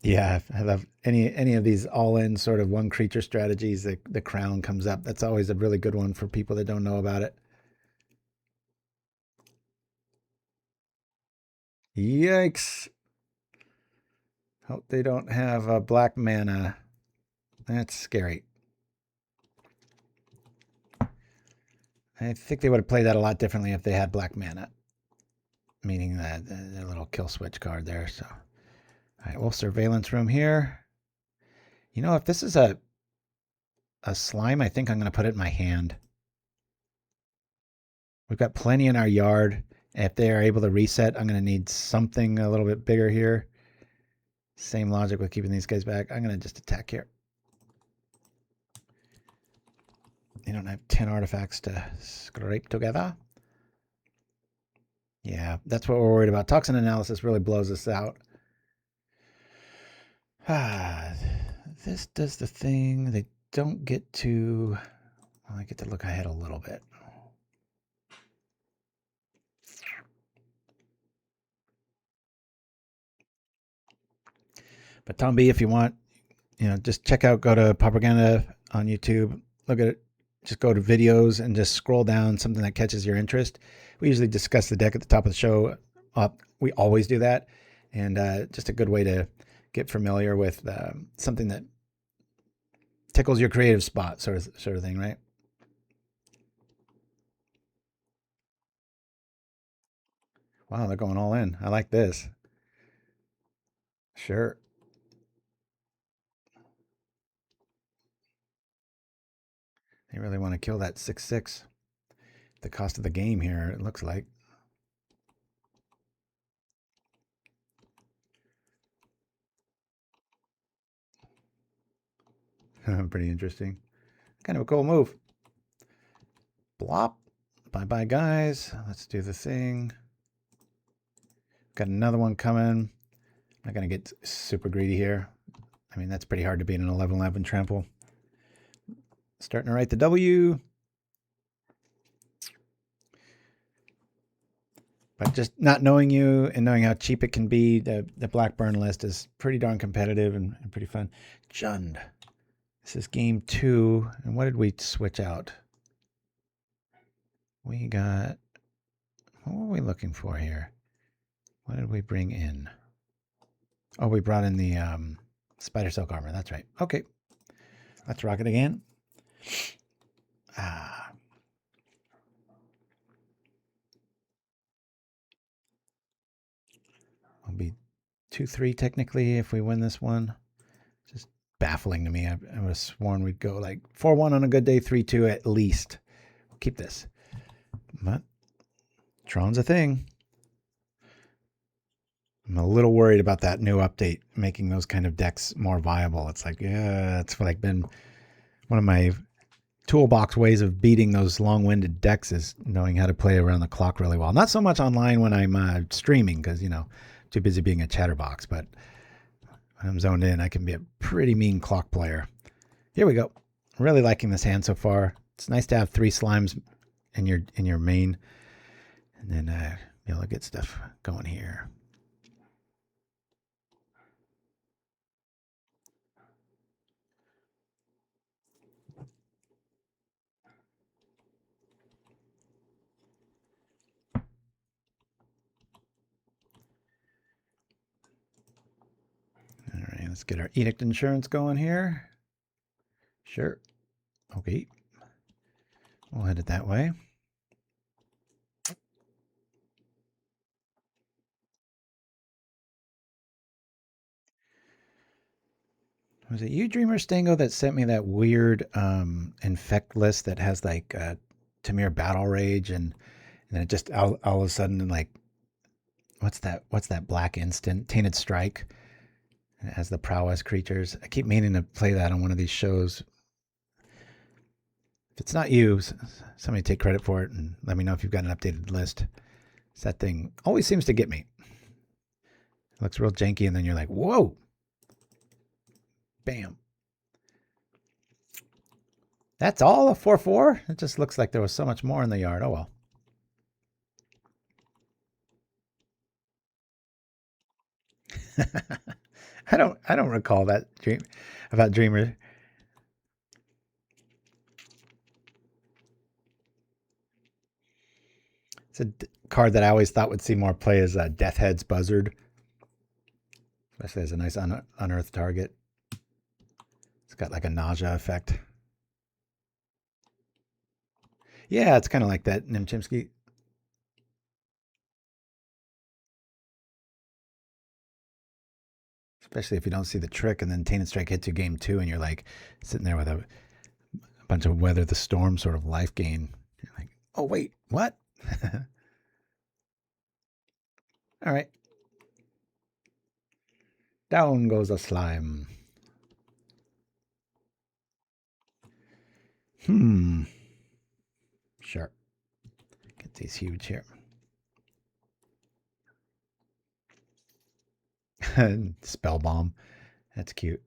Yeah, I love any of these all-in sort of one creature strategies. The crown comes up. That's always a really good one for people that don't know about it. Yikes. Hope they don't have a black mana. That's scary. I think they would have played that a lot differently if they had black mana. Meaning that their little kill switch card there. So, all right, well, surveillance room here. You know, if this is a slime, I think I'm going to put it in my hand. We've got plenty in our yard. If they are able to reset, I'm going to need something a little bit bigger here. Same logic with keeping these guys back. I'm going to just attack here. They don't have 10 artifacts to scrape together. Yeah, that's what we're worried about. Toxin analysis really blows us out. This does the thing. They don't get to... Well, I get to look ahead a little bit. But Tom B, if you want, you know, just check out, go to PauperRBust on YouTube. Look at it. Just go to videos and just scroll down something that catches your interest. We usually discuss the deck at the top of the show. We always do that. And just a good way to get familiar with something that tickles your creative spot, sort of thing, right? Wow, they're going all in. I like this. Sure. They really want to kill that 6/6. The cost of the game here, it looks like. Pretty interesting. Kind of a cool move. Blop. Bye-bye, guys. Let's do the thing. Got another one coming. I'm not going to get super greedy here. I mean, that's pretty hard to beat an 11/11 trample. Starting to write the W. But just not knowing you and knowing how cheap it can be, the black burn list is pretty darn competitive and pretty fun. Jund. This is game 2. And what did we switch out? We got... What were we looking for here? What did we bring in? Oh, we brought in the Spidersilk Armor. That's right. Okay. Let's rock it again. I'll be 2-3 technically if we win this one. Just baffling to me. I would have sworn we'd go like 4-1 on a good day, 3-2 at least. We'll keep this. But Tron's a thing. I'm a little worried about that new update making those kind of decks more viable. It's like, yeah, it's like been one of my toolbox ways of beating those long-winded decks is knowing how to play around the clock really well. Not so much online when I'm streaming because, you know, too busy being a chatterbox, but when I'm zoned in, I can be a pretty mean clock player. Here we go. I'm really liking this hand so far. It's nice to have 3 slimes in your main, and then be able to get stuff going here. All right, let's get our Edict Insurance going here. Sure. Okay. We'll head it that way. Was it you, Dreamer Stango, that sent me that weird infect list that has like Tamir Battle Rage and then it just all of a sudden like what's that black instant? Tainted Strike. And it has the prowess creatures. I keep meaning to play that on one of these shows. If it's not you, somebody take credit for it and let me know if you've got an updated list. That thing always seems to get me. It looks real janky and then you're like, whoa. Bam. That's all a 4/4? It just looks like there was so much more in the yard. Oh well. I don't recall that dream about Dreamer. It's a card that I always thought would see more play as Deathhead's Buzzard. Especially as a nice unearthed target. It's got like a nausea effect. Yeah, it's kind of like that, Chimpskey. Especially if you don't see the trick and then Tainted Strike hits you game 2 and you're like sitting there with a bunch of Weather the Storm sort of life gain. You're like, oh, wait, what? All right. Down goes a slime. Sure. Get these huge here. Spell bomb. That's cute.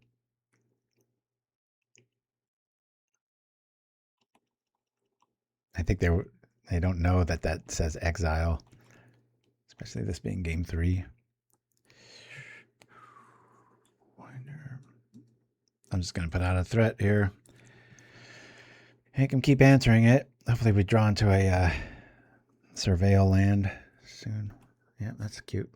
I think they don't know that says exile, especially this being game 3. I'm just going to put out a threat here. Make him keep answering it. Hopefully we draw into a surveil land soon. Yeah, that's cute.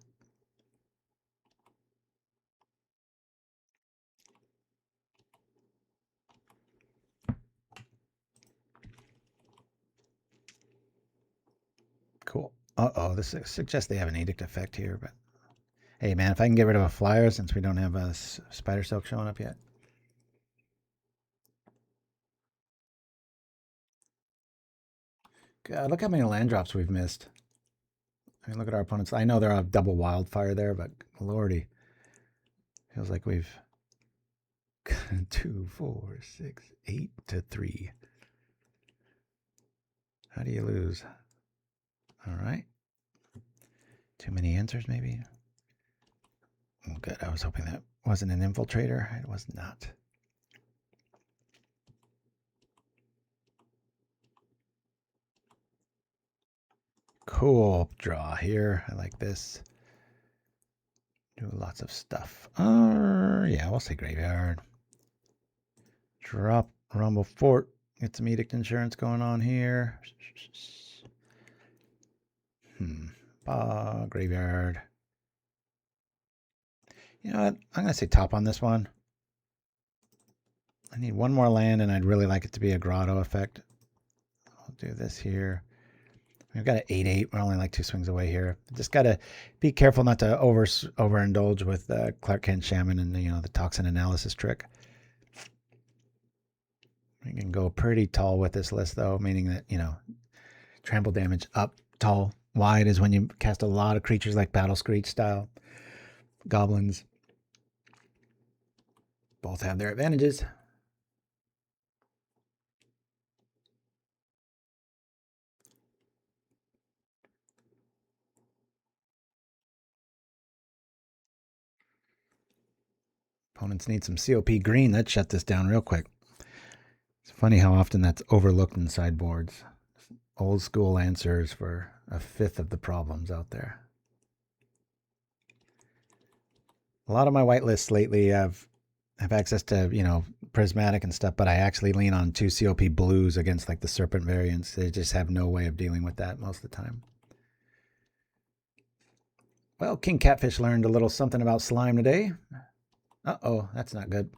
Cool. Uh-oh, this suggests they have an edict effect here, but hey, man, if I can get rid of a flyer since we don't have a Spidersilk showing up yet. God, look how many land drops we've missed. I mean, look at our opponents. I know they're a double wildfire there, but lordy. Feels like we've 2, 4, 6, 8 to 3. How do you lose? All right. Too many answers, maybe? Oh, good. I was hoping that wasn't an infiltrator. It was not. Cool draw here. I like this. Do lots of stuff. Yeah, we'll say graveyard. Drop Rumble Fort. Get some edict insurance going on here. Graveyard. You know what? I'm going to say top on this one. I need one more land, and I'd really like it to be a grotto effect. I'll do this here. We've got an 8/8. We're only like 2 swings away here. Just got to be careful not to overindulge with Clark Kent Shaman and the toxin analysis trick. We can go pretty tall with this list, though, meaning that trample damage up tall. Wide is when you cast a lot of creatures like Battle Screech style. Goblins both have their advantages. Opponents need some COP green. That shut this down real quick. It's funny how often that's overlooked in sideboards. Old school answers for 1/5 of the problems out there. A lot of my white lists lately have access to, prismatic and stuff, but I actually lean on 2 COP blues against like the serpent variants. They just have no way of dealing with that most of the time. Well, King Catfish learned a little something about slime today. Uh-oh, that's not good.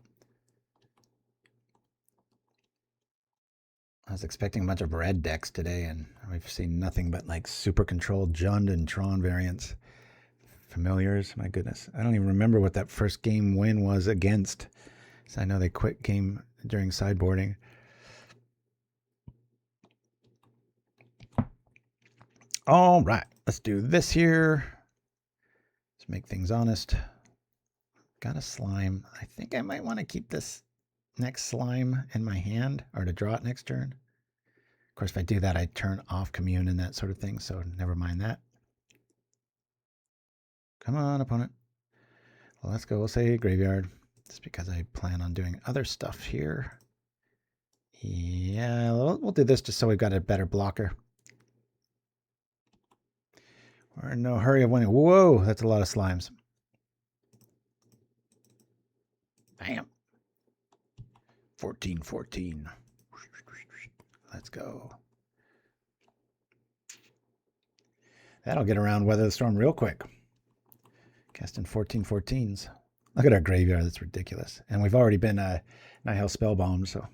I was expecting a bunch of red decks today, and we've seen nothing but like super controlled Jund and Tron variants. Familiars, my goodness. I don't even remember what that first game win was against. So I know they quit game during sideboarding. All right, let's do this here. Let's make things honest. Got a slime. I think I might want to keep this next slime in my hand, or to draw it next turn. Of course, if I do that, I turn off Commune and that sort of thing, so never mind that. Come on, opponent. Well, let's go. We'll say graveyard, just because I plan on doing other stuff here. Yeah, we'll do this just so we've got a better blocker. We're in no hurry of winning. Whoa, that's a lot of slimes. Bam. 14, 14. Let's go. That'll get around Weather the Storm real quick. Casting 14 14s. Look at our graveyard. That's ridiculous. And we've already been Nihil Spellbound, so.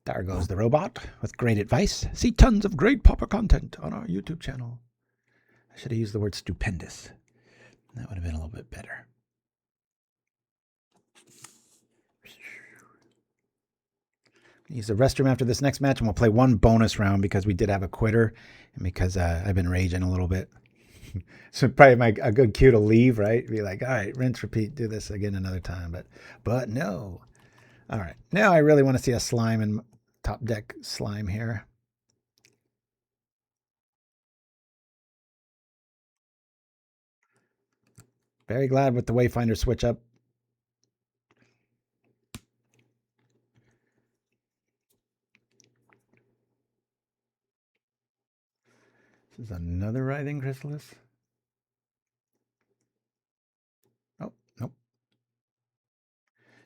There goes the robot with great advice. See tons of great Pauper content on our YouTube channel. I should have used the word stupendous. That would have been a little bit better. Use the restroom after this next match, and we'll play one bonus round because we did have a quitter and because I've been raging a little bit. So probably a good cue to leave, right? Be like, all right, rinse, repeat, do this again another time. But no. All right. Now I really want to see a slime and top deck slime here. Very glad with the Wayfinder switch up. This is another Writhing Chrysalis. Oh, nope.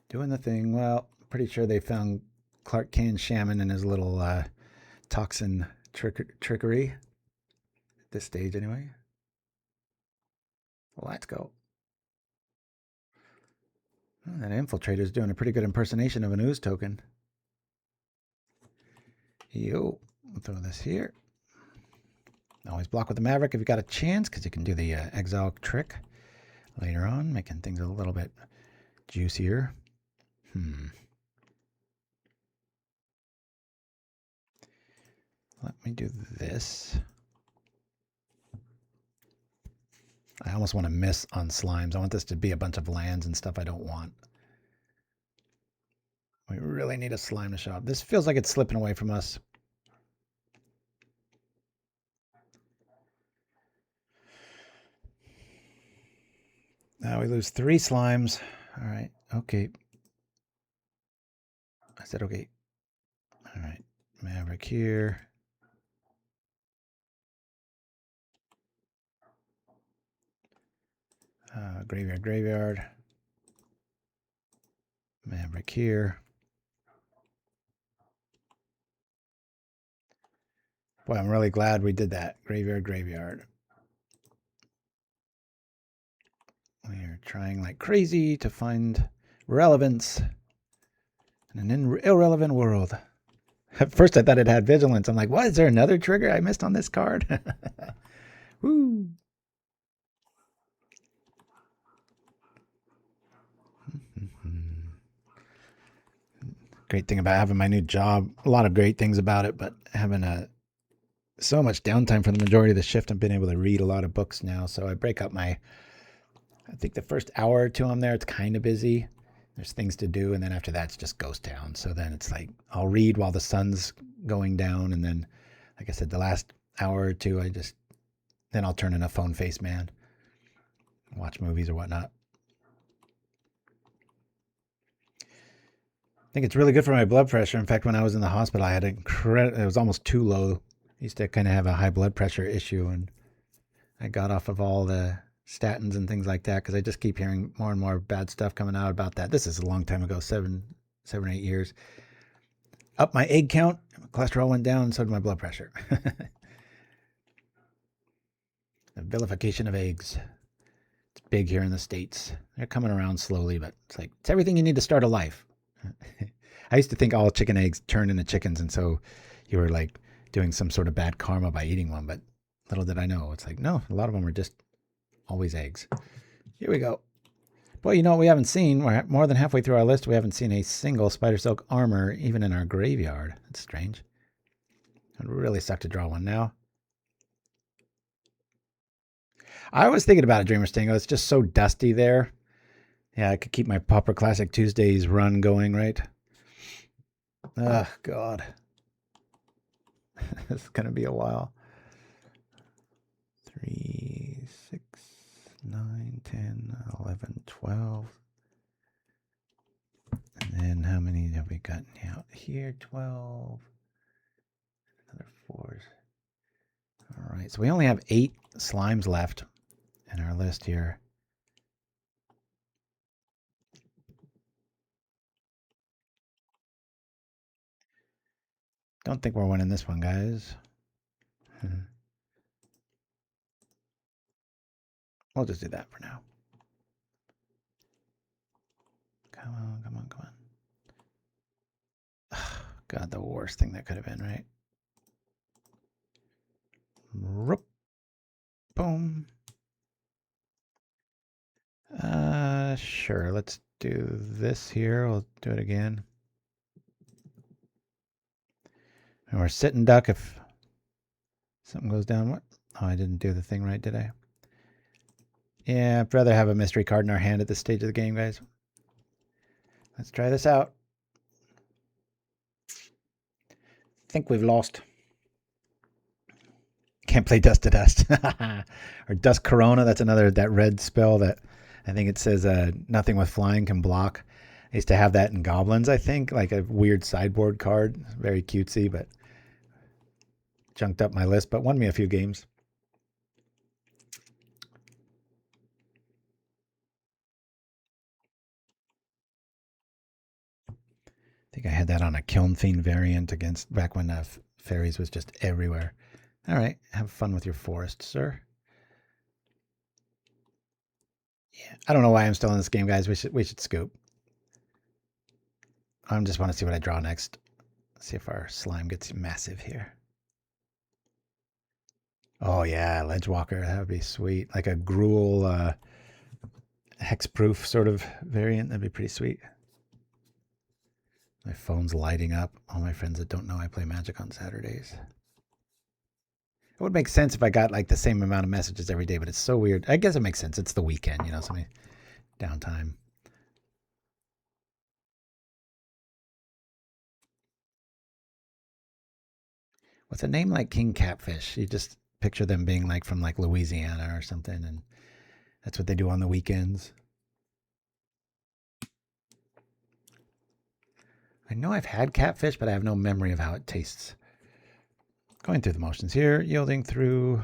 Doing the thing. Well, pretty sure they found Clark Kane shaman and his little toxin trickery. At this stage, anyway. Let's go. Oh, that infiltrator is doing a pretty good impersonation of an ooze token. Yo, I'll throw this here. Always block with the Maverick if you got a chance, because you can do the exile trick later on, making things a little bit juicier. Let me do this. I almost want to miss on slimes. I want this to be a bunch of lands and stuff I don't want. We really need a slime to show up. This feels like it's slipping away from us. Now we lose 3 slimes. All right. Okay. I said okay. All right. Maverick here. Graveyard. Maverick here. Boy, I'm really glad we did that. Graveyard. We are trying like crazy to find relevance in an irrelevant world. At first I thought it had vigilance. I'm like, what? Is there another trigger I missed on this card? Woo! Great thing about having my new job, a lot of great things about it, but having so much downtime for the majority of the shift, I've been able to read a lot of books now. So I break up I think the first hour or two I'm there, it's kind of busy. There's things to do, and then after that, it's just ghost town. So then it's like I'll read while the sun's going down, and then, like I said, the last hour or two, then I'll turn in a phone face man, watch movies or whatnot. I think it's really good for my blood pressure. In fact, when I was in the hospital, I had it was almost too low. I used to kind of have a high blood pressure issue, and I got off of all the statins and things like that because I just keep hearing more and more bad stuff coming out about that. This is a long time ago, 7 or 8 years. Up my egg count, cholesterol went down, and so did my blood pressure. The vilification of eggs. It's big here in the States. They're coming around slowly, but it's everything you need to start a life. I used to think all chicken eggs turn into chickens, and so you were like doing some sort of bad karma by eating one, but little did I know, it's like, no, a lot of them are just always eggs. Here we go. Boy, you know what we haven't seen? We're more than halfway through our list. We haven't seen a single Spidersilk Armor, even in our graveyard. That's strange. It would really suck to draw one now. I was thinking about a Dreamer Stingo. It's just so dusty there. Yeah, I could keep my Pauper Classic Tuesdays run going, right? Oh, God. This is going to be a while. 3, 6, 9, 10, 11, 12. And then how many have we gotten out here? 12. Another 4s. All right, so we only have 8 slimes left in our list here. Don't think we're winning this one, guys. We'll just do that for now. Come on, come on, come on. God, the worst thing that could have been, right? Boom. Sure, let's do this here. We'll do it again. And we're sitting duck if something goes down. What? Oh, I didn't do the thing right, did I? Yeah, I'd rather have a mystery card in our hand at this stage of the game, guys. Let's try this out. I think we've lost. Can't play Dust to Dust. Or Dust Corona, that's another, that red spell that I think it says nothing with flying can block. I used to have that in Goblins, I think, like a weird sideboard card. Very cutesy, but junked up my list, but won me a few games. I think I had that on a Kiln Fiend variant against back when fairies was just everywhere. All right, have fun with your forest, sir. Yeah, I don't know why I'm still in this game, guys. We should scoop. I just want to see what I draw next. See if our slime gets massive here. Oh yeah, Ledgewalker, that would be sweet. Like a Gruul hexproof sort of variant. That'd be pretty sweet. My phone's lighting up. All my friends that don't know I play Magic on Saturdays. It would make sense if I got like the same amount of messages every day, but it's so weird. I guess it makes sense. It's the weekend, you know, so many downtime. What's a name like King Catfish? You just picture them being like from like Louisiana or something, and that's what they do on the weekends. I know I've had catfish, but I have no memory of how it tastes. Going through the motions here, yielding through.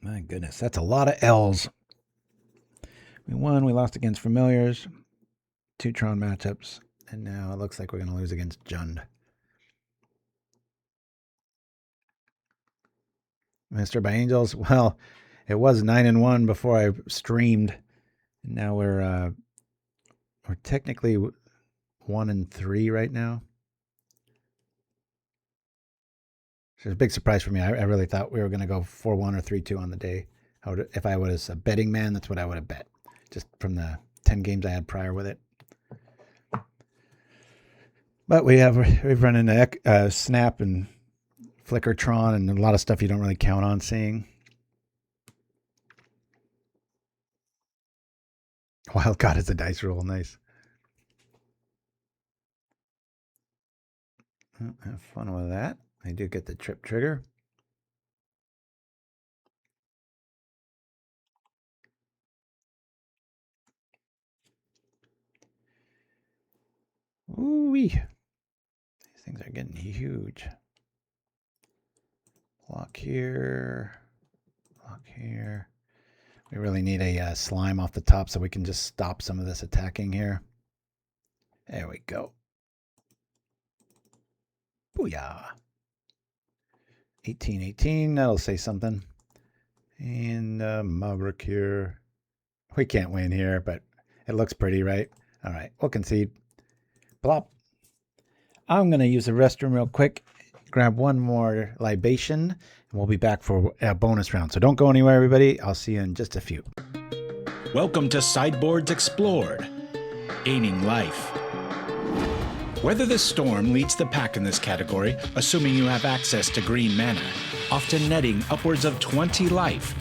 My goodness, that's a lot of L's. We won, we lost against Familiars, 2 Tron matchups, and now it looks like we're going to lose against Jund. Mr. by Angels, well, it was 9-1 before I streamed. Now we're technically 1-3 right now. So it's a big surprise for me. I really thought we were going to go 4-1 or 3-2 on the day. If I was a betting man, that's what I would have bet. Just from the 10 games I had prior with it. But we've run into Snap and Flickertron and a lot of stuff you don't really count on seeing. Wild God is a dice roll. Nice. Have fun with that. I do get the trip trigger. Ooh-wee. These things are getting huge. Block here. Block here. We really need a slime off the top so we can just stop some of this attacking here. There we go. Booyah. 18-18, that'll say something. And Maverick here. We can't win here, but it looks pretty, right? All right, we'll concede. Plop. I'm going to use the restroom real quick. Grab one more libation, and we'll be back for a bonus round. So don't go anywhere, everybody. I'll see you in just a few. Welcome to Sideboards Explored. Gaining life. Weather the Storm leads the pack in this category, assuming you have access to green mana, often netting upwards of 20 life.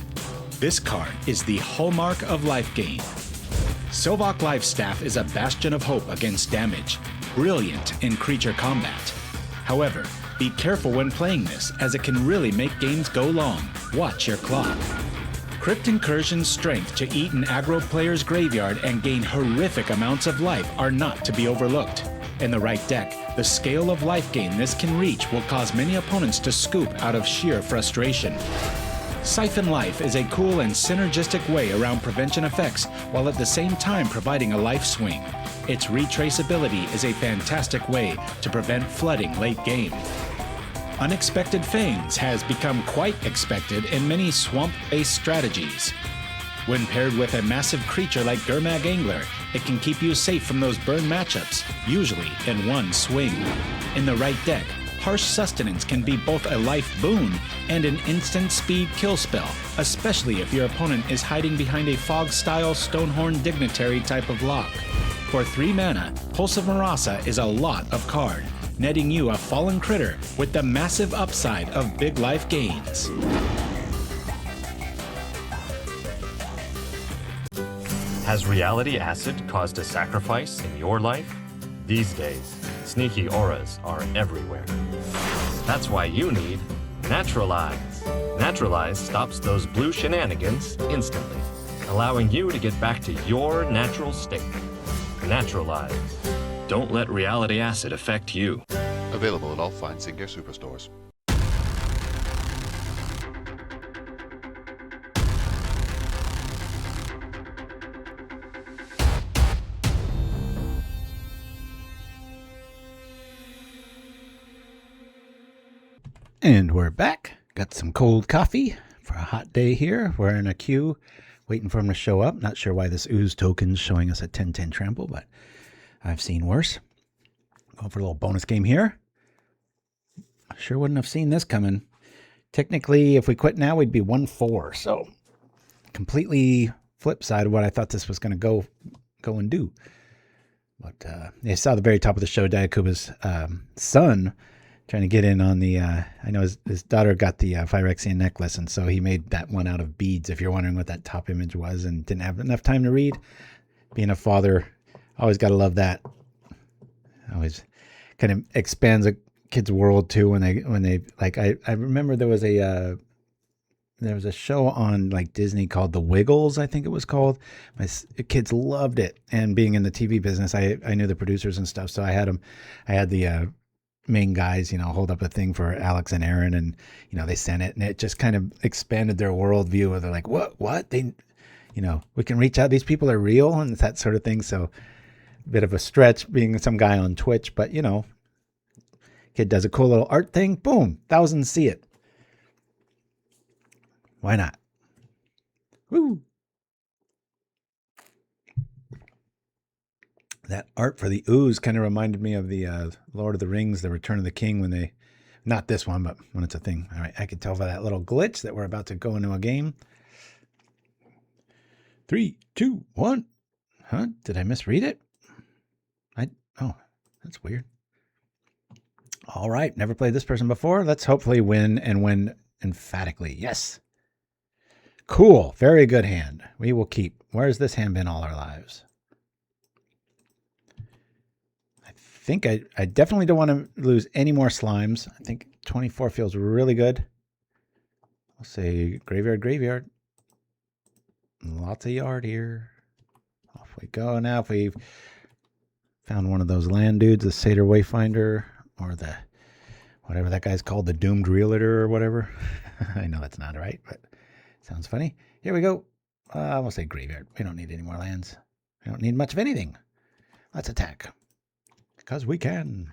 This card is the hallmark of life gain. Sylvok Lifestaff is a bastion of hope against damage, brilliant in creature combat. However, be careful when playing this, as it can really make games go long. Watch your clock. Crypt Incursion's strength to eat an aggro player's graveyard and gain horrific amounts of life are not to be overlooked. In the right deck, the scale of life gain this can reach will cause many opponents to scoop out of sheer frustration. Siphon Life is a cool and synergistic way around prevention effects, while at the same time providing a life swing. Its retraceability is a fantastic way to prevent flooding late game. Unexpected Fangs has become quite expected in many swamp-based strategies. When paired with a massive creature like Gurmag Angler, it can keep you safe from those burn matchups, usually in one swing. In the right deck, Harsh Sustenance can be both a life boon and an instant speed kill spell, especially if your opponent is hiding behind a Fog-style Stonehorn Dignitary type of lock. For 3 mana, Pulse of Marasa is a lot of card, netting you a fallen critter with the massive upside of big life gains. Has reality acid caused a sacrifice in your life? These days, sneaky auras are everywhere. That's why you need Naturalize. Naturalize stops those blue shenanigans instantly, allowing you to get back to your natural state. Naturalize. Don't let reality acid affect you. Available at all fine Singer superstores. And we're back. Got some cold coffee for a hot day here. We're in a queue waiting for him to show up. Not sure why this ooze token's showing us a 10-10 trample, but I've seen worse. Going for a little bonus game here. Sure wouldn't have seen this coming. Technically, if we quit now, we'd be 1-4. So completely flip side of what I thought this was going to go and do. But you saw the very top of the show, Dyakuba's son trying to get in on the, I know his daughter got the Phyrexian necklace, and so he made that one out of beads, if you're wondering what that top image was, and didn't have enough time to read. Being a father, always got to love that. Always kind of expands a kid's world too when they like, I remember there was a show on like Disney called The Wiggles, I think it was called. My kids loved it, and being in the TV business, I knew the producers and stuff, so I had the main guys, hold up a thing for Alex and Aaron, and they sent it, and it just kind of expanded their worldview. Where they're like, what they, we can reach out. These people are real, and that sort of thing. So, a bit of a stretch being some guy on Twitch, but kid does a cool little art thing. Boom, thousands see it. Why not? Woo! That art for the ooze kind of reminded me of the Lord of the Rings, The Return of the King, when they, not this one, but when it's a thing. All right, I can tell by that little glitch that we're about to go into a game. 3, 2, 1. Huh? Did I misread it? Oh, that's weird. All right, never played this person before. Let's hopefully win, and win emphatically. Yes. Cool. Very good hand. We will keep. Where's this hand been all our lives? I think I definitely don't want to lose any more slimes. I think 24 feels really good. I'll say graveyard. Lots of yard here. Off we go. Now if we found one of those land dudes, the Saytr Wayfinder, or the whatever that guy's called, the Doomed Realtor or whatever. I know that's not right, but it sounds funny. Here we go. We'll say graveyard. We don't need any more lands. We don't need much of anything. Let's attack. Because we can.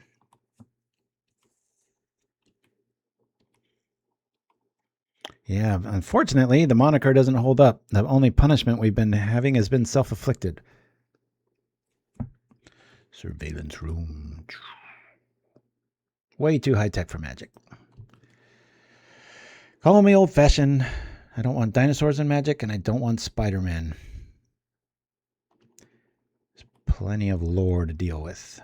Yeah, unfortunately, the moniker doesn't hold up. The only punishment we've been having has been self-afflicted. Surveillance room. Way too high-tech for Magic. Call me old-fashioned. I don't want dinosaurs in Magic, and I don't want Spider-Man. There's plenty of lore to deal with.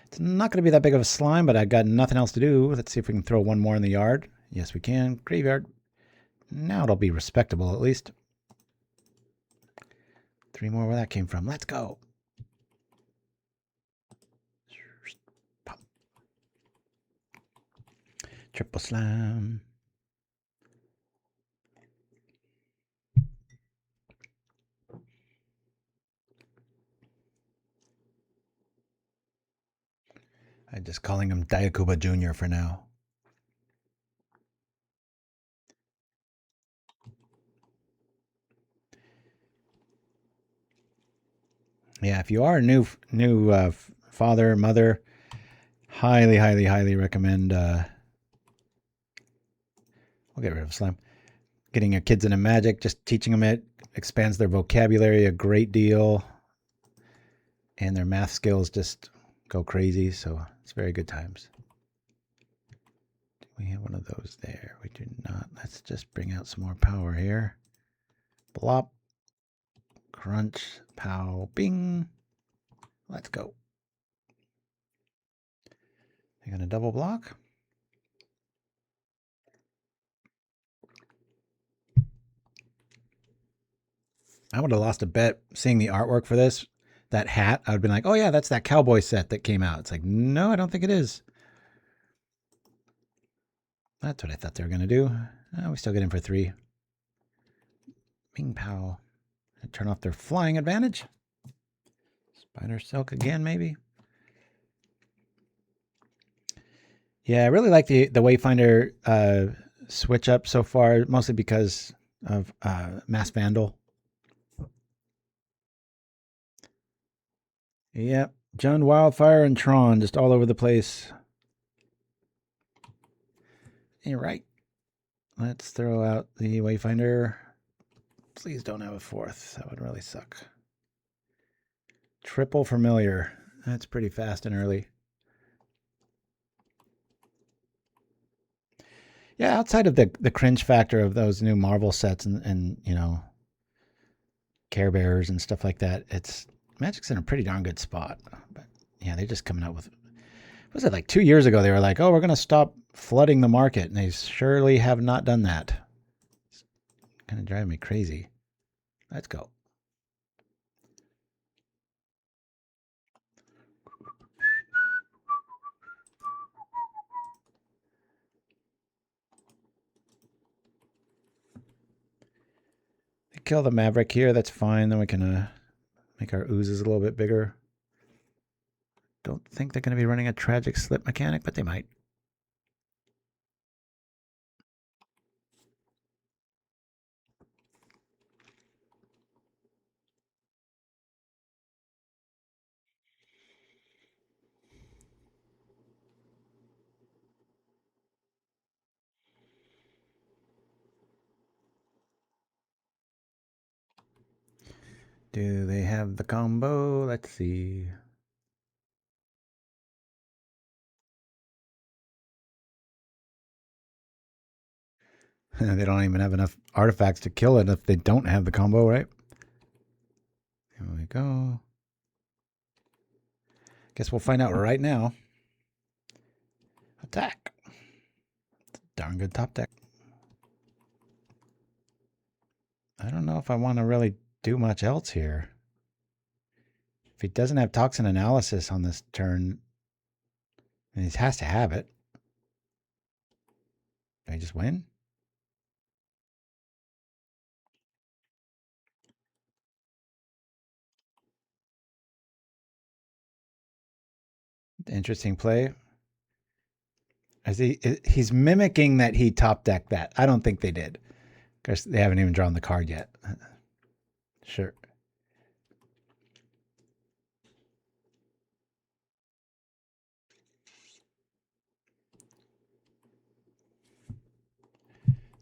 It's not going to be that big of a slime, but I've got nothing else to do. Let's see if we can throw one more in the yard. Yes, we can. Graveyard. Now it'll be respectable, at least. 3 more where that came from. Let's go. Triple slam. I'm just calling him Dyakuba Jr. for now. Yeah, if you are a new father, mother, highly recommend. We'll get rid of slime. Getting your kids into Magic, just teaching them it expands their vocabulary a great deal, and their math skills just go crazy. So it's very good times. Do we have one of those there? We do not. Let's just bring out some more power here. Blop, crunch, pow, bing. Let's go. You're gonna double block. I would have lost a bet seeing the artwork for this. That hat, I would have been like, oh yeah, that's that cowboy set that came out. It's like, no, I don't think it is. That's what I thought they were going to do. We still get in for 3. Bing pow. Turn off their flying advantage. Spidersilk again, maybe. Yeah, I really like the Wayfinder switch up so far, mostly because of Masked Vandal. Yep, Jund, Wildfire, and Tron just all over the place. You're right. Let's throw out the Wayfinder. Please don't have a 4th. That would really suck. Triple Familiar. That's pretty fast and early. Yeah, outside of the cringe factor of those new Marvel sets and you know, Care Bears and stuff like that, Magic's in a pretty darn good spot. But yeah, they're just coming out with, was it like 2 years ago? They were like, oh, we're going to stop flooding the market. And they surely have not done that. It's kind of driving me crazy. Let's go. They kill the Maverick here. That's fine. Then we can make our oozes a little bit bigger. Don't think they're going to be running a tragic slip mechanic, but they might. Do they have the combo? Let's see. They don't even have enough artifacts to kill it if they don't have the combo, right? Here we go. Guess we'll find out right now. Attack. Darn good top deck. I don't know if I want to really do much else here. If he doesn't have toxin analysis on this turn, and he has to have it. Do I just win? Interesting play. As he's mimicking that he top decked that. I don't think they did. Because they haven't even drawn the card yet. Sure.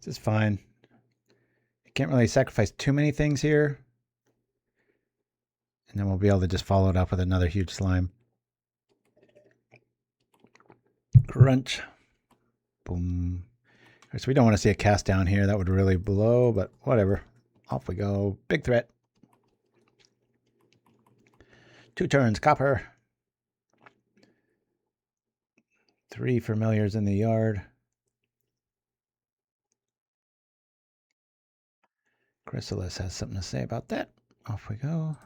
This is fine. You can't really sacrifice too many things here. And then we'll be able to just follow it up with another huge slime. Crunch. Boom. So we don't want to see a cast down here. That would really blow, but whatever. Off we go. Big threat. 2 turns, copper. 3 familiars in the yard. Chrysalis has something to say about that. Off we go.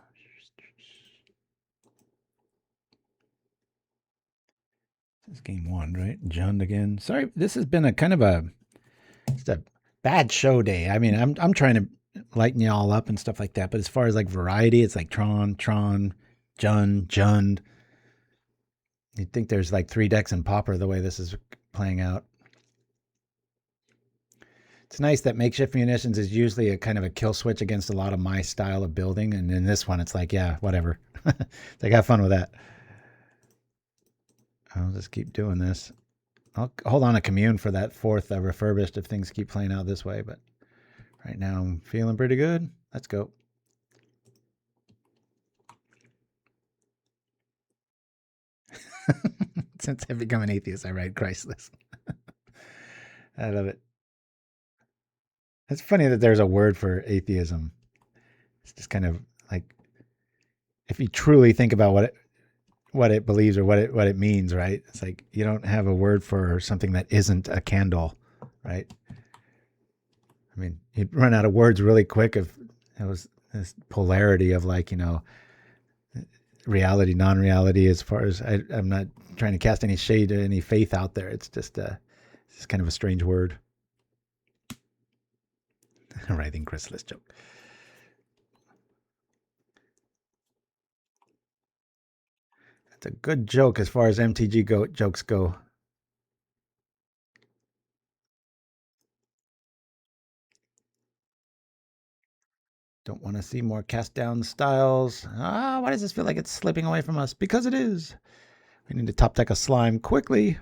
This is game 1, right? Jund again. Sorry, this has been a kind of it's a bad show day. I mean, I'm trying to lighten you all up and stuff like that. But as far as like variety, it's like Tron, Jund. You'd think there's like 3 decks in Pauper the way this is playing out. It's nice that makeshift munitions is usually a kind of a kill switch against a lot of my style of building. And in this one, it's like, yeah, whatever. It's like, have fun with that. I'll just keep doing this. I'll hold on a Commune for that fourth refurbished if things keep playing out this way, but right now I'm feeling pretty good. Let's go. Since I've become an atheist, I write Christless. I love it. It's funny that there's a word for atheism. It's just kind of like, if you truly think about what it believes or what it means, right? It's like you don't have a word for something that isn't a candle, right? I mean, you'd run out of words really quick if it was this polarity of like, you know, reality, non-reality. As far as I'm not trying to cast any shade or any faith out there. It's just kind of a strange word. Writhing chrysalis joke. It's a good joke as far as MTG jokes go. Don't want to see more cast down styles. Why does this feel like it's slipping away from us? Because it is. We need to top deck a slime quickly.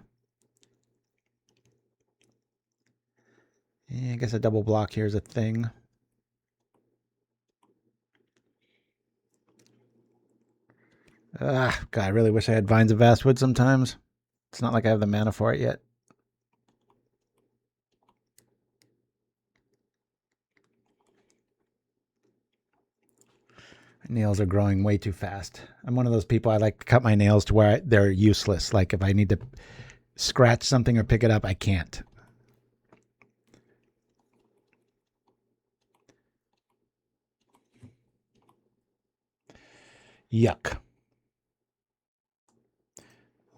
Yeah, I guess a double block here is a thing. God, I really wish I had Vines of Vastwood sometimes. It's not like I have the mana for it yet. My nails are growing way too fast. I'm one of those people, I like to cut my nails to where they're useless. Like if I need to scratch something or pick it up, I can't. Yuck.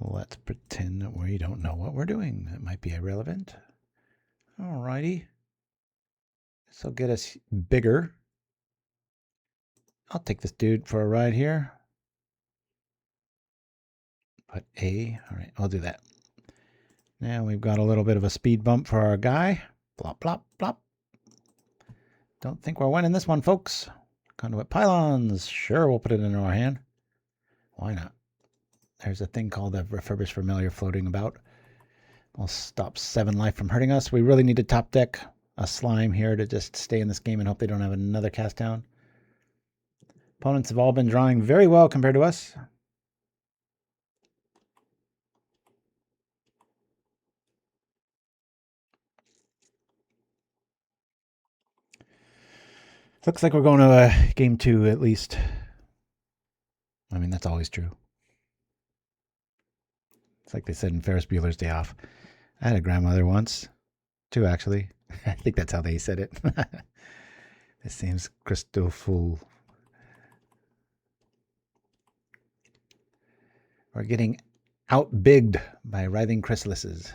Let's pretend that we don't know what we're doing. That might be irrelevant. Alrighty. This will get us bigger. I'll take this dude for a ride here. Put A. Alright, I'll do that. Now we've got a little bit of a speed bump for our guy. Plop, plop, plop. Don't think we're winning this one, folks. Conduit Pylons. Sure, we'll put it into our hand. Why not? There's a thing called a refurbished familiar floating about. We'll stop 7 life from hurting us. We really need to top deck a slime here to just stay in this game and hope they don't have another cast down. Opponents have all been drawing very well compared to us. Looks like we're going to game 2 at least. I mean, that's always true. It's like they said in Ferris Bueller's Day Off. I had a grandmother once. 2, actually. I think that's how they said it. This seems crystal full. We're getting outbigged by writhing chrysalises.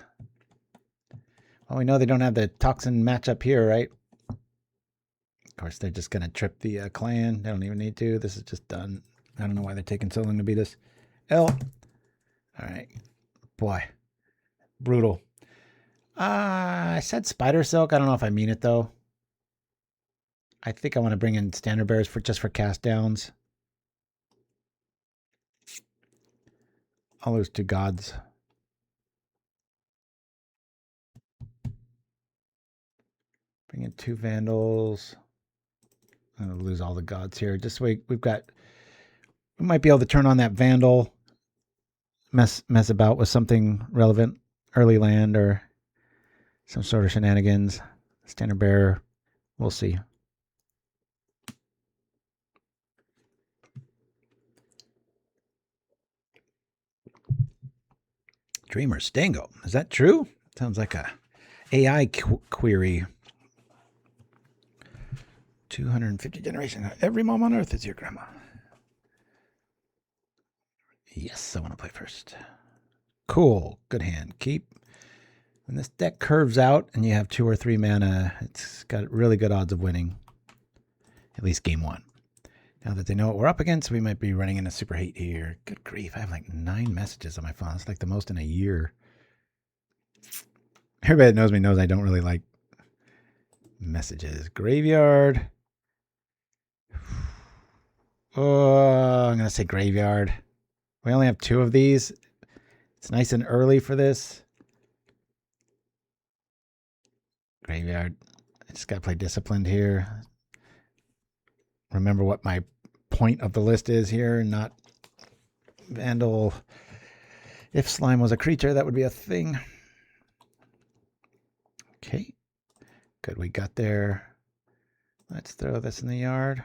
Well, we know they don't have the toxin matchup here, right? Of course, they're just going to trip the clan. They don't even need to. This is just done. I don't know why they're taking so long to beat us. L. All right. Boy. Brutal. I said Spidersilk. I don't know if I mean it, though. I think I want to bring in standard bearers just for cast downs. I'll lose 2 gods. Bring in 2 vandals. I'm going to lose all the gods here. Just wait. We might be able to turn on that vandal. Mess about with something relevant. Early land or some sort of shenanigans. Standard bearer. We'll see. Dreamer Stango. Is that true? Sounds like a AI query. 250 generations. Every mom on earth is your grandma. Yes, I want to play first. Cool. Good hand. Keep. When this deck curves out and you have 2 or 3 mana, it's got really good odds of winning. At least game 1. Now that they know what we're up against, we might be running into super hate here. Good grief. I have like 9 messages on my phone. It's like the most in a year. Everybody that knows me knows I don't really like messages. Graveyard. Oh, I'm going to say graveyard. We only have 2 of these. It's nice and early for this. Graveyard. I just got to play disciplined here. Remember what my point of the list is here, not Vandal. If slime was a creature, that would be a thing. Okay. Good, we got there. Let's throw this in the yard.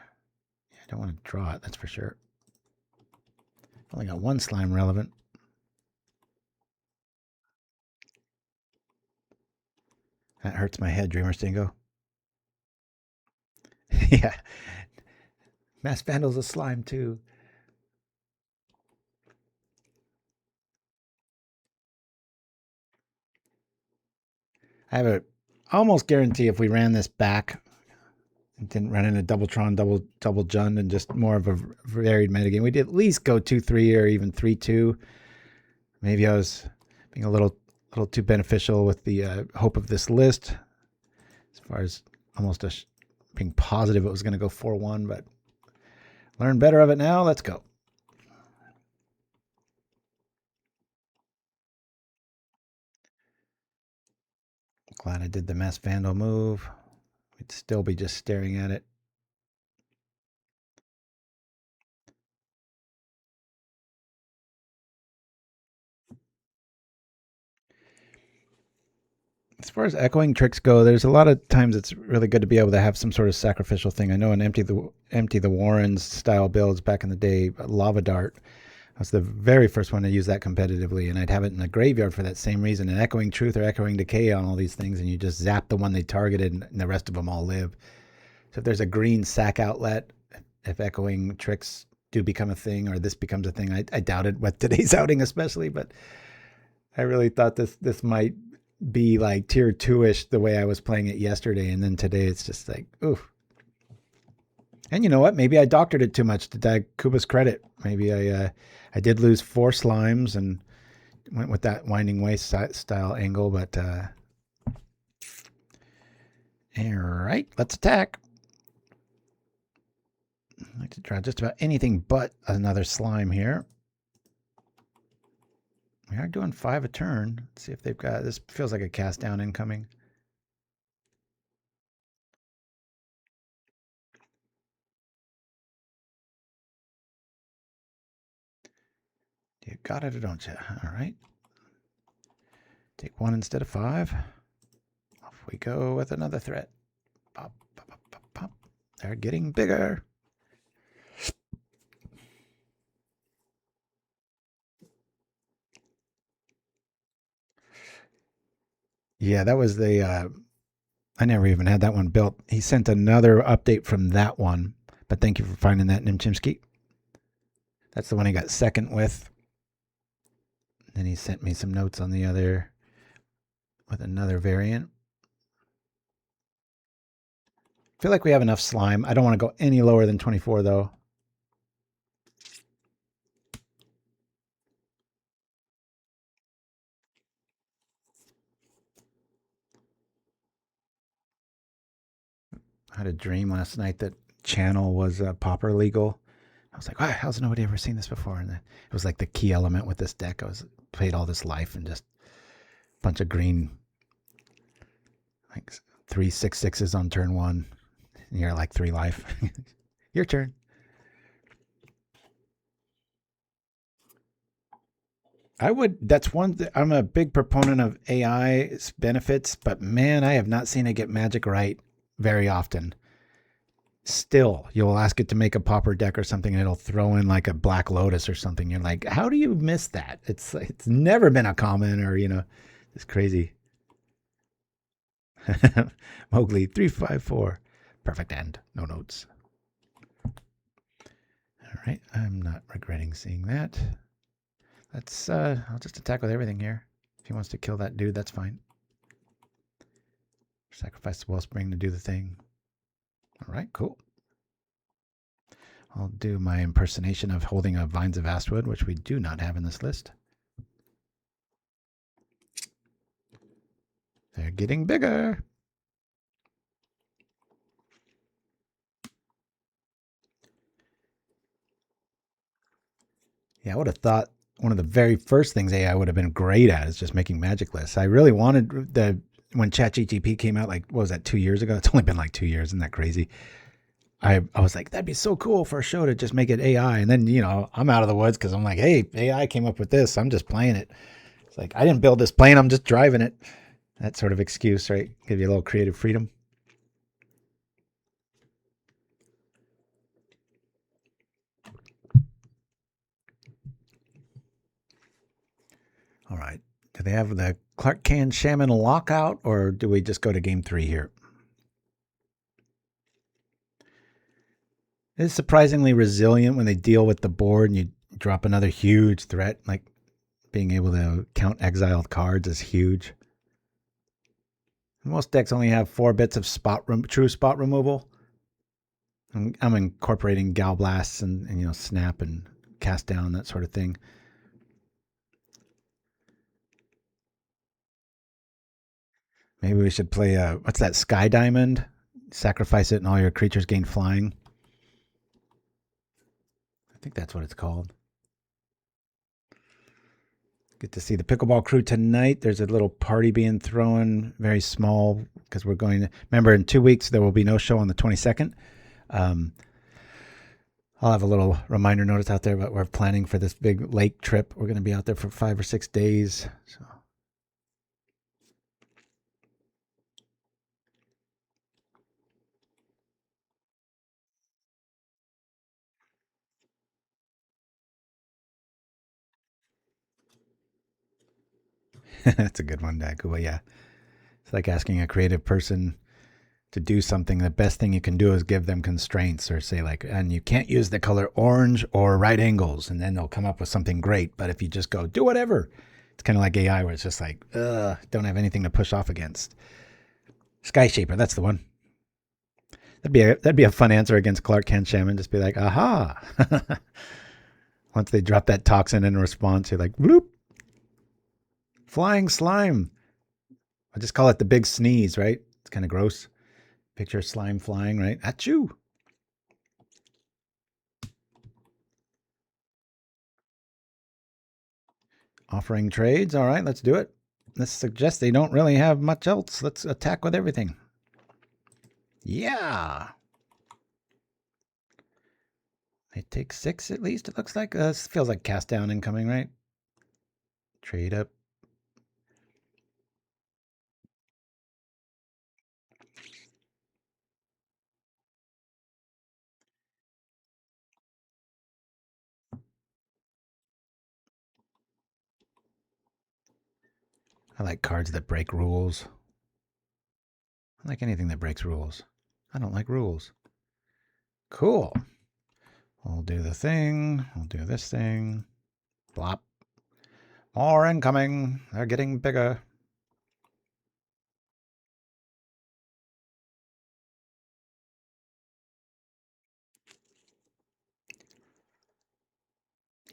Yeah, I don't want to draw it, that's for sure. Only got 1 slime relevant. That hurts my head, Dreamer Stingo. Yeah. Masked Vandal's a slime too. I have a almost guarantee if we ran this back and didn't run in a Doubletron, double Jund, and just more of a varied metagame, we'd at least go 2-3 or even 3-2. Maybe I was being a little too beneficial with the hope of this list, as far as almost being positive it was going to go 4-1, but learn better of it now. Let's go. Glad I did the Masked Vandal move. We'd still be just staring at it. As far as echoing tricks go, there's a lot of times it's really good to be able to have some sort of sacrificial thing. I know in Empty the Warrens style builds back in the day, Lava Dart, I was the very first one to use that competitively, and I'd have it in the graveyard for that same reason. And Echoing Truth or Echoing Decay on all these things, and you just zap the one they targeted, and the rest of them all live. So if there's a green sack outlet, if echoing tricks do become a thing, or this becomes a thing, I doubt it with today's outing especially, but I really thought this might be like tier 2-ish the way I was playing it yesterday, and then today it's just like, ooh. And you know what? Maybe I doctored it too much, to Dyakuba's credit. Maybe I did lose 4 slimes and went with that Winding Way style angle, but all right, let's attack. I'd like to draw just about anything but another slime here. We are doing 5 a turn. Let's see if they've got, this feels like a cast down incoming. You got it or don't you? All right. Take 1 instead of 5. Off we go with another threat. Pop, pop, pop, pop, pop. They're getting bigger. Yeah, that was the, I never even had that one built. He sent another update from that one, but thank you for finding that, Chimpskey. That's the one he got second with. Then he sent me some notes on the other, with another variant. I feel like we have enough slime. I don't want to go any lower than 24 though. I had a dream last night that channel was pauper legal. I was like, wow, how's nobody ever seen this before? And it was like the key element with this deck. I was played all this life and just a bunch of green, like 3 6/6s on turn 1. And you're like 3 life. Your turn. That's one, I'm a big proponent of AI's benefits, but man, I have not seen it get magic right very often. Still, you'll ask it to make a pauper deck or something, and it'll throw in like a Black Lotus or something. You're like, how do you miss that? It's never been a common, or it's crazy. Mowgli 354, perfect end, no notes. All right, I'm not regretting seeing that. Let's I'll just attack with everything here. If he wants to kill that dude, that's fine. Sacrifice the Wellspring to do the thing. All right, cool. I'll do my impersonation of holding a Vines of Vastwood, which we do not have in this list. They're getting bigger. Yeah, I would have thought one of the very first things AI would have been great at is just making magic lists. I really wanted when ChatGPT came out, like, what was that, 2 years ago? It's only been like 2 years. Isn't that crazy? I was like, that'd be so cool for a show to just make it AI. And then, I'm out of the woods because I'm like, hey, AI came up with this. I'm just playing it. It's like, I didn't build this plane. I'm just driving it. That sort of excuse, right? Give you a little creative freedom. All right. Do they have the Clark Kent Shaman lockout, or do we just go to game 3 here? It's surprisingly resilient when they deal with the board and you drop another huge threat. Like being able to count exiled cards is huge. Most decks only have 4 bits of true spot removal. I'm incorporating Gal Blasts and snap and cast down, that sort of thing. Maybe we should play what's that, Sky Diamond? Sacrifice it and all your creatures gain flying. I think that's what it's called. Get to see the pickleball crew tonight. There's a little party being thrown, very small, because we're going to... Remember, in 2 weeks, there will be no show on the 22nd. I'll have a little reminder notice out there, but we're planning for this big lake trip. We're going to be out there for 5 or 6 days. So. That's a good one, Dyakuba. Yeah. It's like asking a creative person to do something. The best thing you can do is give them constraints, or say like, and you can't use the color orange or right angles, and then they'll come up with something great. But if you just go, do whatever, it's kind of like AI where it's just like, don't have anything to push off against. Sky Shaper, that's the one. That'd be a fun answer against Clark Kent Shaman. Just be like, aha. Once they drop that toxin in response, you're like, bloop. Flying slime. I just call it the big sneeze, right? It's kind of gross. Picture slime flying, right? Achoo. Offering trades. All right, let's do it. This suggests they don't really have much else. Let's attack with everything. Yeah. They take 6 at least, it looks like. This feels like cast down incoming, right? Trade up. I like cards that break rules. I like anything that breaks rules. I don't like rules. Cool. We'll do the thing. We'll do this thing. Blop. More incoming. They're getting bigger.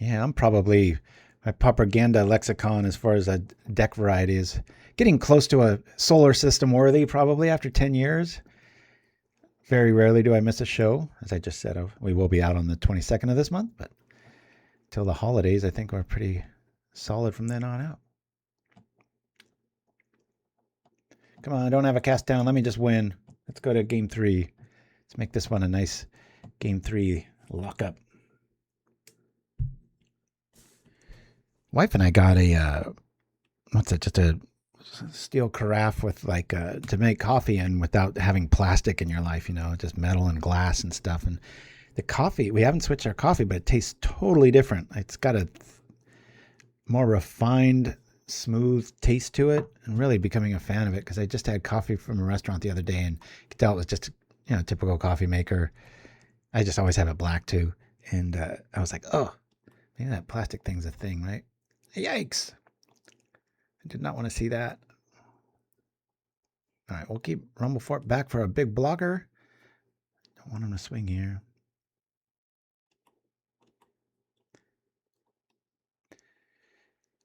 Yeah, I'm probably... My propaganda lexicon as far as a deck variety is getting close to a solar system worthy probably after 10 years. Very rarely do I miss a show. As I just said, we will be out on the 22nd of this month, but till the holidays, I think we're pretty solid from then on out. Come on, I don't have a cast down. Let me just win. Let's go to game 3. Let's make this one a nice game 3 lockup. Wife and I got a, what's it, just a steel carafe with like, to make coffee in without having plastic in your life, just metal and glass and stuff. And the coffee, we haven't switched our coffee, but it tastes totally different. It's got a more refined, smooth taste to it, and really becoming a fan of it because I just had coffee from a restaurant the other day and you could tell it was just, a typical coffee maker. I just always have it black too. And I was like, oh, maybe that plastic thing's a thing, right? Yikes. I did not want to see that. All right, we'll keep Rumblefort back for a big blocker. Don't want him to swing here.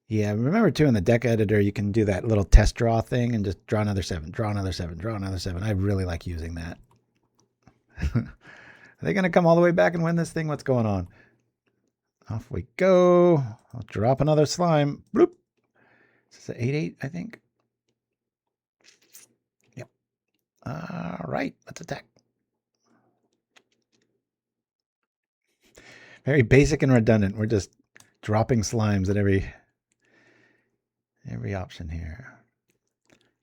Yeah, remember too, in the deck editor, you can do that little test draw thing and just draw another 7, draw another 7, draw another 7. I really like using that. Are they going to come all the way back and win this thing? What's going on? Off we go. I'll drop another slime. Bloop. Is this an 8/8, I think? Yep. All right, let's attack. Very basic and redundant. We're just dropping slimes at every option here.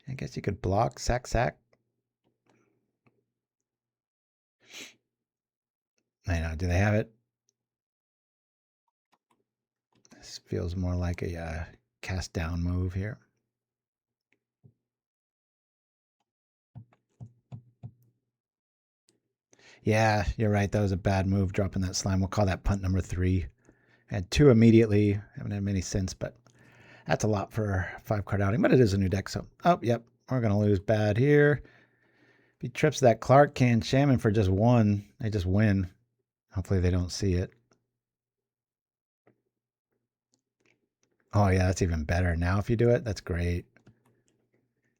I guess you could block, sack. I know, do they have it? This feels more like a cast down move here. Yeah, you're right. That was a bad move, dropping that slime. We'll call that punt number 3. I had 2 immediately. Haven't had many since, but that's a lot for 5-card outing. But it is a new deck, so... Oh, yep. We're going to lose bad here. If he trips that Clark can Shaman for just 1, they just win. Hopefully they don't see it. Oh, yeah, that's even better. Now if you do it, that's great.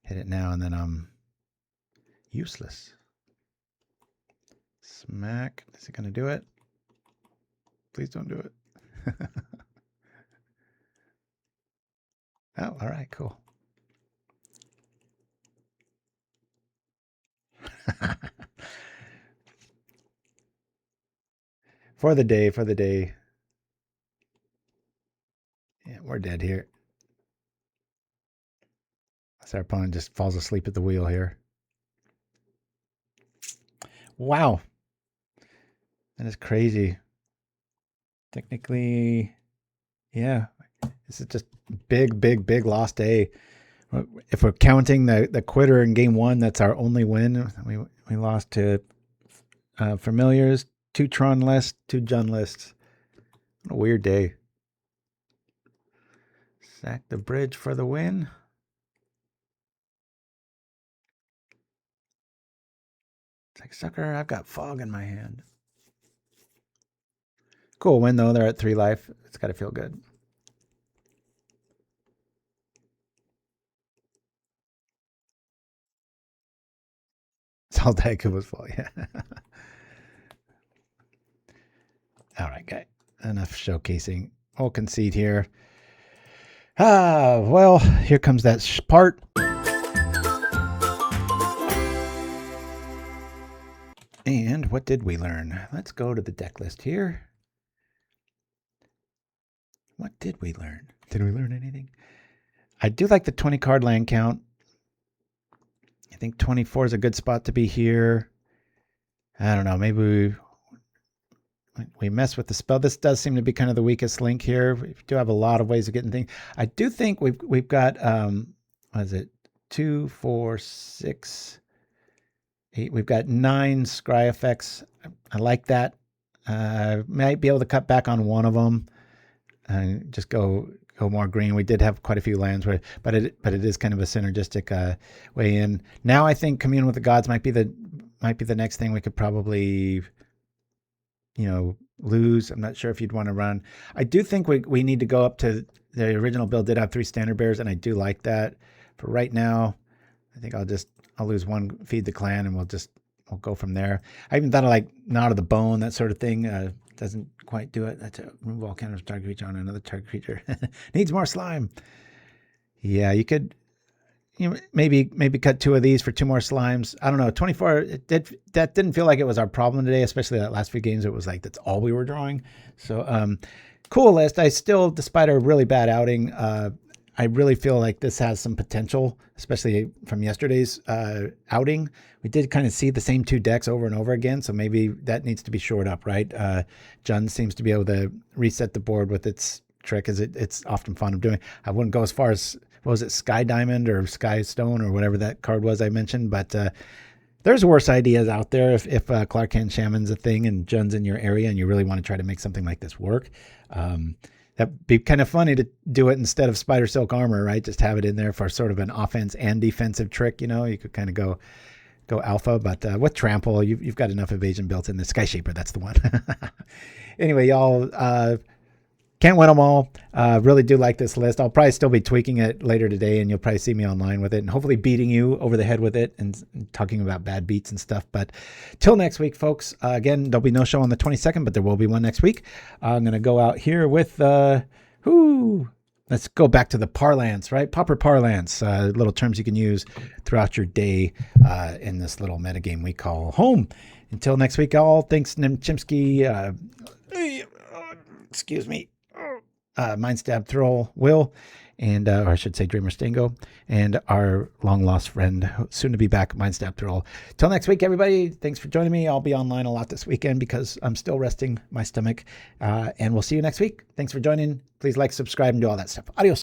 Hit it now, and then I'm useless. Smack. Is it going to do it? Please don't do it. Oh, all right, cool. For the day. Yeah, we're dead here. So our opponent just falls asleep at the wheel here. Wow. That is crazy. Technically, yeah. This is just big lost day. If we're counting the quitter in game 1, that's our only win. We lost to Familiars, 2 Tron lists, 2 Jun lists. What a weird day. Sack the bridge for the win. It's like, sucker, I've got fog in my hand. Cool win, though. They're at 3 life. It's got to feel good. It's all Dyakuba's fault, yeah. All right, guy. Enough showcasing. We'll concede here. Well, here comes that part. And what did we learn? Let's go to the deck list here. What did we learn? Did we learn anything? I do like the 20 card land count. I think 24 is a good spot to be here. I don't know. Maybe we mess with the spell. This does seem to be kind of the weakest link here. We do have a lot of ways of getting things. I do think we've got what is it? 2, 4, 6, 8. We've got 9 scry effects. I like that. Might be able to cut back on one of them and just go more green. We did have quite a few lands where, but it is kind of a synergistic way in. Now I think Commune with the Gods might be the next thing we could probably, lose. I'm not sure if you'd want to run. I do think we need to go up to the original build did have 3 standard bears, and I do like that. For right now, I think I'll lose 1, feed the clan, and we'll go from there. I even thought of like Knot of the Bone, that sort of thing. Doesn't quite do it. That's a remove all counters target creature on another target creature. Needs more slime. Yeah, you could maybe cut 2 of these for 2 more slimes. I don't know. 24, that didn't feel like it was our problem today, especially that last few games. It was like that's all we were drawing. So cool list. I still, despite a really bad outing, I really feel like this has some potential, especially from yesterday's outing. We did kind of see the same 2 decks over and over again, so maybe that needs to be shored up, right? Jun seems to be able to reset the board with its trick, as it's often fond of doing. I wouldn't go as far as, what was it, Sky Diamond or Sky Stone or whatever that card was I mentioned, but there's worse ideas out there if Clark Kent Shaman's a thing and Jun's in your area and you really want to try to make something like this work. That'd be kind of funny to do it instead of Spidersilk Armor, right? Just have it in there for sort of an offense and defensive trick. You could kind of go alpha, but with Trample, you've got enough evasion built in. The Sky Shaper, that's the one. Anyway, y'all, Can't win them all. Really do like this list. I'll probably still be tweaking it later today, and you'll probably see me online with it and hopefully beating you over the head with it and talking about bad beats and stuff. But till next week, folks, again, there'll be no show on the 22nd, but there will be one next week. I'm going to go out here with, let's go back to the parlance, right? Pauper parlance, little terms you can use throughout your day in this little metagame we call home. Until next week, all thanks, Chimpskey, excuse me, Mind Stab Thrall, Will, and or I should say Dreamer Stingo, and our long lost friend, soon to be back, Mind Stab Thrall. Till next week, everybody, thanks for joining me. I'll be online a lot this weekend because I'm still resting my stomach, and we'll see you next week. Thanks for joining. Please like, subscribe, and do all that stuff. Adios.